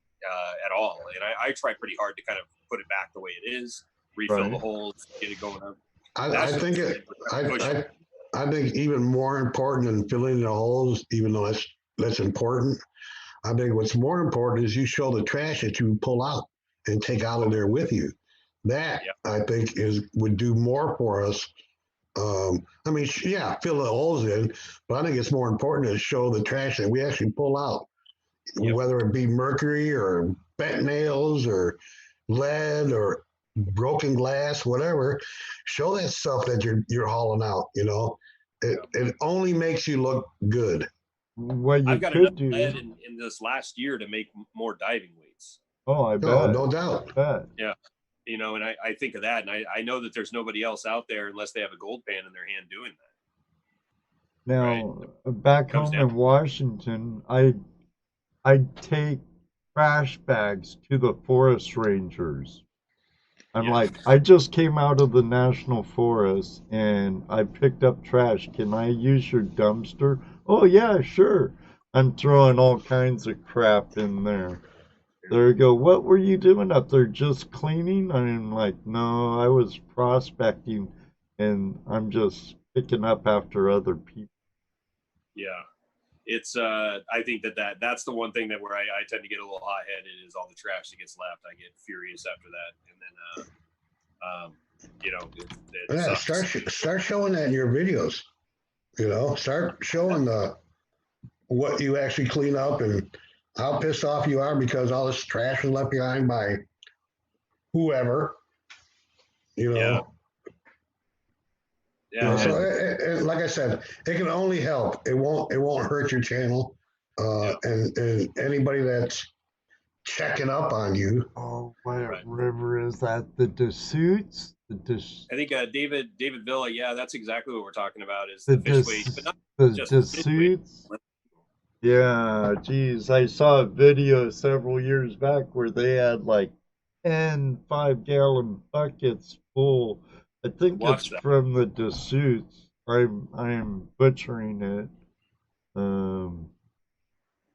at all. And I try pretty hard to kind of put it back the way it is, refill the holes, get it going up. I think even more important than filling the holes, even though that's important, I think what's more important is you show the trash that you pull out and take out of there with you. That I think would do more for us. I mean, yeah, fill the holes in, but I think it's more important to show the trash that we actually pull out, whether it be mercury or bent nails or lead or broken glass, whatever. Show that stuff that you're hauling out. You know, it only makes you look good. What you I've got enough lead in this last year to make more diving weights. Oh, I bet. No doubt. I bet. Yeah. You know, and I think of that, and I know that there's nobody else out there unless they have a gold pan in their hand doing that. Now, back home in Washington, I take trash bags to the forest rangers. I'm like, I just came out of the national forest and I picked up trash. Can I use your dumpster? Oh yeah, sure. I'm throwing all kinds of crap in there. There you go. What were you doing up there? Just cleaning? I'm like, no, I was prospecting and I'm just picking up after other people. Yeah. It's I think that's the one thing that where I tend to get a little hot headed is all the trash that gets left. I get furious after that. And then you know, start showing that in your videos. You know, start showing what you actually clean up and how pissed off you are because all this trash was left behind by whoever. You know. Yeah. So like I said, it can only help. It won't hurt your channel. And anybody that's checking up on you. Oh, what river is that? The Desuits? I think David Villa. Yeah, that's exactly what we're talking about. Is the fish waste, but not just Desuits. Yeah, geez, I saw a video several years back where they had like 10 5-gallon buckets full. I think it's from the Desuits. I'm butchering it.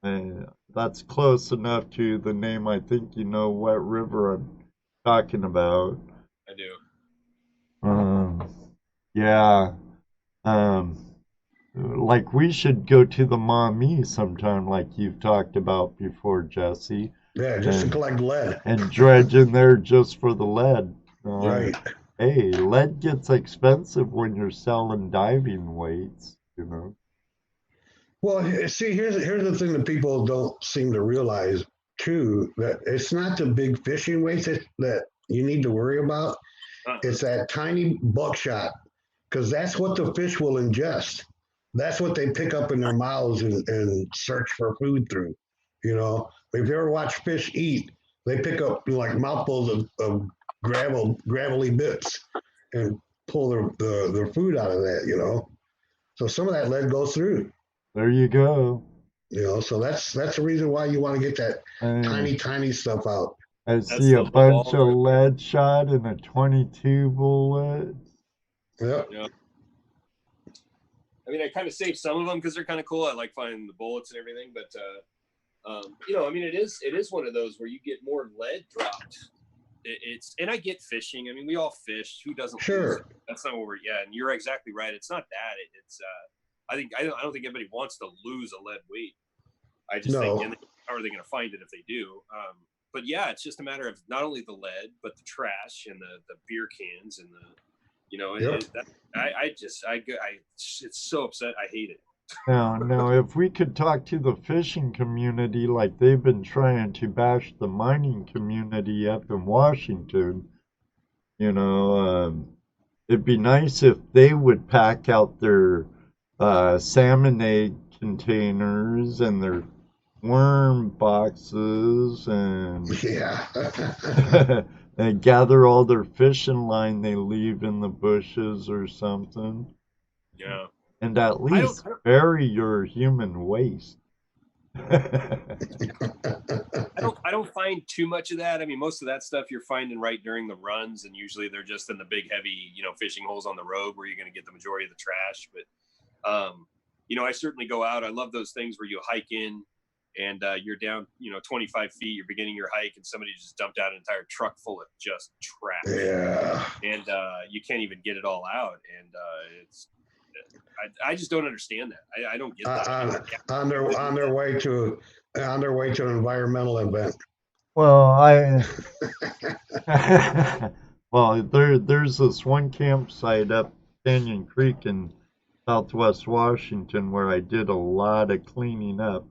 And that's close enough to the name. I think you know what river I'm talking about. I do. Yeah. Like we should go to the Maumee sometime, like you've talked about before, Jesse. Yeah, just to collect lead. And dredge in there just for the lead. Right. Hey, lead gets expensive when you're selling diving weights, you know. Well, see, here's the thing that people don't seem to realize too, that it's not the big fishing weights that you need to worry about. It's that tiny buckshot, because that's what the fish will ingest. That's what they pick up in their mouths and search for food through. You know, if you ever watch fish eat, they pick up like mouthfuls of gravelly bits and pull their food out of that, you know. So some of that lead goes through. There you go. You know, so that's the reason why you want to get that tiny stuff out. I see a bunch of lead shot in a 22 bullet. Yep. Yeah. I mean, I kind of save some of them because they're kind of cool. I like finding the bullets and everything, but you know, I mean, it is one of those where you get more lead dropped. And I get fishing. I mean, we all fish. Who doesn't? Sure. That's not what we're. Yeah, and you're exactly right. It's not that. It's. I don't think anybody wants to lose a lead weight. I just think, and how are they going to find it if they do? But yeah, it's just a matter of not only the lead, but the trash and the beer cans and the, you know, it's so upset. I hate it. Now, if we could talk to the fishing community like they've been trying to bash the mining community up in Washington, you know, it'd be nice if they would pack out their salmon egg containers and their worm boxes and and gather all their fishing line they leave in the bushes or something. Yeah. And at least bury your human waste. I don't find too much of that. I mean, most of that stuff you're finding right during the runs, and usually they're just in the big, heavy, fishing holes on the road where you're going to get the majority of the trash. But, I certainly go out. I love those things where you hike in and you're down, 25 feet, you're beginning your hike, and somebody just dumped out an entire truck full of just trash. Yeah. And you can't even get it all out. And I just don't understand that. I don't get that. On their way to an environmental event. Well, well, there's this one campsite up Canyon Creek in Southwest Washington where I did a lot of cleaning up.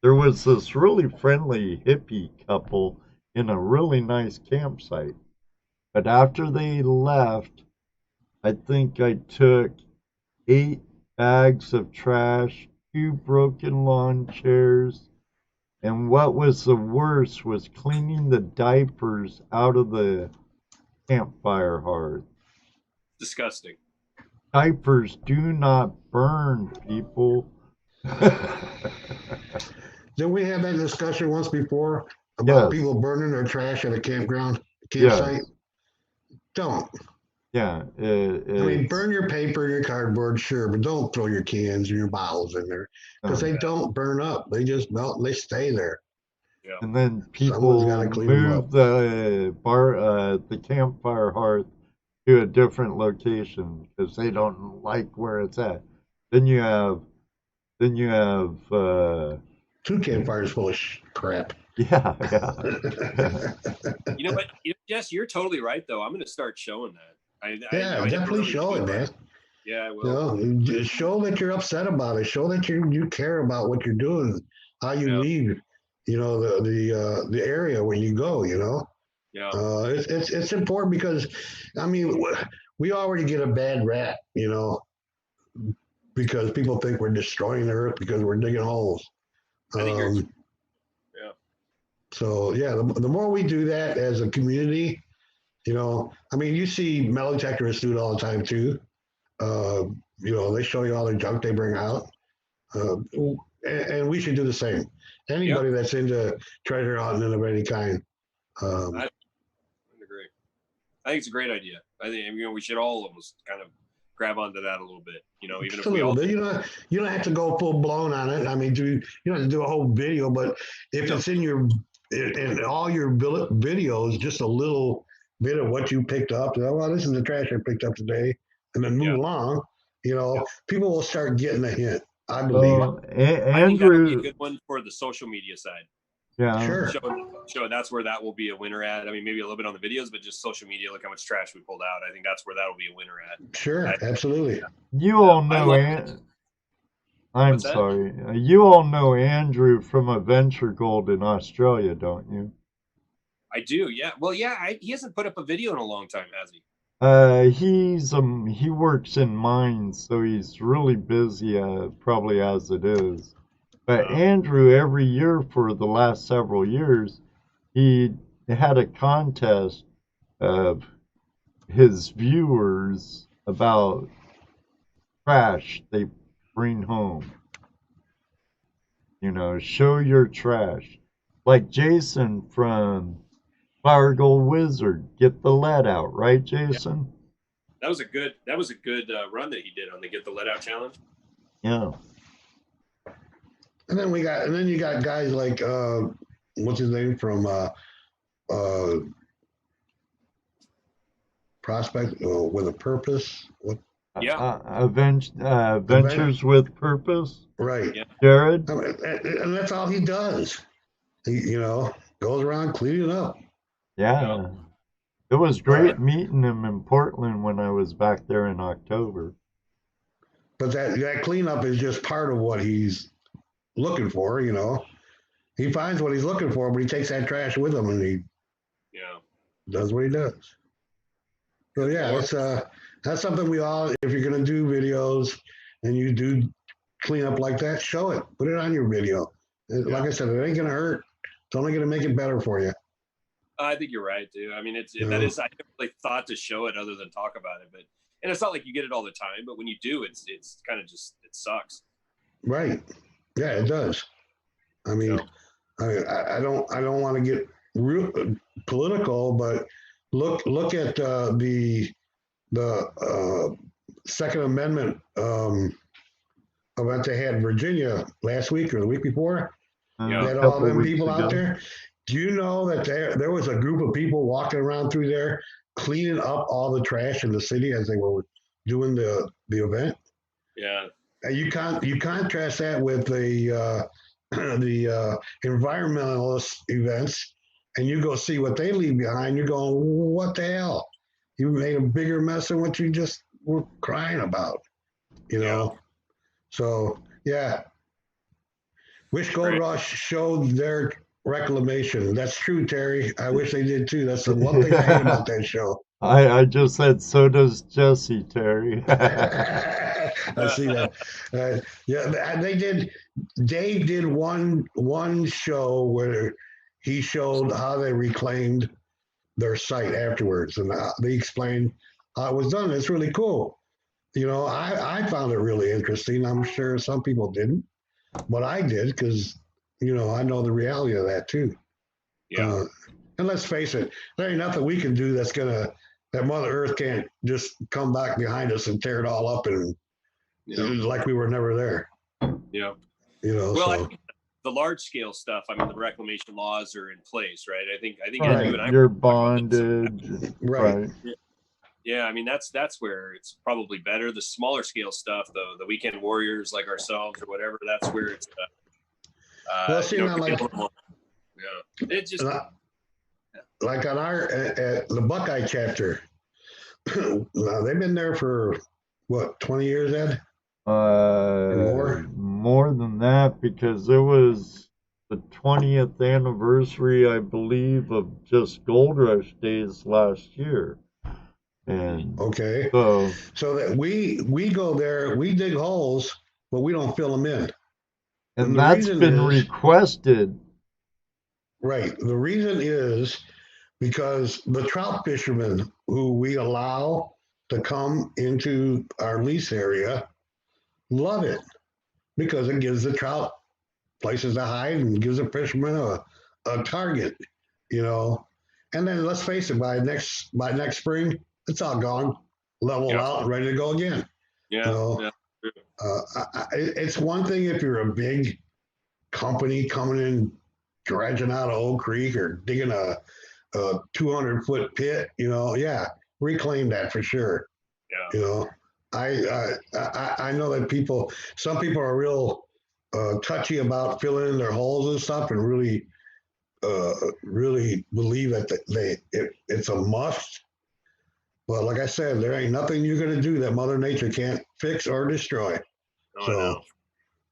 There was this really friendly hippie couple in a really nice campsite. But after they left, I think I took 8 bags of trash, 2 broken lawn chairs, and what was the worst was cleaning the diapers out of the campfire hearth. Disgusting. Diapers do not burn, people. Did we have that discussion once before about Yes. people burning their trash at a campsite? Yes. Don't. Yeah. I mean, burn your paper and your cardboard, sure, but don't throw your cans and your bottles in there because they don't burn up. They just melt and they stay there. Yeah. And then people Someone's gotta clean them move up. the campfire hearth to a different location because they don't like where it's at. Then you have 2 campfires full of crap. yeah. You know what, Jess, you're totally right though. I'm going to start showing that. I Definitely really show it, man. Yeah, I will. Just show that you're upset about it. Show that you care about what you're doing, how you leave, the area when you go. Yeah. It's important because, I mean, we already get a bad rap, because people think we're destroying the earth because we're digging holes. I think you're. Yeah. So yeah, the more we do that as a community, I mean, you see metal detectorists do it all the time too. They show you all the junk they bring out, and we should do the same. Anybody that's into treasure hunting of any kind. I agree. I think it's a great idea. I think we should all almost kind of grab onto that a little bit. Even Just if a we all little bit. You don't have to go full blown on it. I mean, you don't have to do a whole video, but if it's in all your videos, just a little bit of what you picked up. Well, this is the trash I picked up today, and then move along. People will start getting a hint. I believe. Well, I think that would be a Andrew, good one for the social media side. yeah, Sure. Show that's where that will be a winner at. I mean, maybe a little bit on the videos, but just social media. Look how much trash we pulled out. I think that's where that'll be a winner at. Sure, absolutely. you all know. I'm What's that? sorry. You all know Andrew from Adventure Gold in Australia, don't you? I do. Yeah. Well, yeah. He hasn't put up a video in a long time, has he? He works in mines, so he's really busy, probably as it is. But Andrew, every year for the last several years, he had a contest of his viewers about trash they bring home. Show your trash. Like Jason from Fire Gold Wizard, get the lead out, right, Jason? That was a good run that he did on the Get the Lead Out challenge. Yeah. And then you got guys like what's his name from Prospect with a Purpose. What? Yeah. Ventures with Purpose. Right. Yeah. Jared. I mean, and that's all he does. He goes around cleaning up. Yeah. It was great meeting him in Portland when I was back there in October. But that cleanup is just part of what he's looking for. He finds what he's looking for, but he takes that trash with him and he does what he does. So yeah, that's something we all, if you're gonna do videos and you do cleanup like that, show it, put it on your video. Like I said, it ain't gonna hurt. It's only gonna make it better for you. I think you're right, dude. I mean, I never really thought to show it other than talk about it, and it's not like you get it all the time, but when you do, it's kind of just, it sucks. Right. Yeah, it does. I mean, I don't want to get real political, but look at the Second Amendment event they had in Virginia last week or the week before. Yeah. They had all them people out there. Do you know that there was a group of people walking around through there cleaning up all the trash in the city as they were doing the event? Yeah. And you contrast that with the environmentalist events, and you go see what they leave behind. You're going, what the hell? You made a bigger mess than what you just were crying about, you know? So, yeah. Wish Gold Rush showed their reclamation. That's true, Terry. I wish they did too. That's the one thing I hate about that show. I just said, so does Jesse, Terry. I see that. Yeah, they did. Dave did one show where he showed how they reclaimed their site afterwards, and they explained how it was done. It's really cool. You know, I found it really interesting. I'm sure some people didn't, but I did because, you know, I know the reality of that too. Yeah. And let's face it, there ain't nothing we can do that Mother Earth can't just come back behind us and tear it all up and like we were never there. Yeah. You know, well, so. I think the large scale stuff, I mean, the reclamation laws are in place, right? I think Right. you and I You're bonded. Right. Yeah, I mean that's where it's probably better. The smaller scale stuff, though, the weekend warriors like ourselves or whatever, that's where it's Well, see, now, like, it just like on our the Buckeye chapter, now they've been there for what, 20 years, Ed? More than that, because it was the 20th anniversary, I believe, of just Gold Rush days last year. And okay, so that we go there, we dig holes, but we don't fill them in. And that's been requested. Right. The reason is because the trout fishermen who we allow to come into our lease area love it because it gives the trout places to hide and gives the fishermen a target, you know. And then let's face it, by next spring, it's all gone, leveled out, and ready to go again. Yeah. You know? It's one thing if you're a big company coming in, dredging out of Oak Creek or digging a 200-foot pit, you know, reclaim that for sure. Yeah. You know, I know that some people are real touchy about filling in their holes and stuff, and really believe that it's a must. But like I said, there ain't nothing you're gonna do that Mother Nature can't fix or destroy. Oh, so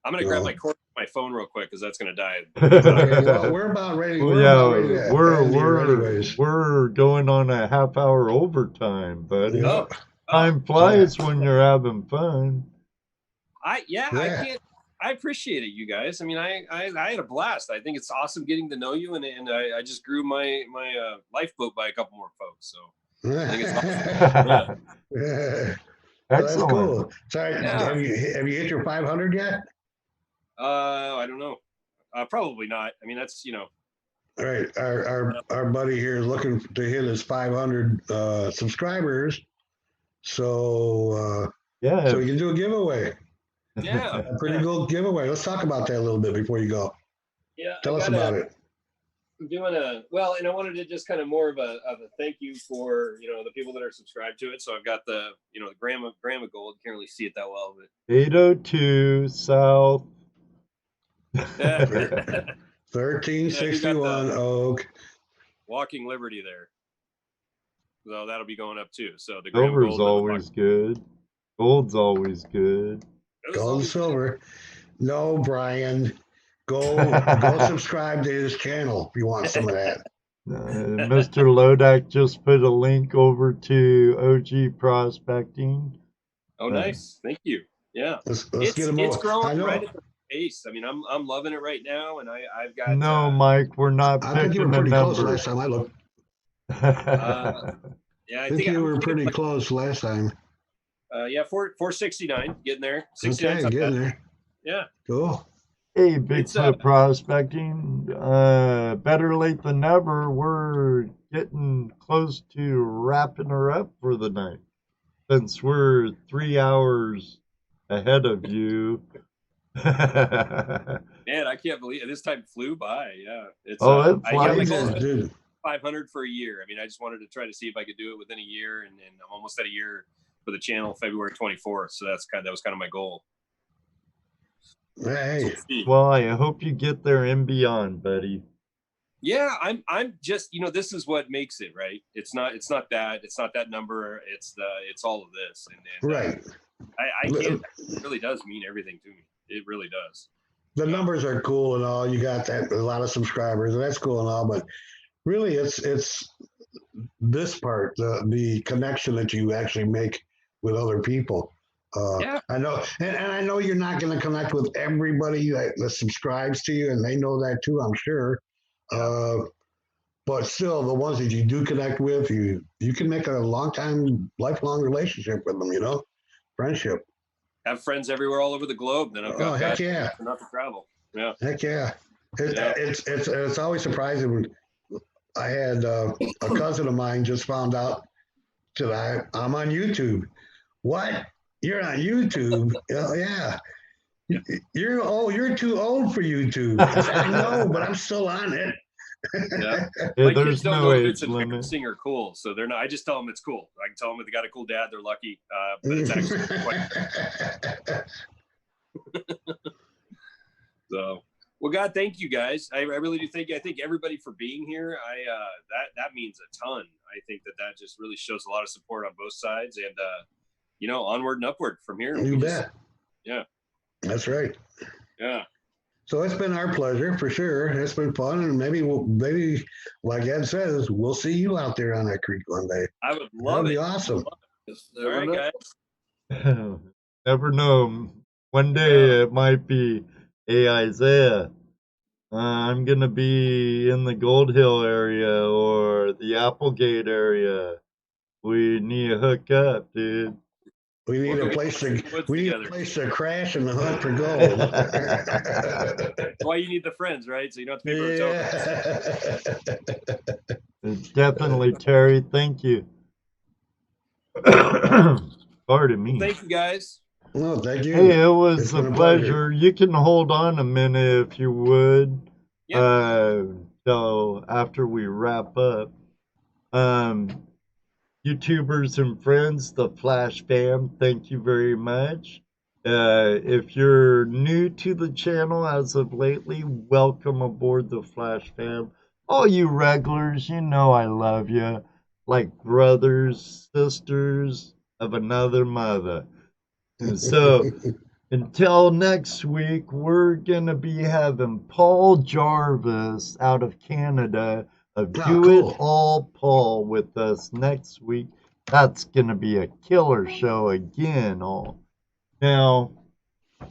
I'm gonna grab my cord, my phone real quick because that's gonna die. Okay, well, we're about ready. We're going on a half-hour overtime, buddy. Yeah. Time flies when you're having fun. I can't. I appreciate it, you guys. I mean, I had a blast. I think it's awesome getting to know you, and I just grew my lifeboat by a couple more folks. So I think it's awesome. Yeah. Excellent. That's cool. Sorry, have you hit your 500 yet? I don't know. Probably not. I mean, that's, you know. All right, our buddy here is looking to hit his 500 subscribers, so so we can do a giveaway. Yeah, a pretty cool giveaway. Let's talk about that a little bit before you go. Yeah, tell us about it. I'm doing and I wanted to just kind of more of a thank you for, you know, the people that are subscribed to it. So I've got the, you know, the gram of gold. Can't really see it that well, but 802 South. 1361 Oak. Walking Liberty there. So that'll be going up too. So the silver's always good. Gold's always good. Gold and silver. No, Brian. Go subscribe to his channel if you want some of that. Mr. Lodak just put a link over to OG Prospecting. Oh, nice. Thank you. Yeah. Let's get him it's growing right at the pace. I mean, I'm loving it right now, and I've got. No, Mike, we're not I think you were pretty close last time I looked. Yeah, I think you were pretty close last time. 469, getting there. 69. Okay, getting there. Yeah. Cool. Hey, It's Bigfoot prospecting. Better late than never. We're getting close to wrapping her up for the night. Since we're 3 hours ahead of you. man, I can't believe it. This time flew by. Yeah, it's Oh, it I, my flies. goal Jesus, is dude. 500 for a year. I mean, I just wanted to try to see if I could do it within a year, and I'm almost at a year for the channel, February 24th. So that was kind of my goal. Hey, Well, I hope you get there and beyond, buddy. Yeah, I'm just, this is what makes it, right. It's not that number. It's all of this, and right. I can't. It really does mean everything to me. It really does. The numbers are cool and all. You got that a lot of subscribers, and that's cool and all. But really, it's this part, the connection that you actually make with other people. Yeah. I know, and I know you're not going to connect with everybody that subscribes to you, and they know that too, I'm sure. But still, the ones that you do connect with, you can make a lifelong relationship with them. Friendship. Have friends everywhere, all over the globe. Then I've got Heck yeah, enough to travel. Yeah. heck yeah. It's always surprising when I had a cousin of mine just found out that I'm on YouTube. What? You're on YouTube? Oh yeah. You're too old for YouTube. I said, I know, but I'm still on it. Yeah. Yeah, My there's kids don't no know age Vincent limit. Singer cool, so they're not. I just tell them it's cool. I can tell them if they got a cool dad, they're lucky. But it's actually quite so. Well, God, thank you guys. I really do thank you. I thank everybody for being here. That means a ton. I think that just really shows a lot of support on both sides, and onward and upward from here. You bet. Yeah. That's right. Yeah. So it's been our pleasure for sure. It's been fun, and maybe like Ed says, we'll see you out there on that creek one day. I would love That'd it. be awesome. All right, guys. Never know. One day it might be, hey, Isaiah, I'm going to be in the Gold Hill area or the Applegate area. We need to hook up, dude. We need a place to crash and hunt for gold. That's why you need the friends, right? So you don't have to pay for tokens. Definitely, Terry. Thank you. Pardon me. Well, thank you, guys. No, thank you. Hey, it was It's a been a pleasure. You can hold on a minute if you would. Yep. So after we wrap up, YouTubers and friends, the Flash fam, thank you very much. If you're new to the channel as of lately, welcome aboard the Flash fam. All you regulars, you know I love you. Like brothers, sisters of another mother. And so, until next week, we're going to be having Paul Jarvis out of Canada of Do It All Paul with us next week. That's going to be a killer show again. Now,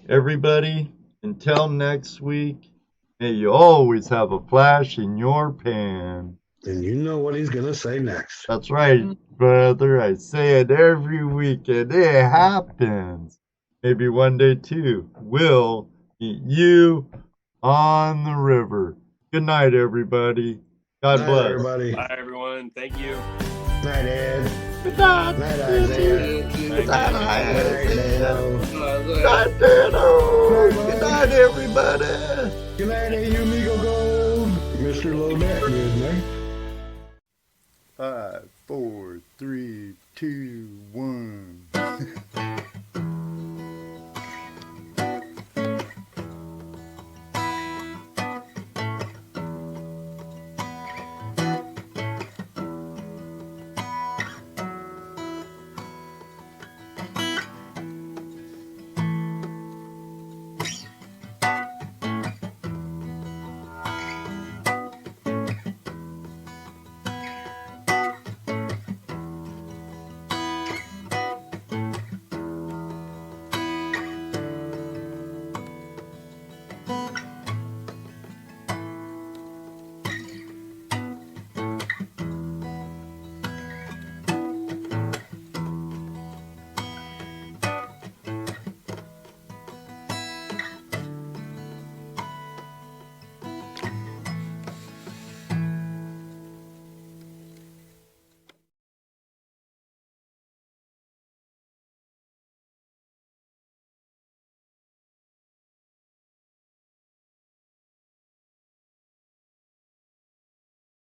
everybody, until next week, may you always have a flash in your pan. And you know what he's going to say next. That's right, brother. I say it every week, and it happens. Maybe one day, too, we'll meet you on the river. Good night, everybody. God bless. Everybody. Bye, everyone. Thank you. Night, Ed. Good night. Night, Isaiah. Good night, Dano. Good night, Dano. Good night, everybody. Good night, you Legal Gold. Mr. Lodette, good night. 5, 4, 3, 2,